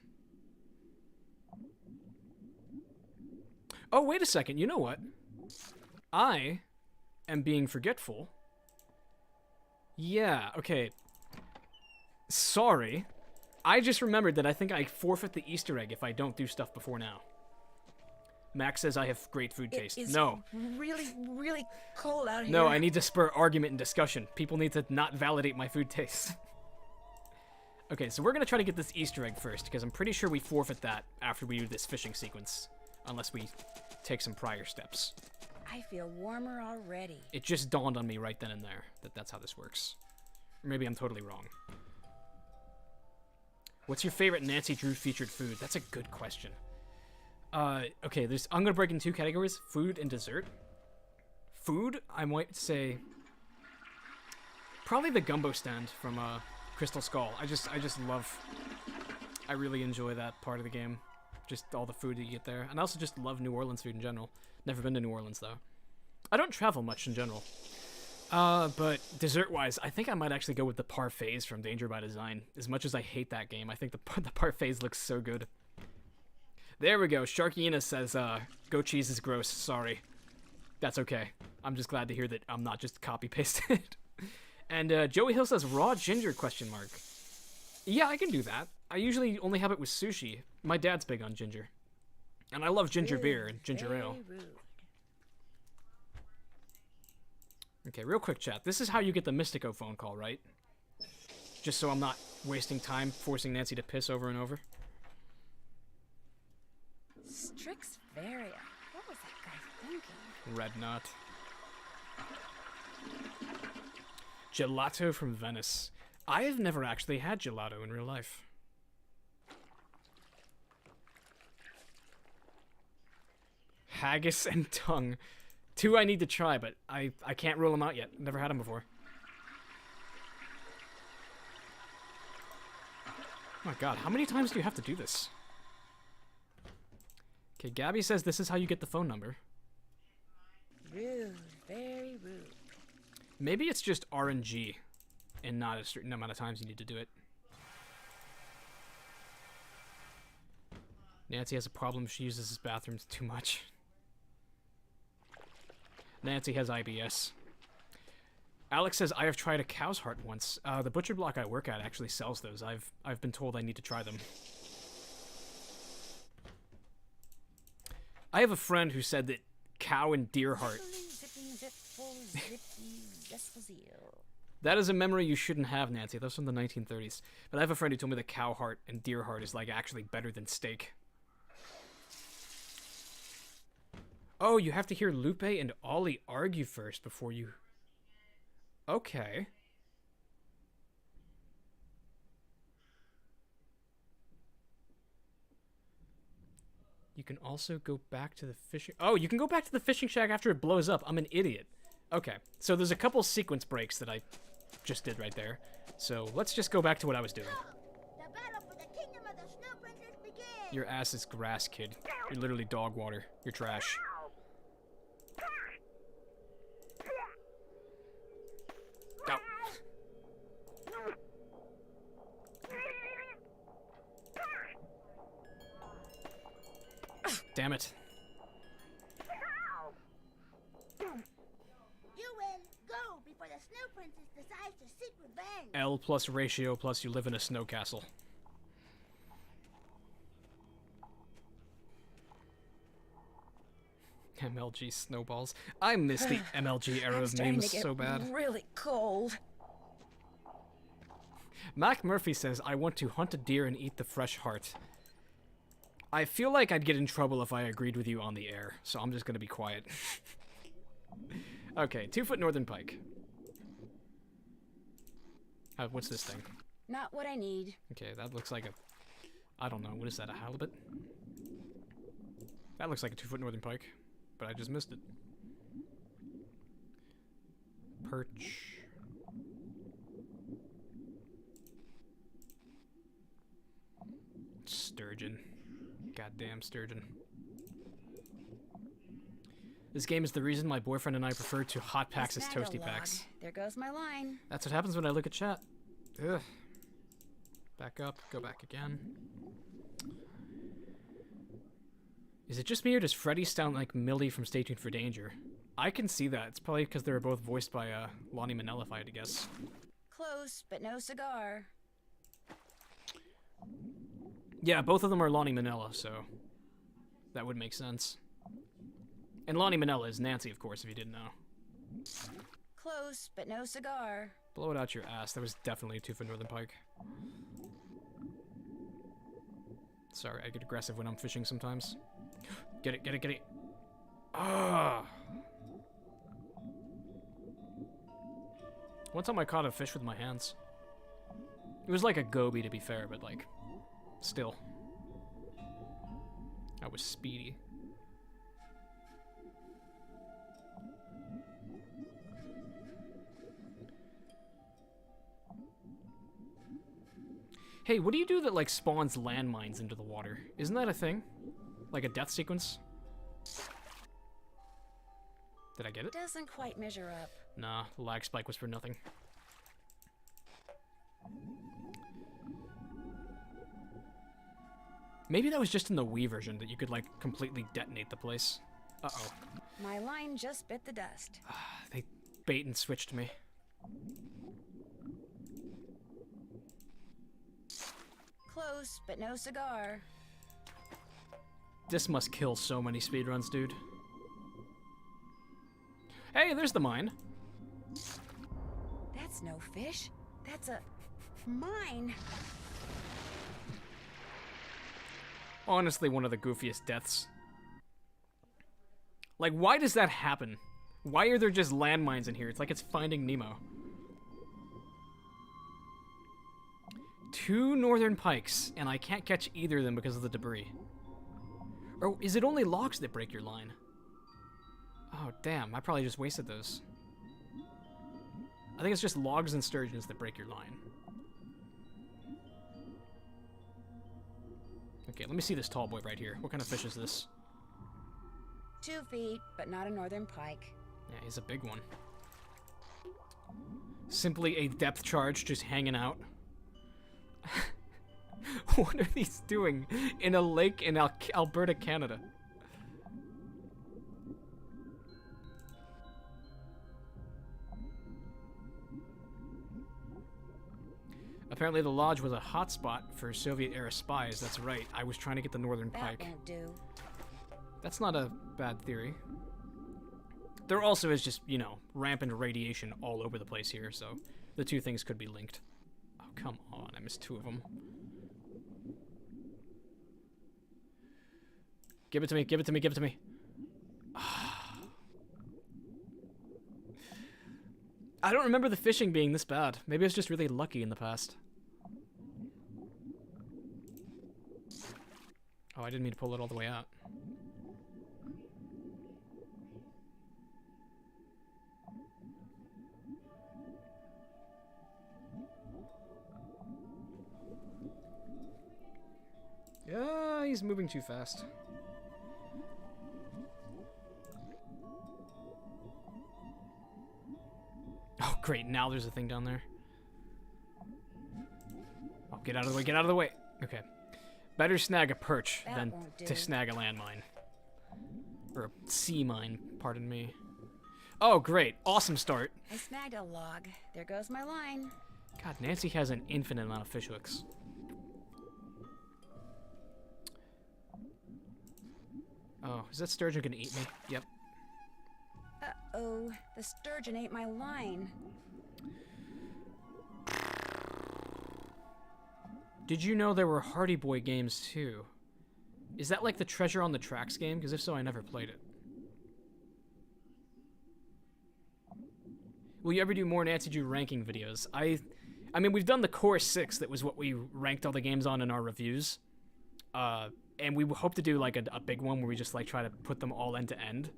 [SPEAKER 1] Oh, wait a second. You know what? I am being forgetful. Yeah, okay. Sorry. I just remembered that I think I forfeit the Easter egg if I don't do stuff before now. Max says I have great food taste. No.
[SPEAKER 2] Really, really cold out here.
[SPEAKER 1] No, I need to spur argument and discussion. People need to not validate my food taste. Okay, so we're going to try to get this Easter egg first, because I'm pretty sure we forfeit that after we do this fishing sequence. Unless we take some prior steps.
[SPEAKER 2] I feel warmer already.
[SPEAKER 1] It just dawned on me right then and there that that's how this works. Or maybe I'm totally wrong. What's your favorite Nancy Drew featured food? That's a good question. Okay, I'm going to break in 2 categories. Food and dessert. Food, I might say... probably the gumbo stand from Crystal Skull. I just love... I really enjoy that part of the game. Just all the food that you get there. And I also just love New Orleans food in general. Never been to New Orleans, though. I don't travel much in general. But dessert-wise, I think I might actually go with the parfaits from Danger by Design. As much as I hate that game, I think the parfaits look so good. There we go. Sharkyina says, goat cheese is gross. Sorry. That's okay. I'm just glad to hear that I'm not just copy-pasted. And Joey Hill says, raw ginger, question mark. Yeah, I can do that. I usually only have it with sushi. My dad's big on ginger. And I love ginger beer and ginger ale.
[SPEAKER 2] Rude.
[SPEAKER 1] Okay, real quick, chat. This is how you get the Mystico phone call, right? Just so I'm not wasting time forcing Nancy to piss over and over.
[SPEAKER 2] Strixvaria. What was that guy thinking?
[SPEAKER 1] Red Knot. Gelato from Venice. I have never actually had gelato in real life. Haggis and tongue. 2 I need to try, but I can't rule them out yet. Never had them before. Oh my god, how many times do you have to do this? Okay, Gabby says this is how you get the phone number.
[SPEAKER 2] Rude. Very rude.
[SPEAKER 1] Maybe it's just RNG and not a certain amount of times you need to do it. Nancy has a problem if she uses his bathrooms too much. Nancy has IBS. Alex says, I have tried a cow's heart once. The butcher block I work at actually sells those. I've been told I need to try them. I have a friend who said that cow and deer heart... That is a memory you shouldn't have, Nancy. That's from the 1930s. But I have a friend who told me that cow heart and deer heart is like actually better than steak. Oh, you have to hear Lupe and Ollie argue first before you... Okay. You can also go back to the fishing... Oh, you can go back to the fishing shack after it blows up. I'm an idiot. Okay, so there's a couple sequence breaks that I just did right there. So let's just go back to what I was doing.
[SPEAKER 9] The battle for the kingdom of the Snow Princess begins!
[SPEAKER 1] Your ass is grass, kid. You're literally dog water. You're trash. Go. Damn it.
[SPEAKER 9] You win! Go before the Snow Princess decides to seek revenge!
[SPEAKER 1] L plus ratio plus you live in a snow castle. MLG snowballs. I miss the MLG era of names so bad.
[SPEAKER 2] Really cold.
[SPEAKER 1] Mac Murphy says, I want to hunt a deer and eat the fresh heart. I feel like I'd get in trouble if I agreed with you on the air, so I'm just gonna be quiet. Okay, 2-foot northern pike. What's this thing?
[SPEAKER 2] Not what I need.
[SPEAKER 1] Okay, that looks like a... I don't know, what is that, a halibut? That looks like a 2-foot northern pike, but I just missed it. Perch. Sturgeon. Goddamn sturgeon. This game is the reason my boyfriend and I prefer to hot packs as toasty packs.
[SPEAKER 2] There goes my line.
[SPEAKER 1] That's what happens when I look at chat. Ugh. Back up, go back again. Is it just me or does Freddie sound like Millie from Stay Tuned for Danger? I can see that. It's probably because they were both voiced by Lonnie Manella, if I had to guess.
[SPEAKER 2] Close, but no cigar.
[SPEAKER 1] Yeah, both of them are Lonnie Manella, so that would make sense. And Lonnie Manella is Nancy, of course, if you didn't know.
[SPEAKER 2] Close, but no cigar.
[SPEAKER 1] Blow it out your ass. That was definitely a 2-foot northern pike. Sorry, I get aggressive when I'm fishing sometimes. Get it, get it, get it. Ah! One time I caught a fish with my hands. It was like a goby, to be fair, but like, still. I was speedy. Hey, what do you do that, like, spawns landmines into the water? Isn't that a thing? Like a death sequence? Did I get it?
[SPEAKER 2] Doesn't quite measure up.
[SPEAKER 1] Nah, the lag spike was for nothing. Maybe that was just in the Wii version that you could, like, completely detonate the place. Uh-oh.
[SPEAKER 2] My line just bit the dust.
[SPEAKER 1] They bait and switched me.
[SPEAKER 2] Close, but no cigar.
[SPEAKER 1] This must kill so many speedruns, dude. Hey, there's the mine.
[SPEAKER 2] That's no fish. That's a mine.
[SPEAKER 1] Honestly, one of the goofiest deaths. Like, why does that happen? Why are there just landmines in here? It's like it's Finding Nemo. 2 northern pikes, and I can't catch either of them because of the debris. Or is it only logs that break your line? Oh, damn. I probably just wasted those. I think it's just logs and sturgeons that break your line. Okay, let me see this tall boy right here. What kind of fish is this?
[SPEAKER 2] 2 feet, but not a northern pike.
[SPEAKER 1] Yeah, he's a big one. Simply a depth charge just hanging out. What are these doing in a lake in Alberta, Canada? Apparently the lodge was a hotspot for Soviet-era spies. That's right. I was trying to get the northern pike.
[SPEAKER 2] That won't do.
[SPEAKER 1] That's not a bad theory. There also is just, you know, rampant radiation all over the place here, so the two things could be linked. Oh, come on. I missed 2 of them. Give it to me, give it to me, give it to me. I don't remember the fishing being this bad. Maybe I was just really lucky in the past. Oh, I didn't mean to pull it all the way out. Yeah, he's moving too fast. Oh, great. Now there's a thing down there. Oh, get out of the way. Get out of the way. Okay. Better snag a perch than to snag a landmine. Or a sea mine, pardon me. Oh, great. Awesome start.
[SPEAKER 2] I snagged a log. There goes my line.
[SPEAKER 1] God, Nancy has an infinite amount of fish hooks. Oh, is that sturgeon gonna eat me? Yep.
[SPEAKER 2] Uh-oh. The sturgeon ate my line.
[SPEAKER 1] Did you know there were Hardy Boy games too? Is that like the Treasure on the Tracks game? Because if so, I never played it. Will you ever do more Nancy Drew ranking videos? I mean, we've done the Core 6, that was what we ranked all the games on in our reviews. And we hope to do like a big one where we just like try to put them all end to end.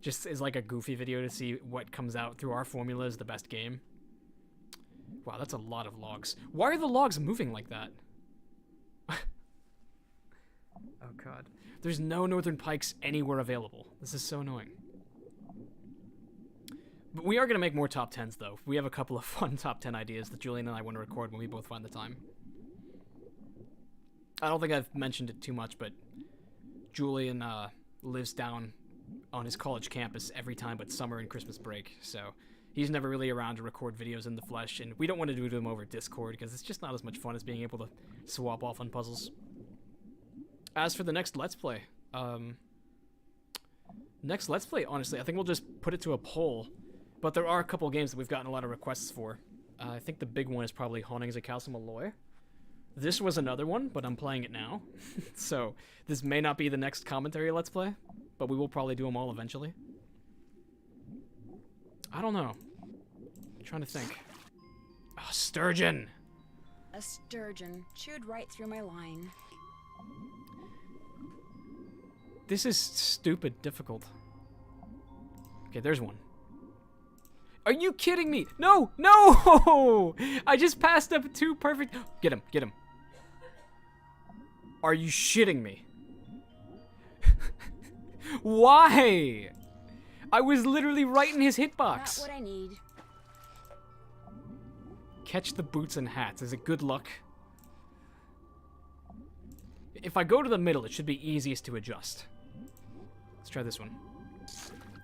[SPEAKER 1] Just as like a goofy video to see what comes out through our formula as the best game. Wow, that's a lot of logs. Why are the logs moving like that? Oh god. There's no northern pikes anywhere available. This is so annoying. But we are going to make more top 10s though. We have a couple of fun top 10 ideas that Julian and I want to record when we both find the time. I don't think I've mentioned it too much, but Julian lives down on his college campus every time but summer and Christmas break, so he's never really around to record videos in the flesh, and we don't want to do them over Discord because it's just not as much fun as being able to swap off on puzzles. As for the next Let's Play, honestly, I think we'll just put it to a poll, but there are a couple games that we've gotten a lot of requests for. I think the big one is probably Hauntings of Castle Malloy. This was another one, but I'm playing it now. So this may not be the next commentary Let's Play, but we will probably do them all eventually. I don't know. I'm trying to think. Oh, sturgeon!
[SPEAKER 2] A sturgeon chewed right through my line.
[SPEAKER 1] This is stupid difficult. Okay, there's one. Are you kidding me? No! No! I just passed up two perfect... Get him, get him. Are you shitting me? Why? I was literally right in his hitbox.
[SPEAKER 2] Not what I need.
[SPEAKER 1] Catch the boots and hats. Is it good luck? If I go to the middle, it should be easiest to adjust. Let's try this one.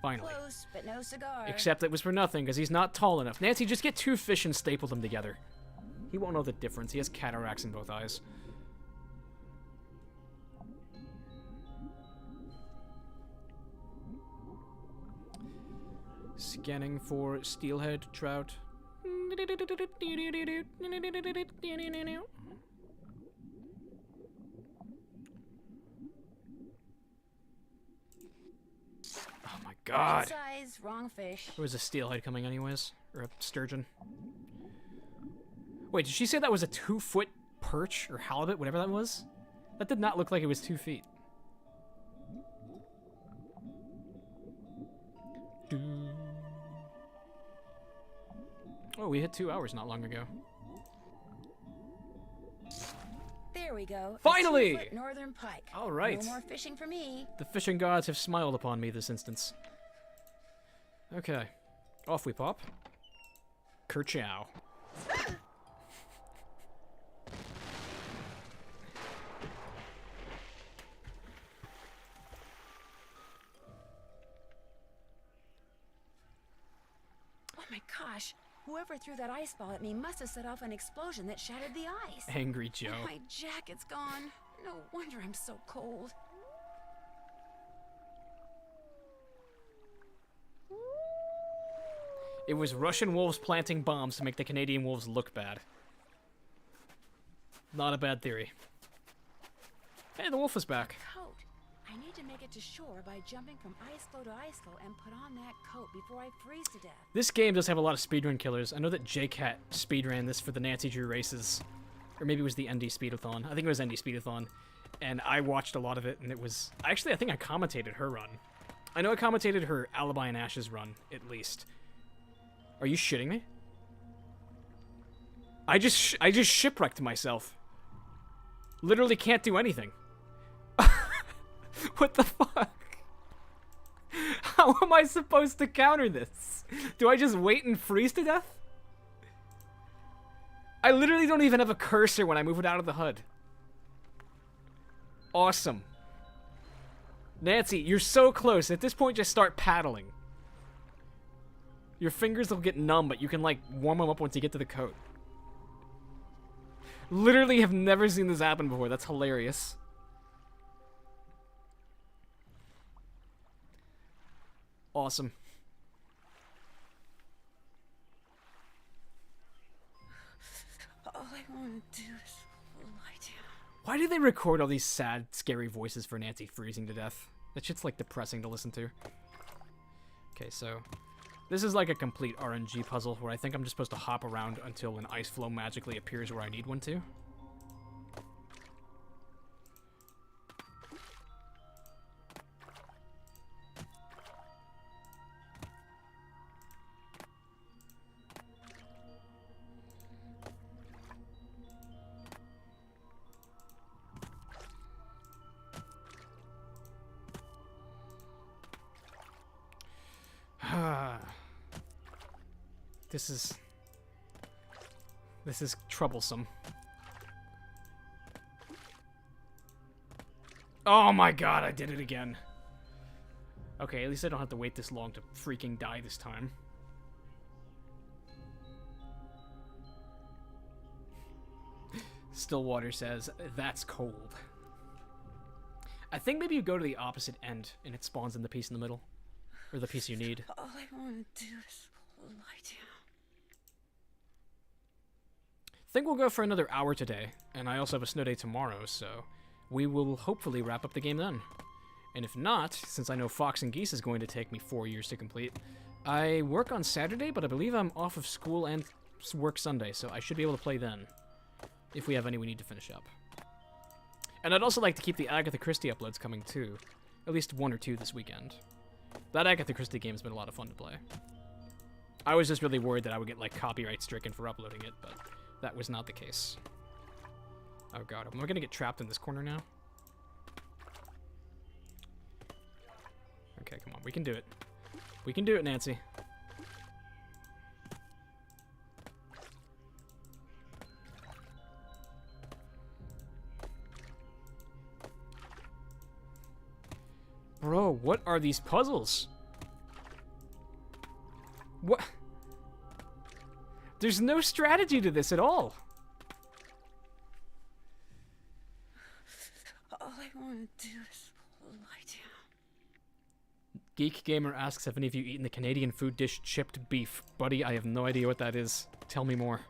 [SPEAKER 1] Finally.
[SPEAKER 2] Close, but no cigar.
[SPEAKER 1] Except it was for nothing, because he's not tall enough. Nancy, just get two fish and staple them together. He won't know the difference. He has cataracts in both eyes. Scanning for steelhead trout. Oh my god.
[SPEAKER 2] Right size, wrong fish.
[SPEAKER 1] There was a steelhead coming anyways. Or a sturgeon. Wait, did she say that was a 2-foot perch or halibut, whatever that was? That did not look like it was 2 feet. Oh, we hit 2 hours not long ago.
[SPEAKER 2] There we go.
[SPEAKER 1] Finally!
[SPEAKER 2] A 2-foot northern pike.
[SPEAKER 1] All right.
[SPEAKER 2] No more fishing for me.
[SPEAKER 1] The fishing gods have smiled upon me this instance. Okay. Off we pop. Kerchow.
[SPEAKER 2] Oh my gosh. Whoever threw that ice ball at me must have set off an explosion that shattered the ice.
[SPEAKER 1] Angry Joe.
[SPEAKER 2] My jacket's gone. No wonder I'm so cold.
[SPEAKER 1] It was Russian wolves planting bombs to make the Canadian wolves look bad. Not a bad theory. Hey, the wolf is back.
[SPEAKER 2] Coat. I need to make it to shore by jumping from ice floe to ice floe and put on that coat before I freeze to death.
[SPEAKER 1] This game does have a lot of speedrun killers. I know that JCat speedran this for the Nancy Drew races. Or maybe it was the ND Speedathon. I think it was ND Speedathon. And I watched a lot of it, and it was... Actually, I think I commentated her run. I know I commentated her Alibi and Ashes run, at least. Are you shitting me? I just shipwrecked myself. Literally can't do anything. What the fuck? How am I supposed to counter this? Do I just wait and freeze to death? I literally don't even have a cursor when I move it out of the HUD. Awesome. Nancy, you're so close. At this point, just start paddling. Your fingers will get numb, but you can, like, warm them up once you get to the coat. Literally have never seen this happen before. That's hilarious. Awesome.
[SPEAKER 2] All I want to do is lie down.
[SPEAKER 1] Why do they record all these sad, scary voices for Nancy freezing to death? That shit's, like, depressing to listen to. Okay, so... this is like a complete RNG puzzle where I think I'm just supposed to hop around until an ice floe magically appears where I need one to. This is troublesome. Oh my god, I did it again. Okay, at least I don't have to wait this long to freaking die this time. Stillwater says, that's cold. I think maybe you go to the opposite end and it spawns in the piece in the middle. Or the piece you need.
[SPEAKER 2] All I want to do is lie down.
[SPEAKER 1] I think we'll go for another hour today, and I also have a snow day tomorrow, so we will hopefully wrap up the game then. And if not, since I know Fox and Geese is going to take me 4 years to complete, I work on Saturday, but I believe I'm off of school and work Sunday, so I should be able to play then, if we have any we need to finish up. And I'd also like to keep the Agatha Christie uploads coming too, at least 1 or 2 this weekend. That Agatha Christie game's been a lot of fun to play. I was just really worried that I would get, like, copyright stricken for uploading it, but that was not the case. Oh god, am I gonna get trapped in this corner now? Okay, come on, we can do it. We can do it, Nancy. Bro, what are these puzzles? What? There's no strategy to this at all.
[SPEAKER 2] All I want to do is lie down.
[SPEAKER 1] Geek Gamer asks if any of you eaten the Canadian food dish chipped beef. Buddy, I have no idea what that is. Tell me more.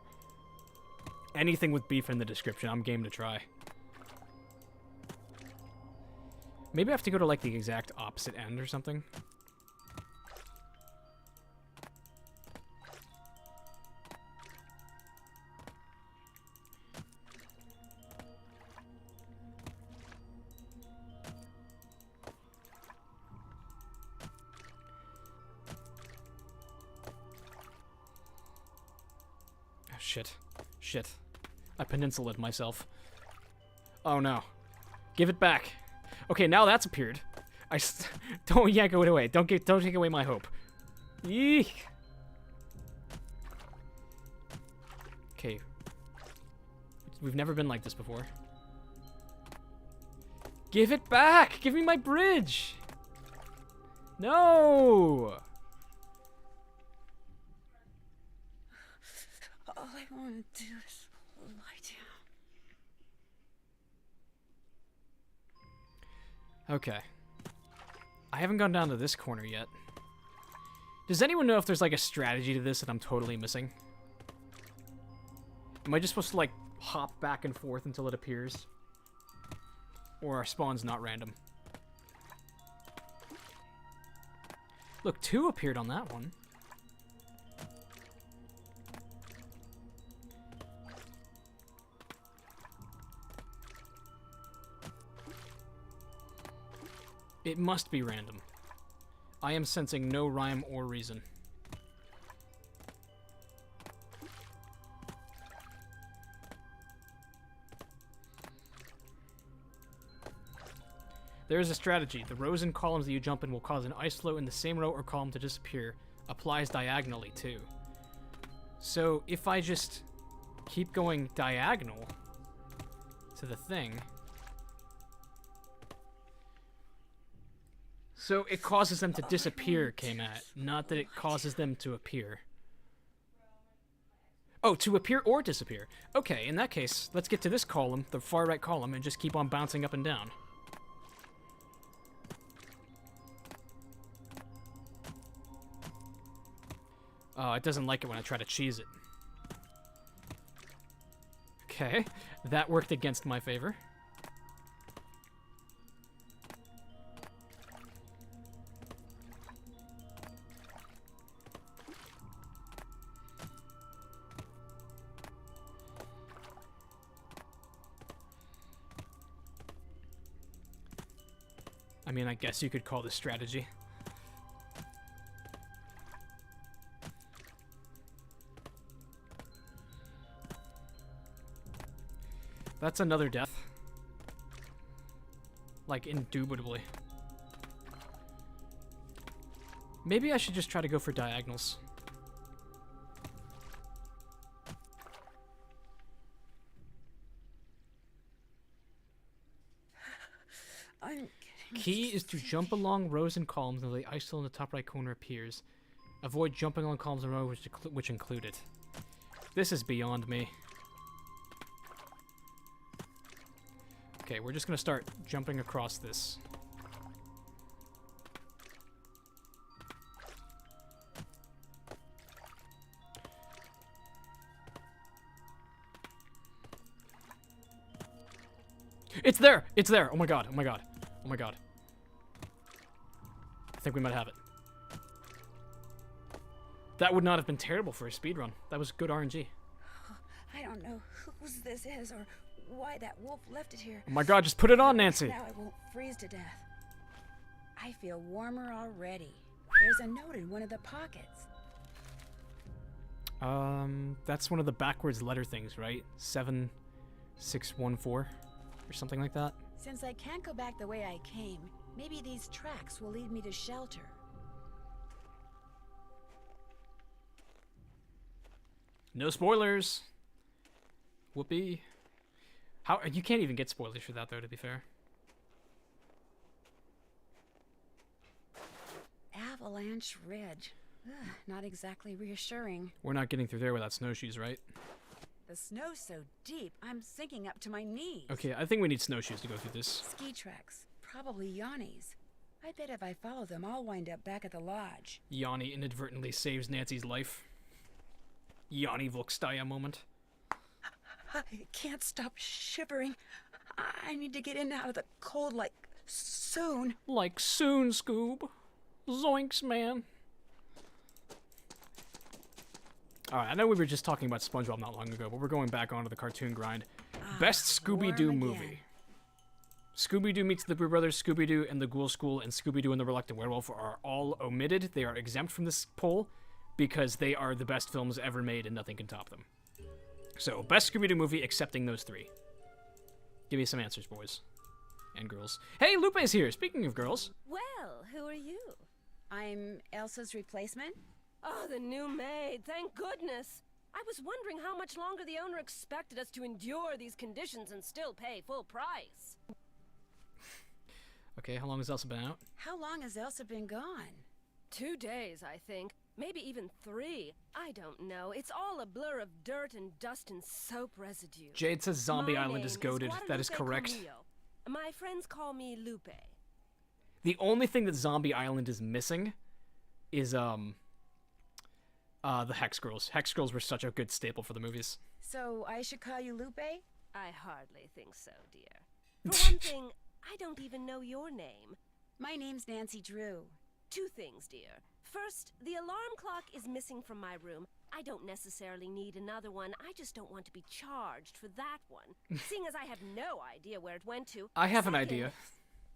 [SPEAKER 1] Anything with beef in the description, I'm game to try. Maybe I have to go to, like, the exact opposite end or something. Oh, shit. Shit. I peninsulaed myself. Oh, no. Give it back. Okay, now that's appeared. Don't yank it away. Don't take away my hope. Eek. Okay. We've never been like this before. Give it back! Give me my bridge! No!
[SPEAKER 2] All I want to do is lie down.
[SPEAKER 1] Okay. I haven't gone down to this corner yet. Does anyone know if there's, like, a strategy to this that I'm totally missing? Am I just supposed to, like, hop back and forth until it appears? Or are spawns not random? Look, 2 appeared on that one. It must be random. I am sensing no rhyme or reason. There is a strategy. The rows and columns that you jump in will cause an ice flow in the same row or column to disappear. Applies diagonally, too. So, if I just keep going diagonal to the thing... So, it causes them to disappear, K-Mat. Not that it causes them to appear. Oh, to appear or disappear. Okay, in that case, let's get to this column, the far right column, and just keep on bouncing up and down. Oh, it doesn't like it when I try to cheese it. Okay, that worked against my favor. I mean, I guess you could call this strategy. That's another death. Like, indubitably. Maybe I should just try to go for diagonals. Key is to jump along rows and columns until the ice in the top right corner appears. Avoid jumping along columns and rows which include it. This is beyond me. Okay, we're just gonna start jumping across this. It's there! It's there! Oh my god, oh my god, oh my god. I think we might have it. That would not have been terrible for a speedrun. That was good RNG.
[SPEAKER 2] I don't know whose this is or why that wolf left it here.
[SPEAKER 1] Oh my god, just put it on, Nancy!
[SPEAKER 2] Now I won't freeze to death. I feel warmer already. There's a note in one of the pockets.
[SPEAKER 1] That's one of the backwards letter things, right? 7614 or something like that.
[SPEAKER 2] Since I can't go back the way I came, maybe these tracks will lead me to shelter.
[SPEAKER 1] No spoilers. Whoopee. How you can't even get spoilers for that though, to be fair.
[SPEAKER 2] Avalanche Ridge. Ugh, not exactly reassuring.
[SPEAKER 1] We're not getting through there without snowshoes, right?
[SPEAKER 2] The snow's so deep, I'm sinking up to my knees.
[SPEAKER 1] Okay, I think we need snowshoes to go through this.
[SPEAKER 2] Ski tracks. Probably Yanni's. I bet if I follow them, I'll wind up back at the lodge.
[SPEAKER 1] Yanni inadvertently saves Nancy's life. Yanni Volkstaya moment.
[SPEAKER 2] I can't stop shivering. I need to get in and out of the cold, like, soon.
[SPEAKER 1] Like soon, Scoob. Zoinks, man. Alright, I know we were just talking about SpongeBob not long ago, but we're going back onto the cartoon grind. Best Scooby-Doo movie. Scooby-Doo Meets the Boo Brothers, Scooby-Doo and the Ghoul School, and Scooby-Doo and the Reluctant Werewolf are all omitted. They are exempt from this poll because they are the best films ever made and nothing can top them. So, best Scooby-Doo movie accepting those three. Give me some answers, boys and girls. Hey, Lupe's here! Speaking of girls.
[SPEAKER 12] Well, who are you?
[SPEAKER 2] I'm Elsa's replacement.
[SPEAKER 12] Oh, the new maid. Thank goodness. I was wondering how much longer the owner expected us to endure these conditions and still pay full price.
[SPEAKER 1] Okay, how long has Elsa been out?
[SPEAKER 2] How long has Elsa been gone?
[SPEAKER 12] 2 days, I think. Maybe even 3. I don't know. It's all a blur of dirt and dust and soap residue.
[SPEAKER 1] Jade says Zombie
[SPEAKER 12] My
[SPEAKER 1] Island is
[SPEAKER 12] name
[SPEAKER 1] goated. That is correct.
[SPEAKER 12] Carrillo. My friends call me Lupe.
[SPEAKER 1] The only thing that Zombie Island is missing is, the Hex Girls. Hex Girls were such a good staple for the movies.
[SPEAKER 2] So I should call you Lupe?
[SPEAKER 12] I hardly think so, dear. For one thing, I don't even know your name.
[SPEAKER 2] My name's Nancy Drew.
[SPEAKER 12] 2 things, dear. First, the alarm clock is missing from my room. I don't necessarily need another one. I just don't want to be charged for that one, seeing as I have no idea where it went to.
[SPEAKER 1] I have an
[SPEAKER 12] Second,
[SPEAKER 1] idea.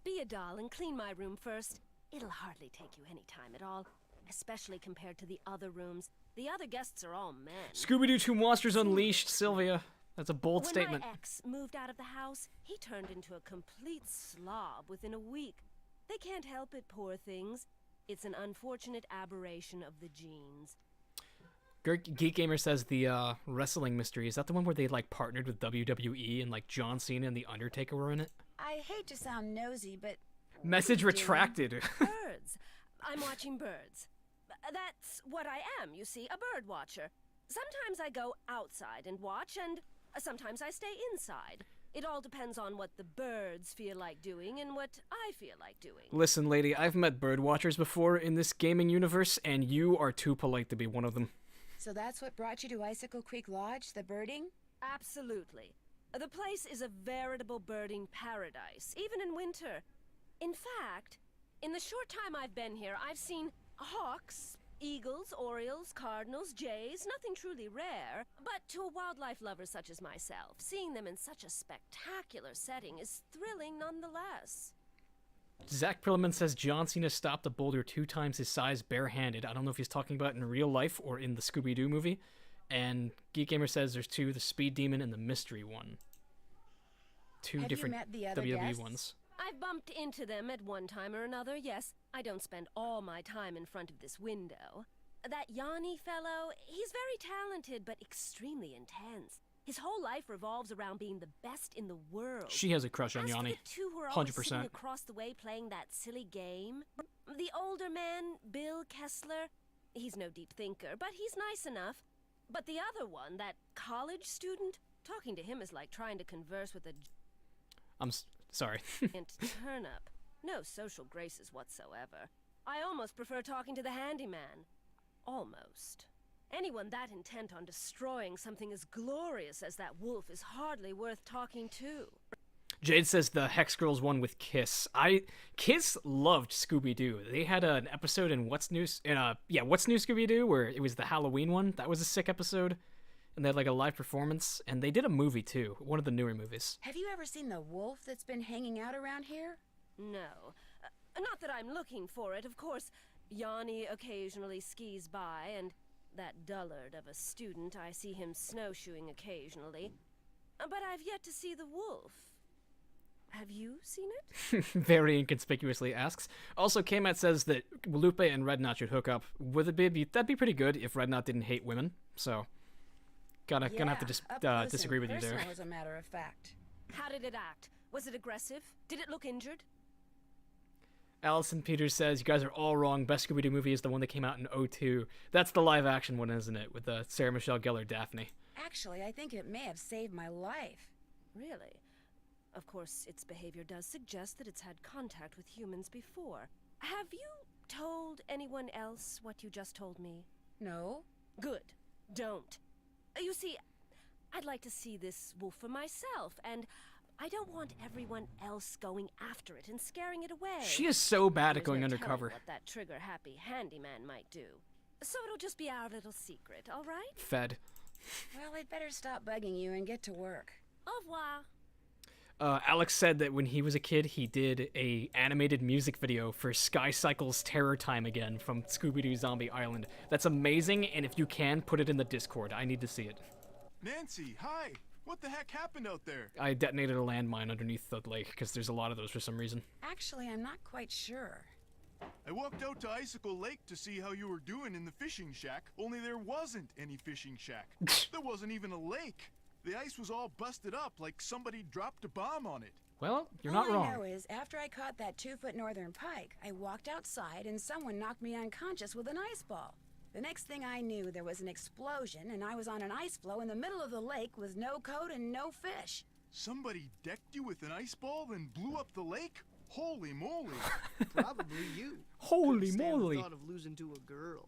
[SPEAKER 12] Be a doll and clean my room first. It'll hardly take you any time at all, especially compared to the other rooms. The other guests are all men.
[SPEAKER 1] Scooby-Doo 2 Monsters Unleashed, Sylvia. That's a bold
[SPEAKER 12] when
[SPEAKER 1] statement.
[SPEAKER 12] my ex moved out of the house, he turned into a complete slob within a week. They can't help it, poor things. It's an unfortunate aberration of the genes.
[SPEAKER 1] Geek Gamer says the wrestling mystery, is that the one where they like partnered with WWE and like John Cena and The Undertaker were in it?
[SPEAKER 2] I hate to sound nosy, but...
[SPEAKER 1] Message retracted.
[SPEAKER 12] Birds. I'm watching birds. That's what I am, you see, a bird watcher. Sometimes I go outside and watch, and sometimes I stay inside. It all depends on what the birds feel like doing and what I feel like doing.
[SPEAKER 1] Listen, lady, I've met bird watchers before in this gaming universe, and you are too polite to be one of them.
[SPEAKER 2] So that's what brought you to Icicle Creek Lodge, the birding?
[SPEAKER 12] Absolutely. The place is a veritable birding paradise, even in winter. In fact, in the short time I've been here, I've seen hawks, eagles, orioles, cardinals, jays, nothing truly rare. But to a wildlife lover such as myself, seeing them in such a spectacular setting is thrilling nonetheless.
[SPEAKER 1] Zach Perlman says John Cena stopped a boulder 2 times his size barehanded. I don't know if he's talking about in real life or in the Scooby-Doo movie. And Geek Gamer says there's 2, the Speed Demon and the Mystery one. 2
[SPEAKER 2] Have
[SPEAKER 1] different
[SPEAKER 2] you met the other
[SPEAKER 1] WWE
[SPEAKER 2] guests?
[SPEAKER 1] ones.
[SPEAKER 12] I've bumped into them at one time or another, yes. I don't spend all my time in front of this window. That Yanni fellow, he's very talented, but extremely intense. His whole life revolves around being the best in the world.
[SPEAKER 1] She has a crush on
[SPEAKER 12] As for
[SPEAKER 1] Yanni.
[SPEAKER 12] the 2 who are always
[SPEAKER 1] 100%.
[SPEAKER 12] sitting across the way playing that silly game, the older man, Bill Kessler, he's no deep thinker, but he's nice enough. But the other one, that college student, talking to him is like trying to converse with a
[SPEAKER 1] sorry.
[SPEAKER 12] giant turnip. No social graces whatsoever. I almost prefer talking to the handyman. Almost. Anyone that intent on destroying something as glorious as that wolf is hardly worth talking to.
[SPEAKER 1] Jade says the Hex Girls one with Kiss. Kiss loved Scooby-Doo. They had an episode in What's New Scooby-Doo where it was the Halloween one. That was a sick episode. And they had like a live performance, and they did a movie too, one of the newer movies.
[SPEAKER 2] Have you ever seen the wolf that's been hanging out around here?
[SPEAKER 12] No. Not that I'm looking for it, of course. Yanni occasionally skis by, and that dullard of a student, I see him snowshoeing occasionally. But I've yet to see the wolf. Have you seen it?
[SPEAKER 1] Very inconspicuously asks. Also, K-Mat says that Lupe and Redknot should hook up. That'd be pretty good if Redknot didn't hate women. So, gonna have to disagree with you there.
[SPEAKER 2] As a matter of fact.
[SPEAKER 12] How did it act? Was it aggressive? Did it look injured?
[SPEAKER 1] Allison Peters says, you guys are all wrong. Best Scooby-Doo movie is the one that came out in 2002. That's the live-action one, isn't it? With Sarah Michelle Gellar, Daphne.
[SPEAKER 2] Actually, I think it may have saved my life.
[SPEAKER 12] Really? Of course, its behavior does suggest that it's had contact with humans before. Have you told anyone else what you just told me?
[SPEAKER 2] No.
[SPEAKER 12] Good. Don't. You see, I'd like to see this wolf for myself, and I don't want everyone else going after it and scaring it away.
[SPEAKER 1] She is so bad at going
[SPEAKER 12] There's no
[SPEAKER 1] undercover.
[SPEAKER 12] telling what that trigger-happy handyman might do. So it'll just be our little secret, all right?
[SPEAKER 1] Fed.
[SPEAKER 2] Well, I'd better stop bugging you and get to work.
[SPEAKER 12] Au revoir.
[SPEAKER 1] Alex said that when he was a kid, he did a animated music video for Skycycle's Terror Time Again from Scooby-Doo Zombie Island. That's amazing, and if you can, put it in the Discord. I need to see it.
[SPEAKER 5] Nancy, hi! What the heck happened out there?
[SPEAKER 1] I detonated a landmine underneath the lake, because there's a lot of those for some reason.
[SPEAKER 2] Actually, I'm not quite sure.
[SPEAKER 5] I walked out to Icicle Lake to see how you were doing in the fishing shack, only there wasn't any fishing shack. There wasn't even a lake. The ice was all busted up like somebody dropped a bomb on it.
[SPEAKER 1] Well, you're not wrong.
[SPEAKER 2] All I know is, after I caught that 2-foot northern pike, I walked outside and someone knocked me unconscious with an ice ball. The next thing I knew, there was an explosion and I was on an ice floe in the middle of the lake with no coat and no fish.
[SPEAKER 5] Somebody decked you with an ice ball, then blew up the lake? Holy moly!
[SPEAKER 6] Probably you.
[SPEAKER 1] Holy
[SPEAKER 6] Couldn't stand
[SPEAKER 1] moly!
[SPEAKER 6] The thought of losing to a girl.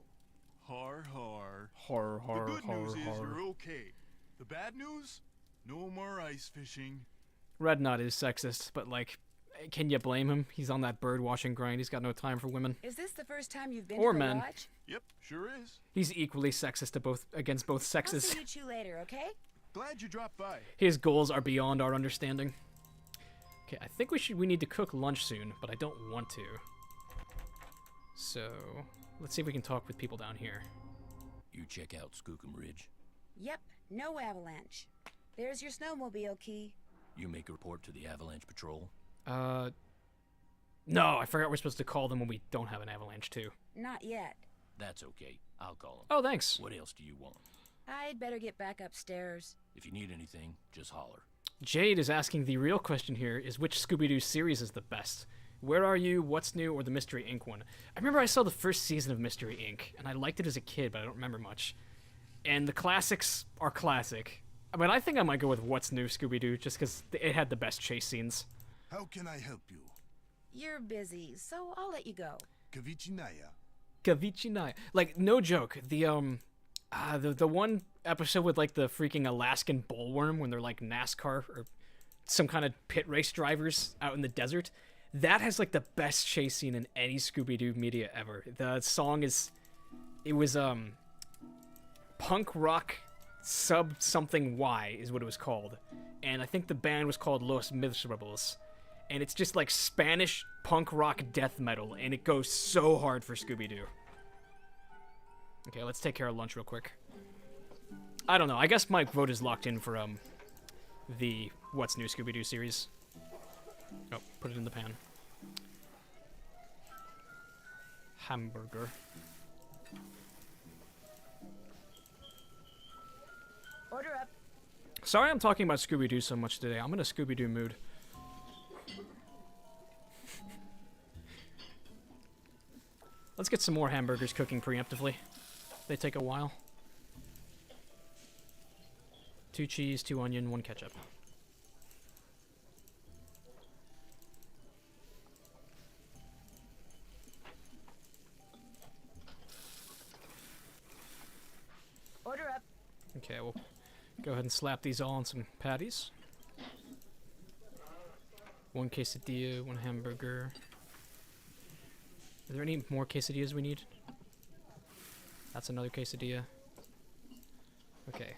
[SPEAKER 5] Har har.
[SPEAKER 1] Har.
[SPEAKER 5] The good news is you're okay. The bad news? No more ice fishing.
[SPEAKER 1] Redknot is sexist, but like, can you blame him? He's on that bird watching grind. He's got no time for women.
[SPEAKER 2] Is this the first time you've been
[SPEAKER 1] Or
[SPEAKER 2] to the
[SPEAKER 1] men.
[SPEAKER 2] lodge?
[SPEAKER 5] Yep, sure is.
[SPEAKER 1] He's equally sexist against both
[SPEAKER 2] I'll
[SPEAKER 1] sexes.
[SPEAKER 2] see you two later, okay?
[SPEAKER 5] Glad you dropped by.
[SPEAKER 1] His goals are beyond our understanding. Okay, I think we need to cook lunch soon, but I don't want to. So, let's see if we can talk with people down here.
[SPEAKER 3] You check out Skookum Ridge.
[SPEAKER 2] Yep, no avalanche. There's your snowmobile key.
[SPEAKER 3] You make a report to the Avalanche Patrol?
[SPEAKER 1] No, I forgot we're supposed to call them when we don't have an avalanche, too.
[SPEAKER 2] Not yet.
[SPEAKER 3] That's okay. I'll call them.
[SPEAKER 1] Oh, thanks.
[SPEAKER 3] What else do you want?
[SPEAKER 2] I'd better get back upstairs.
[SPEAKER 3] If you need anything, just holler.
[SPEAKER 1] Jade is asking the real question here is which Scooby-Doo series is the best? Where Are You, What's New, or the Mystery Inc. one? I remember I saw the first season of Mystery Inc., and I liked it as a kid, but I don't remember much. And the classics are classic. But I think I might go with What's New Scooby-Doo, just because it had the best chase scenes.
[SPEAKER 10] How can I help you?
[SPEAKER 2] You're busy, so I'll let you go.
[SPEAKER 10] Kavichinaya.
[SPEAKER 1] Kavichinaya. Like, no joke, the one episode with, like, the freaking Alaskan bullworm when they're, like, NASCAR or some kind of pit race drivers out in the desert, that has, like, the best chase scene in any Scooby-Doo media ever. The song is... It was, punk rock sub something Y is what it was called. And I think the band was called Los Miserables. And it's just, like, Spanish punk rock death metal, and it goes so hard for Scooby-Doo. Okay, let's take care of lunch real quick. I don't know. I guess my vote is locked in for the What's New Scooby-Doo series. Oh, put it in the pan. Hamburger.
[SPEAKER 2] Order up.
[SPEAKER 1] Sorry I'm talking about Scooby-Doo so much today. I'm in a Scooby-Doo mood. Let's get some more hamburgers cooking preemptively. They take a while. 2 cheese, 2 onion, 1 ketchup.
[SPEAKER 2] Order up.
[SPEAKER 1] Okay, we'll go ahead and slap these all on some patties. 1 quesadilla, 1 hamburger. Are there any more quesadillas we need? That's another quesadilla. Okay.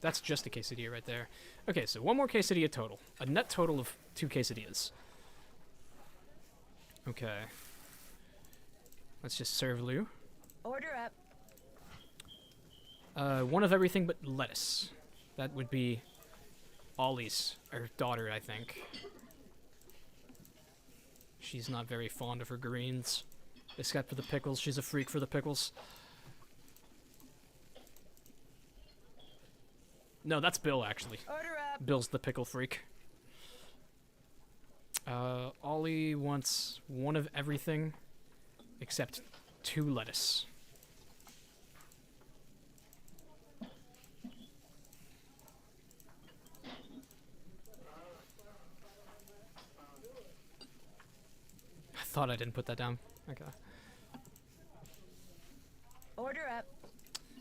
[SPEAKER 1] That's just a quesadilla right there. Okay, so 1 more quesadilla total. A net total of 2 quesadillas. Okay. Let's just serve Lou.
[SPEAKER 2] Order up.
[SPEAKER 1] 1 of everything but lettuce. That would be Ollie's, or daughter, I think. She's not very fond of her greens. Except for the pickles. She's a freak for the pickles. No, that's Bill, actually.
[SPEAKER 2] Order up.
[SPEAKER 1] Bill's the pickle freak. Ollie wants 1 of everything except 2 lettuce. I thought I didn't put that down. Okay.
[SPEAKER 2] Order up.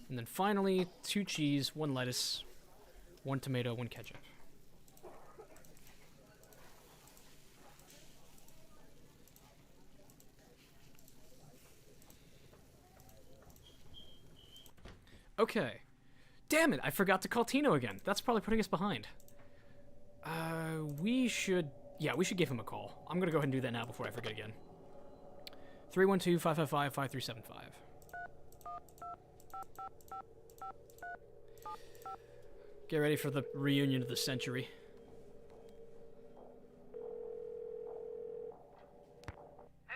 [SPEAKER 1] And then finally, 2 cheese, 1 lettuce, 1 tomato, 1 ketchup. Okay. Damn it, I forgot to call Tino again. That's probably putting us behind. We should give him a call. I'm gonna go ahead and do that now before I forget again. 312-555-5375. Get ready for the reunion of the century.
[SPEAKER 8] Hey,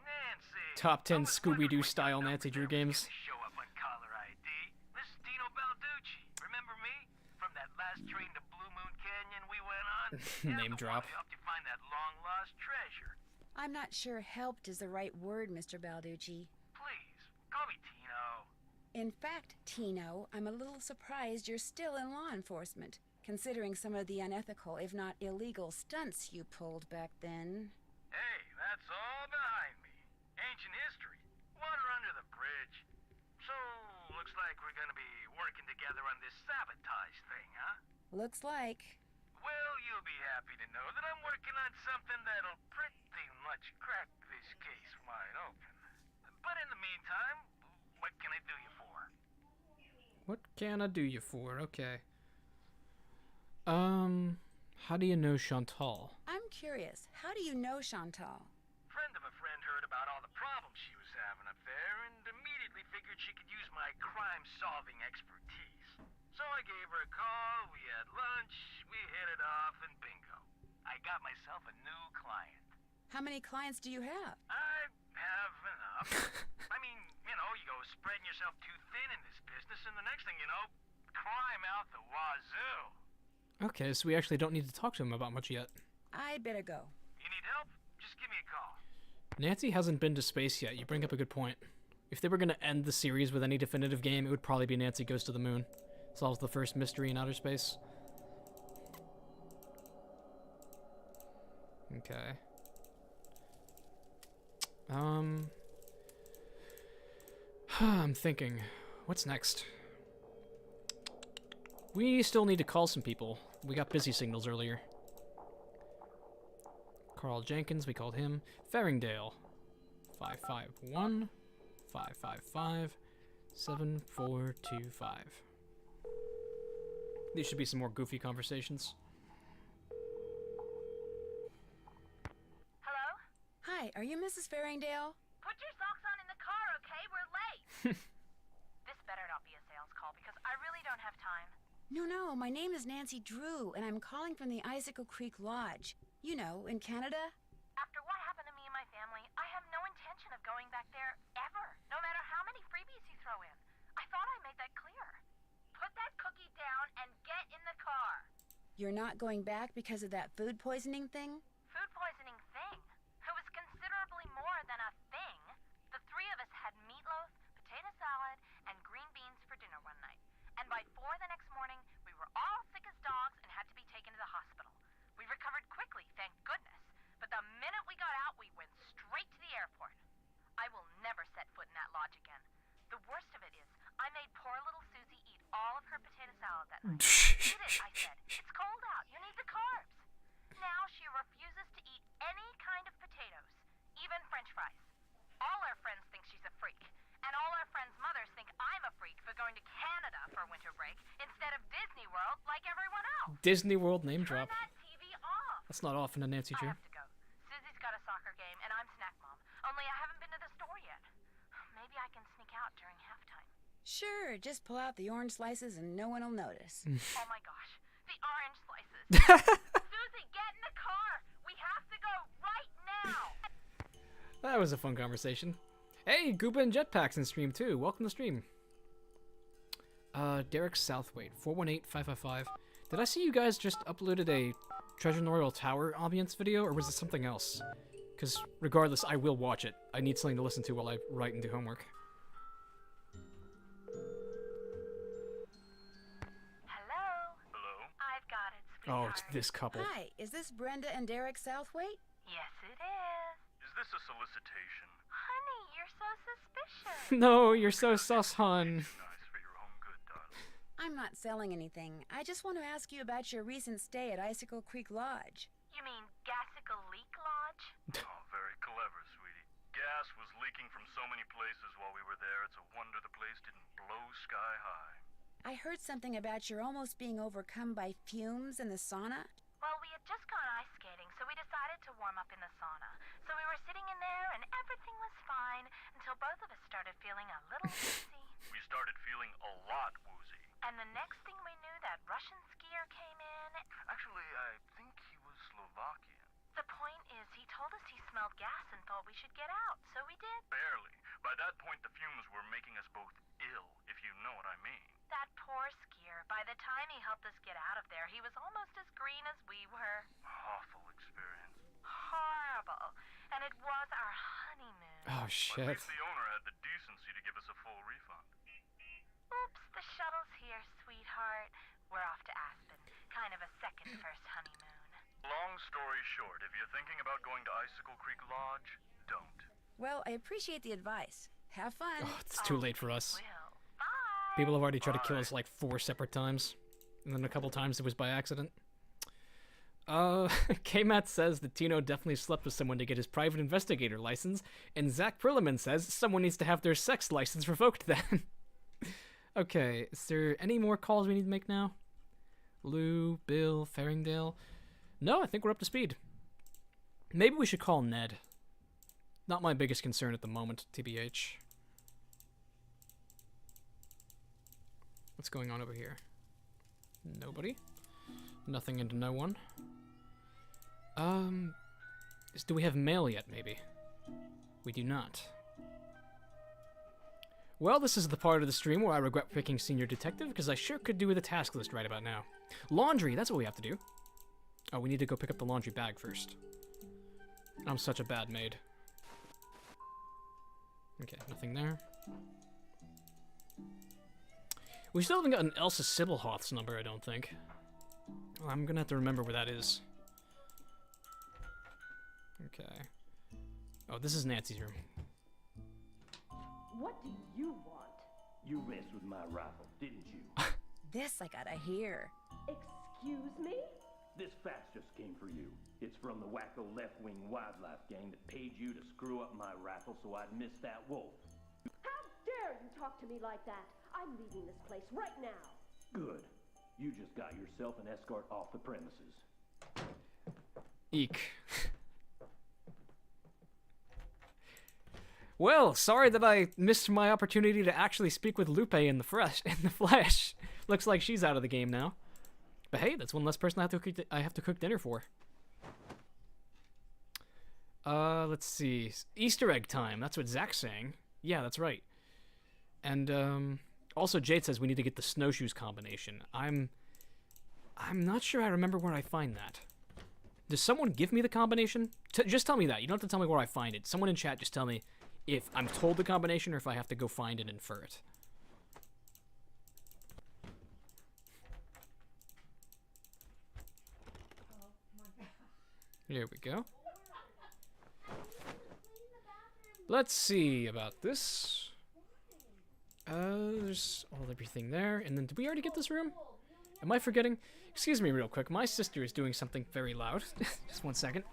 [SPEAKER 8] Nancy.
[SPEAKER 1] Top 10 Scooby-Doo style Nancy Drew games.
[SPEAKER 8] Show up on caller ID. This is Tino Balducci. Remember me? From that last train to Blue Moon Canyon we went on?
[SPEAKER 1] Name drop.
[SPEAKER 8] Helped you find that long-lost treasure.
[SPEAKER 2] I'm not sure helped is the right word, Mr. Balducci.
[SPEAKER 8] Please, call me Tino.
[SPEAKER 2] In fact, Tino, I'm a little surprised you're still in law enforcement, considering some of the unethical, if not illegal, stunts you pulled back then.
[SPEAKER 8] Hey, that's all behind me. Ancient history. Water under the bridge. So, looks like we're gonna be working together on this sabotage thing, huh?
[SPEAKER 2] Looks like.
[SPEAKER 8] Well, you'll be happy to know that I'm working on something that'll pretty much crack this case wide open. But in the meantime, what can I do you for?
[SPEAKER 1] What can I do you for? Okay. How do you know Chantal?
[SPEAKER 2] I'm curious, how do you know Chantal?
[SPEAKER 8] Friend of a friend heard about all the problems she was having up there and immediately figured she could use my crime-solving expertise. So I gave her a call, we had lunch, we hit it off, and bingo. I got myself a new client.
[SPEAKER 2] How many clients do you have?
[SPEAKER 8] I have enough. I mean, you know, you go spreading yourself too thin in this business, and the next thing you know, crime out the wazoo.
[SPEAKER 1] Okay, so we actually don't need to talk to him about much yet.
[SPEAKER 2] I'd better go.
[SPEAKER 8] You need help? Just give me a call.
[SPEAKER 1] Nancy hasn't been to space yet. You bring up a good point. If they were going to end the series with any definitive game, it would probably be Nancy Goes to the Moon. Solves the first mystery in outer space. Okay. I'm thinking, what's next? We still need to call some people. We got busy signals earlier. Carl Jenkins, we called him. Faringdale. 551 555 7425. These should be some more goofy conversations.
[SPEAKER 4] Hello?
[SPEAKER 2] Hi, are you Mrs. Faringdale?
[SPEAKER 4] Put your socks on in the car, okay? We're late. This better not be a sales call because I really don't have time.
[SPEAKER 2] No, my name is Nancy Drew, and I'm calling from the Icicle Creek Lodge. You know, in Canada.
[SPEAKER 4] After what happened to me and my family, I have no intention of going back there ever, no matter how many freebies you throw in. I thought I made that clear. Put that cookie down and get in the car.
[SPEAKER 2] You're not going back because of that food poisoning thing?
[SPEAKER 4] Food poisoning thing? It was considerably more than a thing. The three of us had meatloaf, potato salad, and green beans for dinner one night. And by 4 the next morning, we were all sick as dogs and had to be taken to the hospital. We recovered quickly, thank goodness. But the minute we got out, we went straight to the airport. I will never set foot in that lodge again. The worst of it is, I made poor little Susie eat all of her potato salad that night. Eat it, I said. It's cold out. You need the carbs. Now she refuses to eat any kind of potatoes, even French fries. All our friends think she's a freak. And all our friends' mothers think I'm a freak for going to Canada for winter break instead of Disney World like everyone else.
[SPEAKER 1] Disney World name drop.
[SPEAKER 4] Turn that TV off.
[SPEAKER 1] That's not often a Nancy Drew.
[SPEAKER 4] I have to go. Susie's got a soccer game, and I'm snack mom. Only I haven't been to the store yet. Maybe I can sneak out during halftime.
[SPEAKER 2] Sure, just pull out the orange slices and no one will notice.
[SPEAKER 4] Oh my gosh, the orange slices. Susie, get in the car. We have to go right now.
[SPEAKER 1] That was a fun conversation. Hey, Gooba and Jetpacks in stream too. Welcome to stream. Derek Southwaite, 418-555. Did I see you guys just uploaded a Treasure Memorial Tower ambience video, or was it something else? Because regardless, I will watch it. I need something to listen to while I write and do homework.
[SPEAKER 4] Hello?
[SPEAKER 8] Hello?
[SPEAKER 4] I've got it,
[SPEAKER 1] Oh,
[SPEAKER 4] sweetheart.
[SPEAKER 1] it's this couple.
[SPEAKER 2] Hi, is this Brenda and Derek Southwaite?
[SPEAKER 4] Yes, it is.
[SPEAKER 8] Is this a solicitation?
[SPEAKER 4] Honey, you're so suspicious.
[SPEAKER 1] No, you're so sus, hun.
[SPEAKER 8] Nice for your own good, darling.
[SPEAKER 2] I'm not selling anything. I just want to ask you about your recent stay at Icicle Creek Lodge.
[SPEAKER 4] You mean Gassicle Leak Lodge?
[SPEAKER 8] Oh, very clever, sweetie. Gas was leaking from so many places while we were there, it's a wonder the place didn't blow sky high.
[SPEAKER 2] I heard something about your almost being overcome by fumes in the sauna.
[SPEAKER 4] Well, we had just gone ice skating, so we decided to warm up in the sauna. So we were sitting in there, and everything was fine until both of us started feeling a little woozy.
[SPEAKER 8] We started feeling a lot woozy.
[SPEAKER 4] And the next thing we knew, that Russian skier came in.
[SPEAKER 8] Actually, I think he was Slovakian.
[SPEAKER 4] The point is, he told us he smelled gas and thought we should get out, so we did.
[SPEAKER 8] Barely. By that point, the fumes were making us both ill, if you know what I mean.
[SPEAKER 4] That poor skier. By the time he helped us get out of there, he was almost as green as we were.
[SPEAKER 8] Awful experience.
[SPEAKER 4] Horrible. And it was our honeymoon.
[SPEAKER 1] Oh,
[SPEAKER 8] At
[SPEAKER 1] shit.
[SPEAKER 8] least the owner had the decency to give us a full refund.
[SPEAKER 4] Oops, the shuttle's here, sweetheart. We're off to Aspen. Kind of a second first honeymoon.
[SPEAKER 8] Long story short, if you're thinking about going to Icicle Creek Lodge, don't.
[SPEAKER 2] Well, I appreciate the advice. Have fun.
[SPEAKER 1] Oh, it's too late for us.
[SPEAKER 4] Will. Bye.
[SPEAKER 1] People have already tried to kill us like 4 separate times. And then a couple times it was by accident. K-Matt says that Tino definitely slept with someone to get his private investigator license, and Zach Perliman says someone needs to have their sex license revoked then. Okay, is there any more calls we need to make now? Lou, Bill, Faringdale? No, I think we're up to speed. Maybe we should call Ned. Not my biggest concern at the moment, TBH. What's going on over here? Nobody. Nothing into no one. Do we have mail yet, maybe? We do not. Well, this is the part of the stream where I regret picking Senior Detective, because I sure could do with a task list right about now. Laundry, that's what we have to do. Oh, we need to go pick up the laundry bag first. I'm such a bad maid. Okay, nothing there. We still haven't gotten Elsa Sybilhoth's number, I don't think. Well, I'm gonna have to remember where that is. Okay. Oh, this is Nancy's room.
[SPEAKER 13] What do you want?
[SPEAKER 3] You messed with my rifle, didn't you?
[SPEAKER 2] This I gotta hear.
[SPEAKER 13] Excuse me?
[SPEAKER 3] This fax just came for you. It's from the wacko left-wing wildlife gang that paid you to screw up my rifle so I'd miss that wolf.
[SPEAKER 13] How dare you talk to me like that? I'm leaving this place right now.
[SPEAKER 3] Good. You just got yourself an escort off the premises.
[SPEAKER 1] Eek. Well, sorry that I missed my opportunity to actually speak with Lupe in the flesh. Looks like she's out of the game now. But hey, that's one less person I have to cook dinner for. Let's see. Easter egg time. That's what Zach's saying. Yeah, that's right. And also Jade says we need to get the snowshoes combination. I'm not sure I remember where I find that. Does someone give me the combination? Just tell me that. You don't have to tell me where I find it. Someone in chat just tell me if I'm told the combination or if I have to go find and infer it. Here we go. Let's see about this. There's everything there. And then, did we already get this room? Am I forgetting? Excuse me real quick. My sister is doing something very loud. Just one second.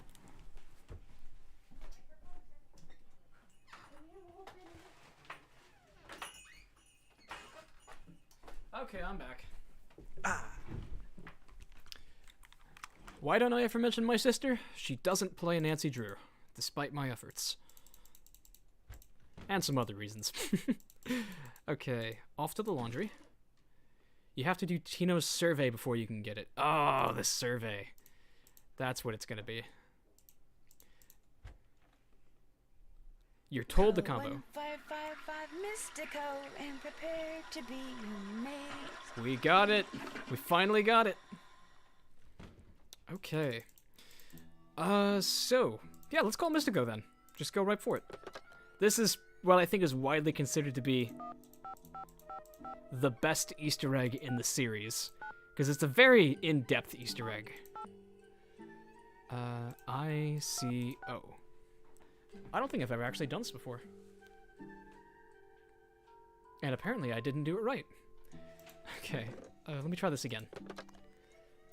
[SPEAKER 1] Okay, I'm back. Why don't I ever mention my sister? She doesn't play Nancy Drew, despite my efforts. And some other reasons. Okay, off to the laundry. You have to do Tino's survey before you can get it. Oh, the survey. That's what it's gonna be. You're told the combo.
[SPEAKER 2] 1555 Mystico and prepare to be your mate.
[SPEAKER 1] We got it. We finally got it. Okay. So, yeah, let's call Mystico then. Just go right for it. This is what I think is widely considered to be the best Easter egg in the series, because it's a very in-depth Easter egg. Ico. I don't think I've ever actually done this before. And apparently I didn't do it right. Okay, let me try this again.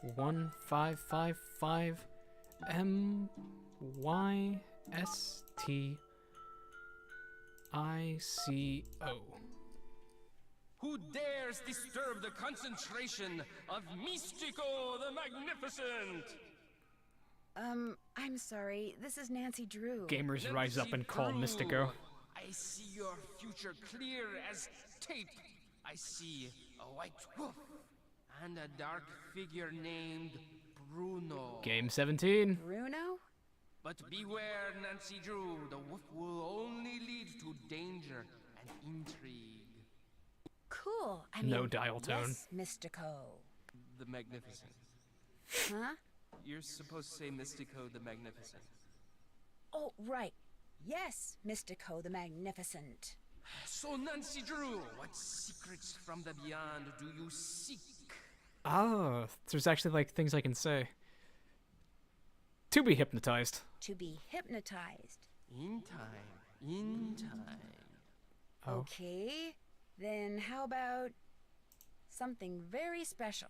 [SPEAKER 1] 1555 MYSTICO.
[SPEAKER 14] Who dares disturb the concentration of Mystico the Magnificent?
[SPEAKER 2] I'm sorry. This is Nancy Drew.
[SPEAKER 1] Gamers rise up and call Mystico.
[SPEAKER 14] I see your future clear as tape. I see a white wolf and a dark figure named Bruno.
[SPEAKER 1] Game 17.
[SPEAKER 2] Bruno?
[SPEAKER 14] But beware, Nancy Drew. The wolf will only lead to danger and intrigue.
[SPEAKER 2] Cool. I mean,
[SPEAKER 1] no dial tone.
[SPEAKER 2] Yes, Mystico.
[SPEAKER 14] The Magnificent.
[SPEAKER 2] Huh?
[SPEAKER 14] You're supposed to say Mystico the Magnificent.
[SPEAKER 2] Oh, right. Yes, Mystico the Magnificent.
[SPEAKER 14] So, Nancy Drew, what secrets from the beyond do you seek?
[SPEAKER 1] Oh, there's actually like things I can say. To be hypnotized.
[SPEAKER 2] To be hypnotized.
[SPEAKER 14] In time. In time.
[SPEAKER 1] Oh.
[SPEAKER 2] Okay. Then how about something very special?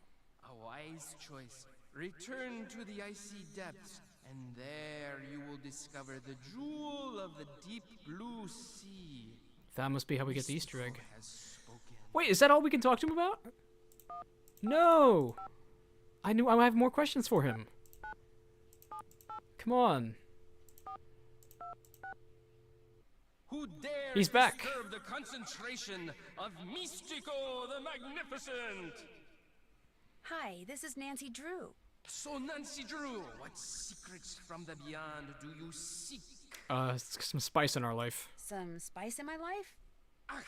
[SPEAKER 14] A wise choice. Return to the icy depths, and there you will discover the jewel of the deep blue sea.
[SPEAKER 1] That must be how we get the Easter egg. Wait, is that all we can talk to him about? No! I knew I have more questions for him. Come on.
[SPEAKER 14] Who dares
[SPEAKER 1] He's back.
[SPEAKER 14] disturb the concentration of Mystico the Magnificent?
[SPEAKER 2] Hi, this is Nancy Drew.
[SPEAKER 14] So, Nancy Drew, what secrets from the beyond do you seek?
[SPEAKER 1] Some spice in our life.
[SPEAKER 2] Some spice in my life?
[SPEAKER 14] Ah,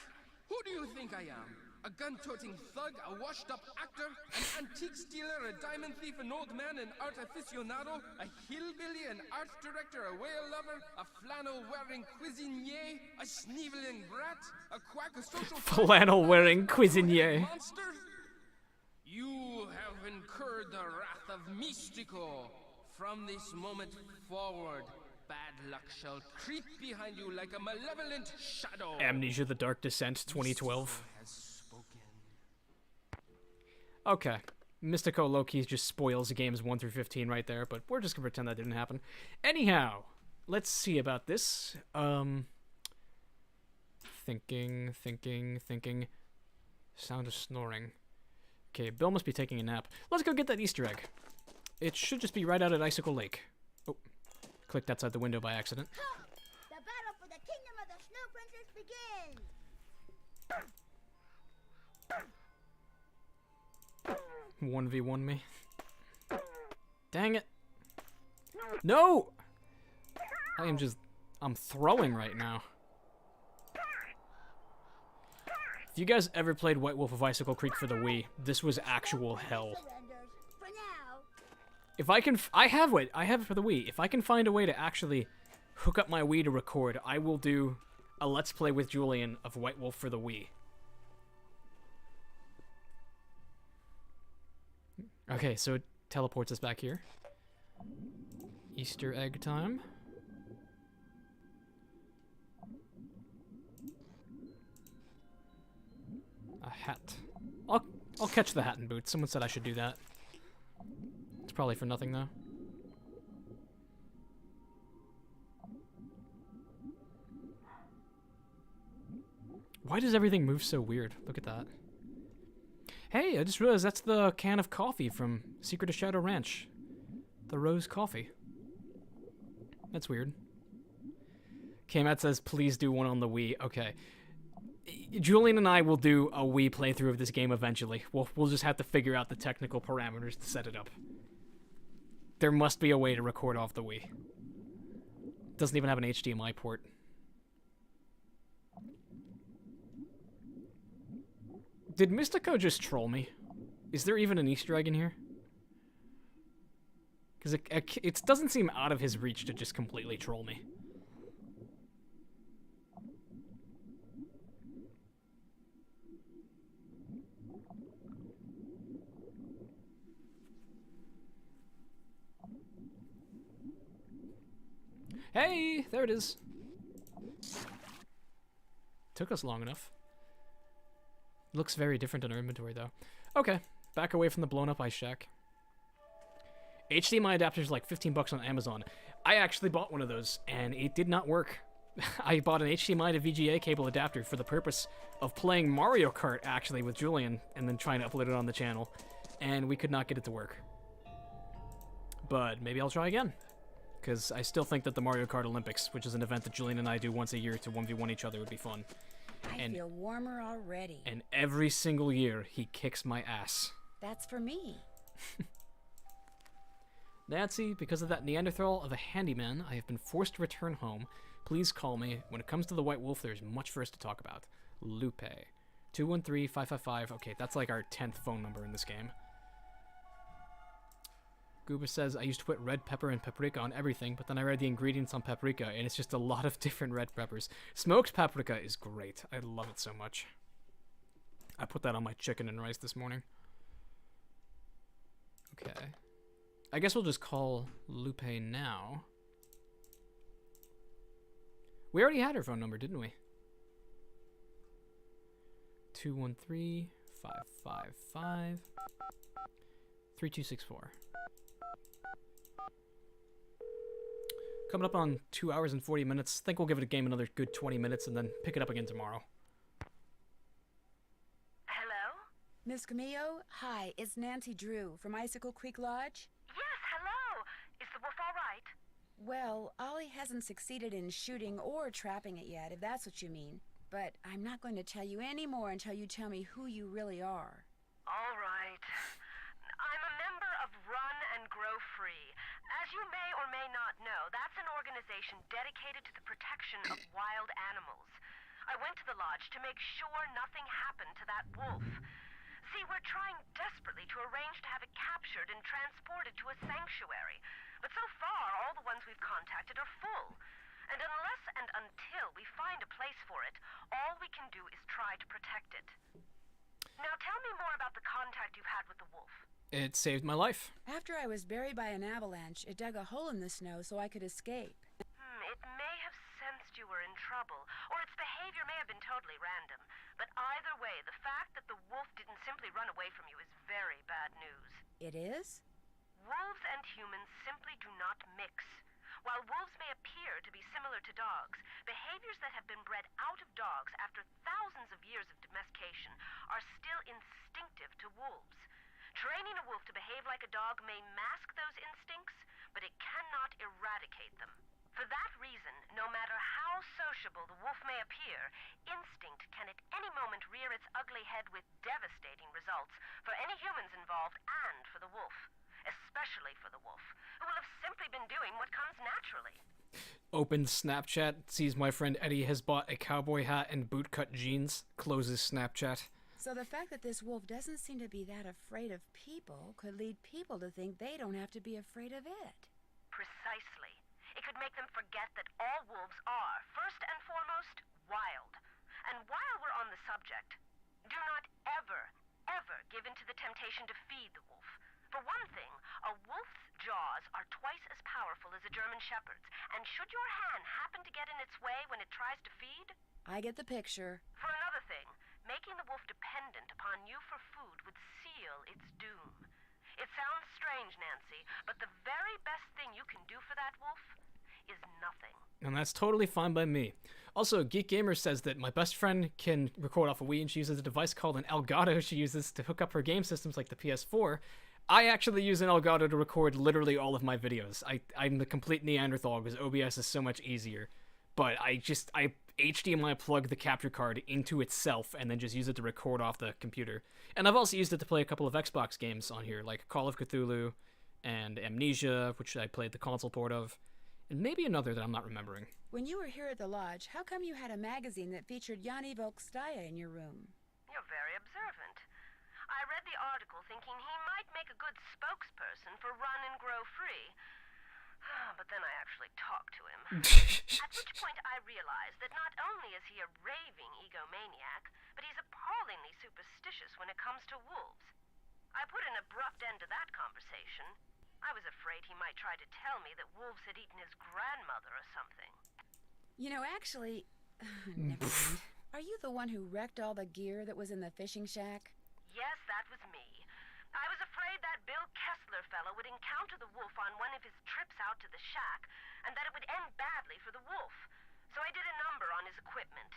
[SPEAKER 14] who do you think I am? A gun-toting thug, a washed-up actor, an antique stealer, a diamond thief, an old man, an art aficionado, a hillbilly, an art director, a whale lover, a flannel-wearing cuisinier, a sneevling brat, a quack, a social...
[SPEAKER 1] Flannel-wearing cuisinier.
[SPEAKER 14] Monster? You have incurred the wrath of Mystico. From this moment forward, bad luck shall creep behind you like a malevolent shadow.
[SPEAKER 1] Amnesia: The Dark Descent, 2012. Okay. Mystico low-key just spoils games 1 through 15 right there, but we're just gonna pretend that didn't happen. Anyhow, let's see about this. Thinking. Sound of snoring. Okay, Bill must be taking a nap. Let's go get that Easter egg. It should just be right out at Icicle Lake. Oh, clicked outside the window by accident.
[SPEAKER 9] The battle for the kingdom of the Snow Princess begins!
[SPEAKER 1] 1v1 me. Dang it. No! I'm throwing right now. If you guys ever played White Wolf of Icicle Creek for the Wii, this was actual hell. If I can, I have it for the Wii. If I can find a way to actually hook up my Wii to record, I will do a Let's Play with Julian of White Wolf for the Wii. Okay, so it teleports us back here. Easter egg time. A hat. I'll catch the hat and boots. Someone said I should do that. It's probably for nothing though. Why does everything move so weird? Look at that. Hey, I just realized that's the can of coffee from Secret of Shadow Ranch. The rose coffee. That's weird. K-Matt says, please do one on the Wii. Okay. Julian and I will do a Wii playthrough of this game eventually. We'll just have to figure out the technical parameters to set it up. There must be a way to record off the Wii. Doesn't even have an HDMI port. Did Mystico just troll me? Is there even an Easter egg in here? Because it doesn't seem out of his reach to just completely troll me. Hey, there it is. Took us long enough. Looks very different in our inventory, though. Okay, back away from the blown-up ice shack. HDMI adapters like 15 bucks on Amazon. I actually bought one of those, and it did not work. I bought an HDMI to VGA cable adapter for the purpose of playing Mario Kart, actually, with Julian, and then trying to upload it on the channel, and we could not get it to work. But maybe I'll try again, because I still think that the Mario Kart Olympics, which is an event that Julian and I do once a year to 1v1 each other, would be fun.
[SPEAKER 2] I feel warmer already.
[SPEAKER 1] And every single year, he kicks my ass.
[SPEAKER 2] That's for me.
[SPEAKER 1] Nancy, because of that Neanderthal of a handyman, I have been forced to return home. Please call me. When it comes to the White Wolf, there's much for us to talk about. Lupe. 213-555. Okay, that's like our 10th phone number in this game. Gooba says, I used to put red pepper and paprika on everything, but then I read the ingredients on paprika, and it's just a lot of different red peppers. Smoked paprika is great. I love it so much. I put that on my chicken and rice this morning. Okay. I guess we'll just call Lupe now. We already had her phone number, didn't we? 213-555-3264. Coming up on 2 hours and 40 minutes. Think we'll give it a game another good 20 minutes and then pick it up again tomorrow.
[SPEAKER 4] Hello?
[SPEAKER 2] Miss Camillo, hi, it's Nancy Drew from Icicle Creek Lodge.
[SPEAKER 4] Yes, hello. Is the wolf all right?
[SPEAKER 2] Well, Ollie hasn't succeeded in shooting or trapping it yet, if that's what you mean. But I'm not going to tell you any more until you tell me who you really are.
[SPEAKER 4] All right. may not know, that's an organization dedicated to the protection of wild animals. I went to the lodge to make sure nothing happened to that wolf. See, we're trying desperately to arrange to have it captured and transported to a sanctuary. But so far, all the ones we've contacted are full. And unless and until we find a place for it, all we can do is try to protect it. Now tell me more about the contact you've had with the wolf.
[SPEAKER 1] It saved my life.
[SPEAKER 2] After I was buried by an avalanche, it dug a hole in the snow so I could escape.
[SPEAKER 4] It may have sensed you were in trouble, or its behavior may have been totally random. But either way, the fact that the wolf didn't simply run away from you is very bad news.
[SPEAKER 2] It is?
[SPEAKER 4] Wolves and humans simply do not mix. While wolves may appear to be similar to dogs, behaviors that have been bred out of dogs after thousands of years of domestication are still instinctive to wolves. Training a wolf to behave like a dog may mask those instincts, but it cannot eradicate them. For that reason, no matter how sociable the wolf may appear, instinct can at any moment rear its ugly head with devastating results for any humans involved and for the wolf. Especially for the wolf, who will have simply been doing what comes naturally.
[SPEAKER 1] Opens Snapchat, sees my friend Eddie has bought a cowboy hat and bootcut jeans, closes Snapchat.
[SPEAKER 2] So the fact that this wolf doesn't seem to be that afraid of people could lead people to think they don't have to be afraid of it.
[SPEAKER 4] Precisely. It could make them forget that all wolves are, first and foremost, wild. And while we're on the subject, do not ever, ever give in to the temptation to feed the wolf. For one thing, a wolf's jaws are twice as powerful as a German shepherd's, and should your hand happen to get in its way when it tries to feed?
[SPEAKER 2] I get the picture.
[SPEAKER 4] For another thing, making the wolf dependent upon you for food would seal its doom. It sounds strange, Nancy, but the very best thing you can do for that wolf is nothing.
[SPEAKER 1] And that's totally fine by me. Also, Geek Gamer says that my best friend can record off a Wii, and she uses a device called an Elgato she uses to hook up her game systems like the PS4. I actually use an Elgato to record literally all of my videos. I'm the complete Neanderthal because OBS is so much easier. But I HDMI plug the capture card into itself and then just use it to record off the computer. And I've also used it to play a couple of Xbox games on here, like Call of Cthulhu and Amnesia, which I played the console port of, and maybe another that I'm not remembering.
[SPEAKER 2] When you were here at the lodge, how come you had a magazine that featured Yanni in your room?
[SPEAKER 4] You're very observant. I read the article thinking he might make a good spokesperson for Run and Grow Free. But then I actually talked to him. At which point I realized that not only is he a raving egomaniac, but he's appallingly superstitious when it comes to wolves. I put an abrupt end to that conversation. I was afraid he might try to tell me that wolves had eaten his grandmother or something.
[SPEAKER 2] You know, actually... never mind. Are you the one who wrecked all the gear that was in the fishing shack?
[SPEAKER 4] Yes, that was me. I was afraid that Bill Kessler fellow would encounter the wolf on one of his trips out to the shack, and that it would end badly for the wolf. So I did a number on his equipment.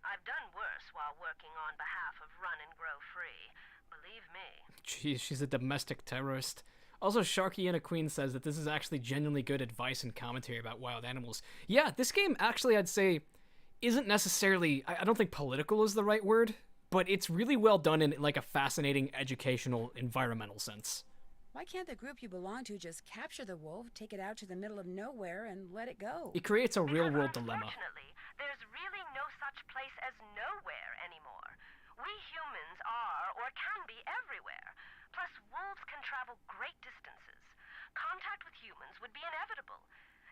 [SPEAKER 4] I've done worse while working on behalf of Run and Grow Free. Believe me.
[SPEAKER 1] Jeez, she's a domestic terrorist. Also, Sharkiana Queen says that this is actually genuinely good advice and commentary about wild animals. Yeah, this game actually, I'd say, isn't necessarily... I don't think political is the right word, but it's really well done in like a fascinating, educational, environmental sense.
[SPEAKER 2] Why can't the group you belong to just capture the wolf, take it out to the middle of nowhere, and let it go?
[SPEAKER 1] It creates a real-world dilemma.
[SPEAKER 4] Unfortunately, there's really no such place as nowhere anymore. We humans are, or can be, everywhere. Plus, wolves can travel great distances. Contact with humans would be inevitable.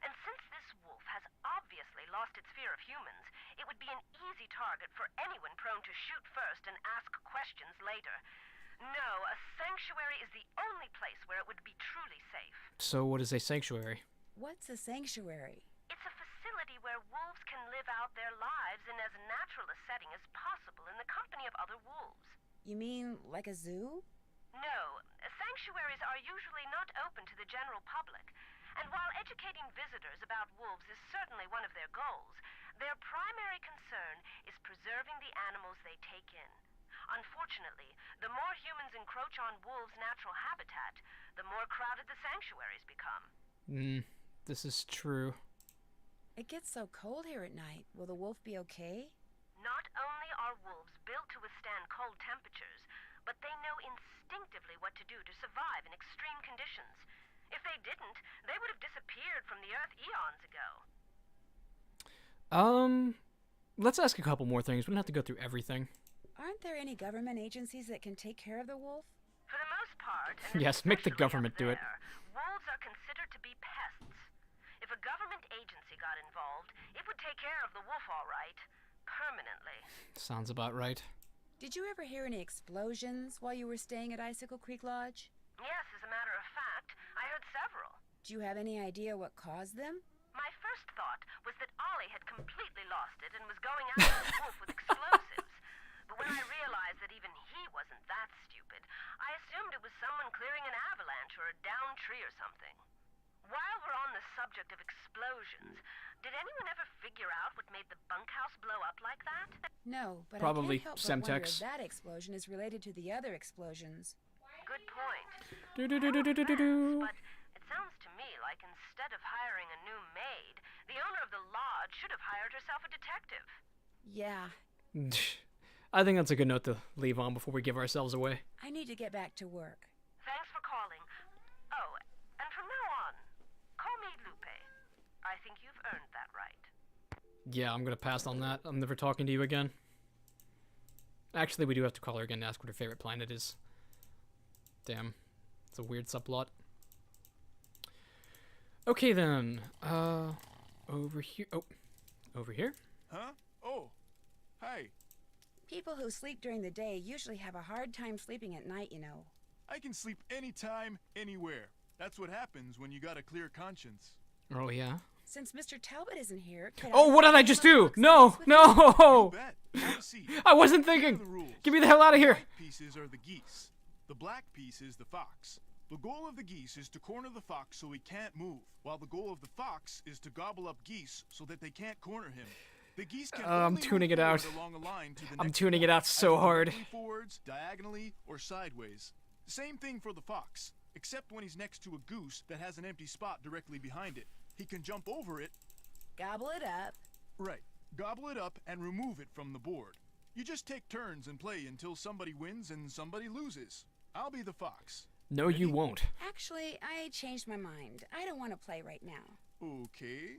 [SPEAKER 4] And since this wolf has obviously lost its fear of humans, it would be an easy target for anyone prone to shoot first and ask questions later. No, a sanctuary is the only place where it would be truly safe.
[SPEAKER 1] So what is a sanctuary?
[SPEAKER 2] What's a sanctuary?
[SPEAKER 4] It's a facility where wolves can live out their lives in as natural a setting as possible in the company of other wolves.
[SPEAKER 2] You mean like a zoo?
[SPEAKER 4] No, sanctuaries are usually not open to the general public. And while educating visitors about wolves is certainly one of their goals, their primary concern is preserving the animals they take in. Unfortunately, the more humans encroach on wolves' natural habitat, the more crowded the sanctuaries become.
[SPEAKER 1] This is true.
[SPEAKER 2] It gets so cold here at night. Will the wolf be okay?
[SPEAKER 4] Not only are wolves built to withstand cold temperatures, but they know instinctively what to do to survive in extreme conditions. If they didn't, they would have disappeared from
[SPEAKER 12] the earth eons ago.
[SPEAKER 1] Let's ask a couple more things. We don't have to go through everything.
[SPEAKER 2] Aren't there any government agencies that can take care of the wolf?
[SPEAKER 12] For the most part, and
[SPEAKER 1] Yes, make the
[SPEAKER 12] especially
[SPEAKER 1] government
[SPEAKER 12] up
[SPEAKER 1] do it.
[SPEAKER 12] there, wolves are considered to be pests. If a government agency got involved, it would take care of the wolf all right, permanently.
[SPEAKER 1] Sounds about right.
[SPEAKER 2] Did you ever hear any explosions while you were staying at Icicle Creek Lodge?
[SPEAKER 12] Yes, as a matter of fact, I heard several.
[SPEAKER 2] Do you have any idea what caused them?
[SPEAKER 12] My first thought was that Ollie had completely lost it and was going after the wolf with explosives. But when I realized that even he wasn't that stupid, I assumed it was someone clearing an avalanche or a downed tree or something. While we're on the subject of explosions, did anyone ever figure out what made the bunkhouse blow up like that?
[SPEAKER 2] No, but
[SPEAKER 1] Probably
[SPEAKER 2] I can't help but wonder
[SPEAKER 1] Semtex.
[SPEAKER 2] if that explosion is related to the other explosions.
[SPEAKER 12] Good point.
[SPEAKER 1] Do-do-do-do-do-do-do.
[SPEAKER 12] But it sounds to me like instead of hiring a new maid, the owner of the lodge should have hired herself a detective.
[SPEAKER 2] Yeah,
[SPEAKER 1] I think that's a good note to leave on before we give ourselves away.
[SPEAKER 2] I need to get back to work.
[SPEAKER 12] Thanks for calling. Oh, and from now on, call me Lupe. I think you've earned that right.
[SPEAKER 1] Yeah, I'm gonna pass on that. I'm never talking to you again. Actually, we do have to call her again and ask what her favorite planet is. Damn. It's a weird subplot. Okay then. Over here. Oh. Over here?
[SPEAKER 5] Huh? Oh. Hi.
[SPEAKER 2] People who sleep during the day usually have a hard time sleeping at night, you know.
[SPEAKER 5] I can sleep anytime, anywhere. That's what happens when you got a clear conscience.
[SPEAKER 1] Oh, yeah?
[SPEAKER 2] Since Mr. Talbot isn't here, could
[SPEAKER 1] Oh, what did I just do? No! No!
[SPEAKER 5] You bet. Have a seat.
[SPEAKER 1] I wasn't
[SPEAKER 5] Here are
[SPEAKER 1] thinking!
[SPEAKER 5] the rules.
[SPEAKER 1] Get me the hell out of
[SPEAKER 5] The
[SPEAKER 1] here!
[SPEAKER 5] white pieces are the geese. The black piece is the fox. The goal of the geese is to corner the fox so he can't move, while the goal of the fox is to gobble up geese so that they can't corner him. The geese can
[SPEAKER 1] I'm
[SPEAKER 5] only
[SPEAKER 1] tuning
[SPEAKER 5] move
[SPEAKER 1] it out.
[SPEAKER 5] forward along a line to the
[SPEAKER 1] I'm
[SPEAKER 5] next
[SPEAKER 1] tuning it
[SPEAKER 5] one,
[SPEAKER 1] out so
[SPEAKER 5] either
[SPEAKER 1] hard.
[SPEAKER 5] directly forwards, diagonally, or sideways. Same thing for the fox, except when he's next to a goose that has an empty spot directly behind it. He can jump over it.
[SPEAKER 2] Gobble it up.
[SPEAKER 5] Right. Gobble it up and remove it from the board. You just take turns and play until somebody wins and somebody loses. I'll be the fox.
[SPEAKER 1] No, you won't.
[SPEAKER 2] Actually, I changed my mind. I don't want to play right now.
[SPEAKER 5] Okay.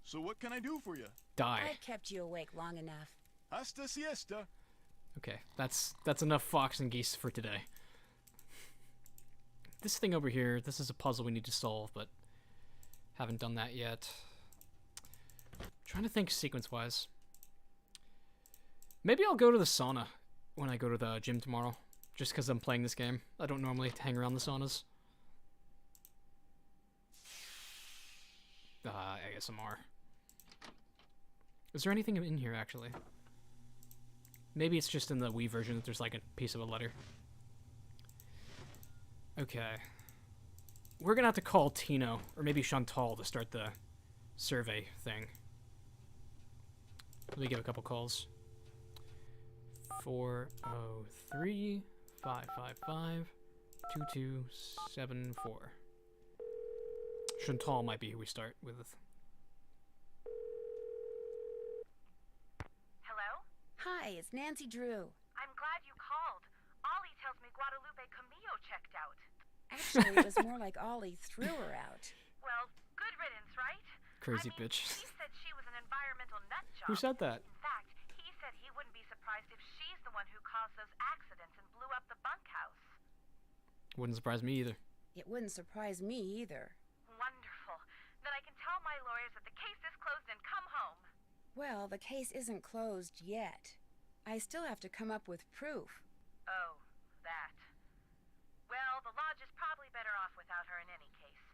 [SPEAKER 5] So what can I do for you?
[SPEAKER 1] Die.
[SPEAKER 2] I've kept you awake long enough.
[SPEAKER 5] Hasta siesta.
[SPEAKER 1] Okay, that's enough fox and geese for today. This thing over here, this is a puzzle we need to solve, but haven't done that yet. Trying to think sequence-wise. Maybe I'll go to the sauna when I go to the gym tomorrow, just because I'm playing this game. I don't normally hang around the saunas. ASMR. Is there anything in here, actually? Maybe it's just in the Wii version that there's like a piece of a letter. Okay. We're gonna have to call Tino, or maybe Chantal, to start the survey thing. Let me give a couple calls. 403-555-2274. Chantal might be who we start with.
[SPEAKER 4] Hello?
[SPEAKER 2] Hi, it's Nancy Drew.
[SPEAKER 4] I'm glad you called. Ollie tells me Guadalupe Camillo checked out.
[SPEAKER 2] Actually, it was more like Ollie threw her out.
[SPEAKER 4] Well, good riddance, right?
[SPEAKER 1] Crazy
[SPEAKER 4] I mean,
[SPEAKER 1] bitch.
[SPEAKER 4] He said she was an environmental nut job.
[SPEAKER 1] Who said that?
[SPEAKER 4] In fact, he said he wouldn't be surprised if she's the one who caused those accidents and blew up the bunkhouse.
[SPEAKER 1] Wouldn't surprise me either.
[SPEAKER 2] It wouldn't surprise me either.
[SPEAKER 4] Wonderful. Then I can tell my lawyers that the case is closed and come home.
[SPEAKER 2] Well, the case isn't closed yet. I still have to come up with proof.
[SPEAKER 4] Oh, that. Well, the lodge is probably better off without her in any case.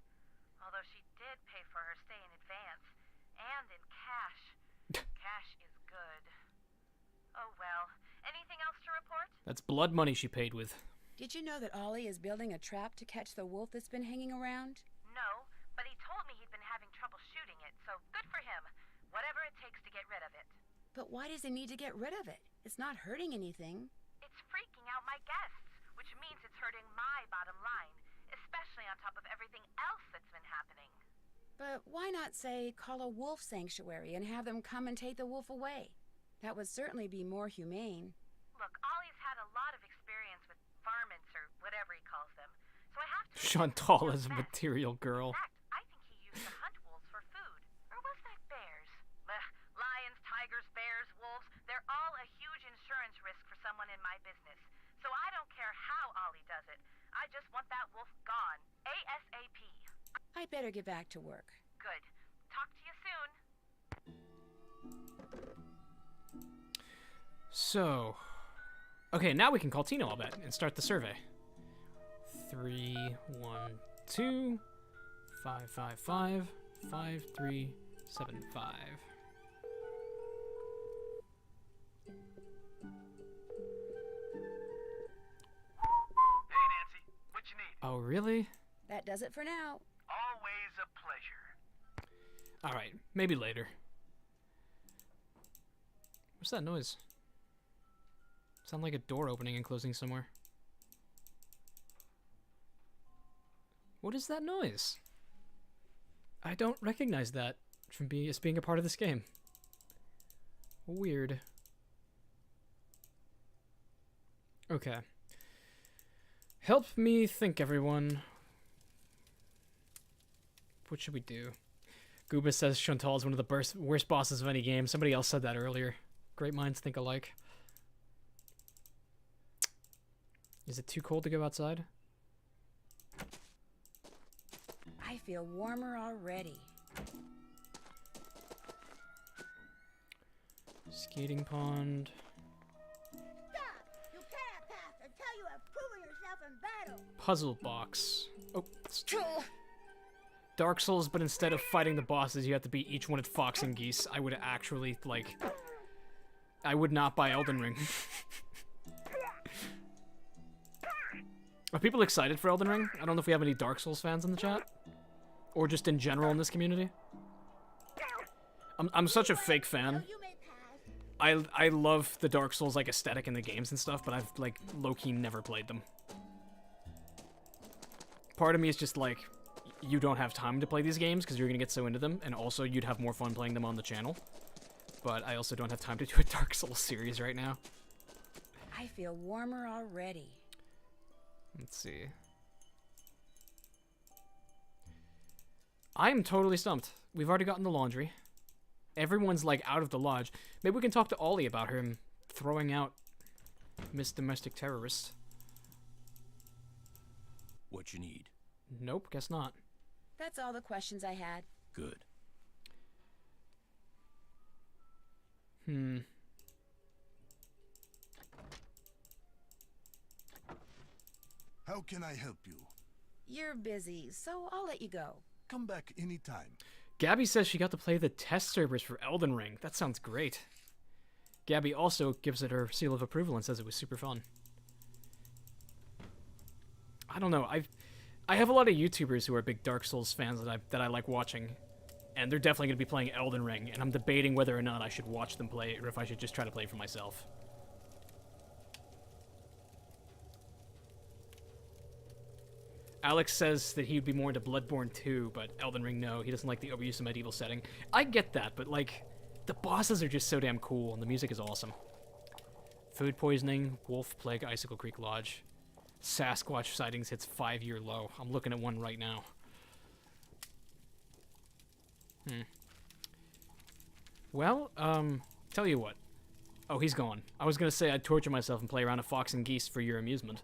[SPEAKER 4] Although she did pay for her stay in advance. And in cash. Cash is good. Oh well. Anything else to report?
[SPEAKER 1] That's blood money she paid with.
[SPEAKER 2] Did you know that Ollie is building a trap to catch the wolf that's been hanging around?
[SPEAKER 4] No, but he told me he'd been having trouble shooting it, so good for him. Whatever it takes to get rid of it.
[SPEAKER 2] But why does he need to get rid of it? It's not hurting anything.
[SPEAKER 4] It's freaking out my guests, which means it's hurting my bottom line, especially on top of everything else that's been happening.
[SPEAKER 2] But why not, say, call a wolf sanctuary and have them come and take the wolf away? That would certainly be more humane.
[SPEAKER 4] Look, Ollie's had a lot of experience with varmints or whatever he calls them, so I have to...
[SPEAKER 1] Chantal is a material girl.
[SPEAKER 4] In fact, I think he used to hunt wolves for on in my business. So I don't care how Ollie does it. I just want that wolf gone. ASAP.
[SPEAKER 2] I better get back to work.
[SPEAKER 4] Good. Talk to you soon.
[SPEAKER 1] So, okay, now we can call Tino, I'll bet, and start the survey. 312 555 5375.
[SPEAKER 8] Hey, Nancy. What you need?
[SPEAKER 1] Oh, really?
[SPEAKER 2] That does it for now.
[SPEAKER 8] Always a pleasure.
[SPEAKER 1] Alright, maybe later. What's that noise? Sound like a door opening and closing somewhere. What is that noise? I don't recognize that from as being a part of this game. Weird. Okay. Help me think, everyone. What should we do? Gooba says Chantal is one of the worst bosses of any game. Somebody else said that earlier. Great minds think alike. Is it too cold to go outside?
[SPEAKER 2] I feel warmer already.
[SPEAKER 1] Skating pond.
[SPEAKER 9] Stop! You cannot pass until you have proven yourself in battle.
[SPEAKER 1] Puzzle box. Oh, it's Dark Souls, but instead of fighting the bosses, you have to beat each one at Fox and Geese. I would actually, like... I would not buy Elden Ring. Are people excited for Elden Ring? I don't know if we have any Dark Souls fans in the chat. Or just in general in this community. I'm such a fake fan. I love the Dark Souls like aesthetic in the games and stuff, but I've like low-key never played them. Part of me is just like, you don't have time to play these games because you're gonna get so into them, and also you'd have more fun playing them on the channel. But I also don't have time to do a Dark Souls series right now.
[SPEAKER 2] I feel warmer already.
[SPEAKER 1] Let's see. I'm totally stumped. We've already gotten the laundry. Everyone's like out of the lodge. Maybe we can talk to Ollie about him throwing out Miss Domestic Terrorist.
[SPEAKER 3] What you need?
[SPEAKER 1] Nope, guess not.
[SPEAKER 2] That's all the questions I had.
[SPEAKER 3] Good.
[SPEAKER 10] How can I help you?
[SPEAKER 2] You're busy, so I'll let you go.
[SPEAKER 10] Come back anytime.
[SPEAKER 1] Gabby says she got to play the test servers for Elden Ring. That sounds great. Gabby also gives it her seal of approval and says it was super fun. I don't know. I have a lot of YouTubers who are big Dark Souls fans that I like watching, and they're definitely going to be playing Elden Ring, and I'm debating whether or not I should watch them play it or if I should just try to play it for myself. Alex says that he would be more into Bloodborne 2, but Elden Ring, no. He doesn't like the overuse of medieval setting. I get that, but, like, the bosses are just so damn cool, and the music is awesome. Food poisoning, wolf plague, Icicle Creek Lodge. Sasquatch sightings hits 5-year low. I'm looking at one right now. Well, tell you what. Oh, he's gone. I was gonna say I'd torture myself and play around a Fox and Geese for your amusement.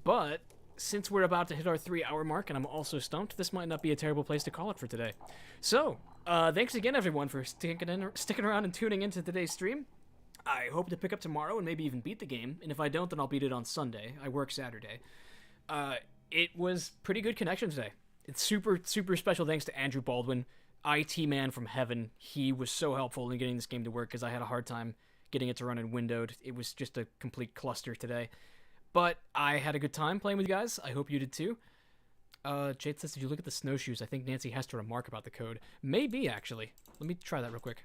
[SPEAKER 1] But since we're about to hit our 3-hour mark and I'm also stumped, this might not be a terrible place to call it for today. So, thanks again, everyone, for sticking around and tuning into today's stream. I hope to pick up tomorrow and maybe even beat the game, and if I don't, then I'll beat it on Sunday. I work Saturday. It was pretty good connection today. It's super, super special thanks to Andrew Baldwin, IT man from heaven. He was so helpful in getting this game to work because I had a hard time getting it to run in windowed. It was just a complete cluster today. But I had a good time playing with you guys. I hope you did too. Jade says, did you look at the snowshoes? I think Nancy has to remark about the code. Maybe, actually. Let me try that real quick.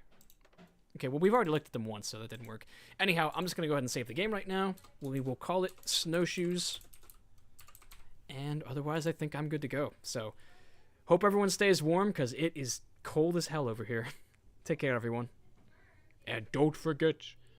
[SPEAKER 1] Okay, well, we've already looked at them once, so that didn't work. Anyhow, I'm just going to go ahead and save the game right now. We will call it Snowshoes. And otherwise, I think I'm good to go. So, hope everyone stays warm, because it is cold as hell over here. Take care, everyone. And don't forget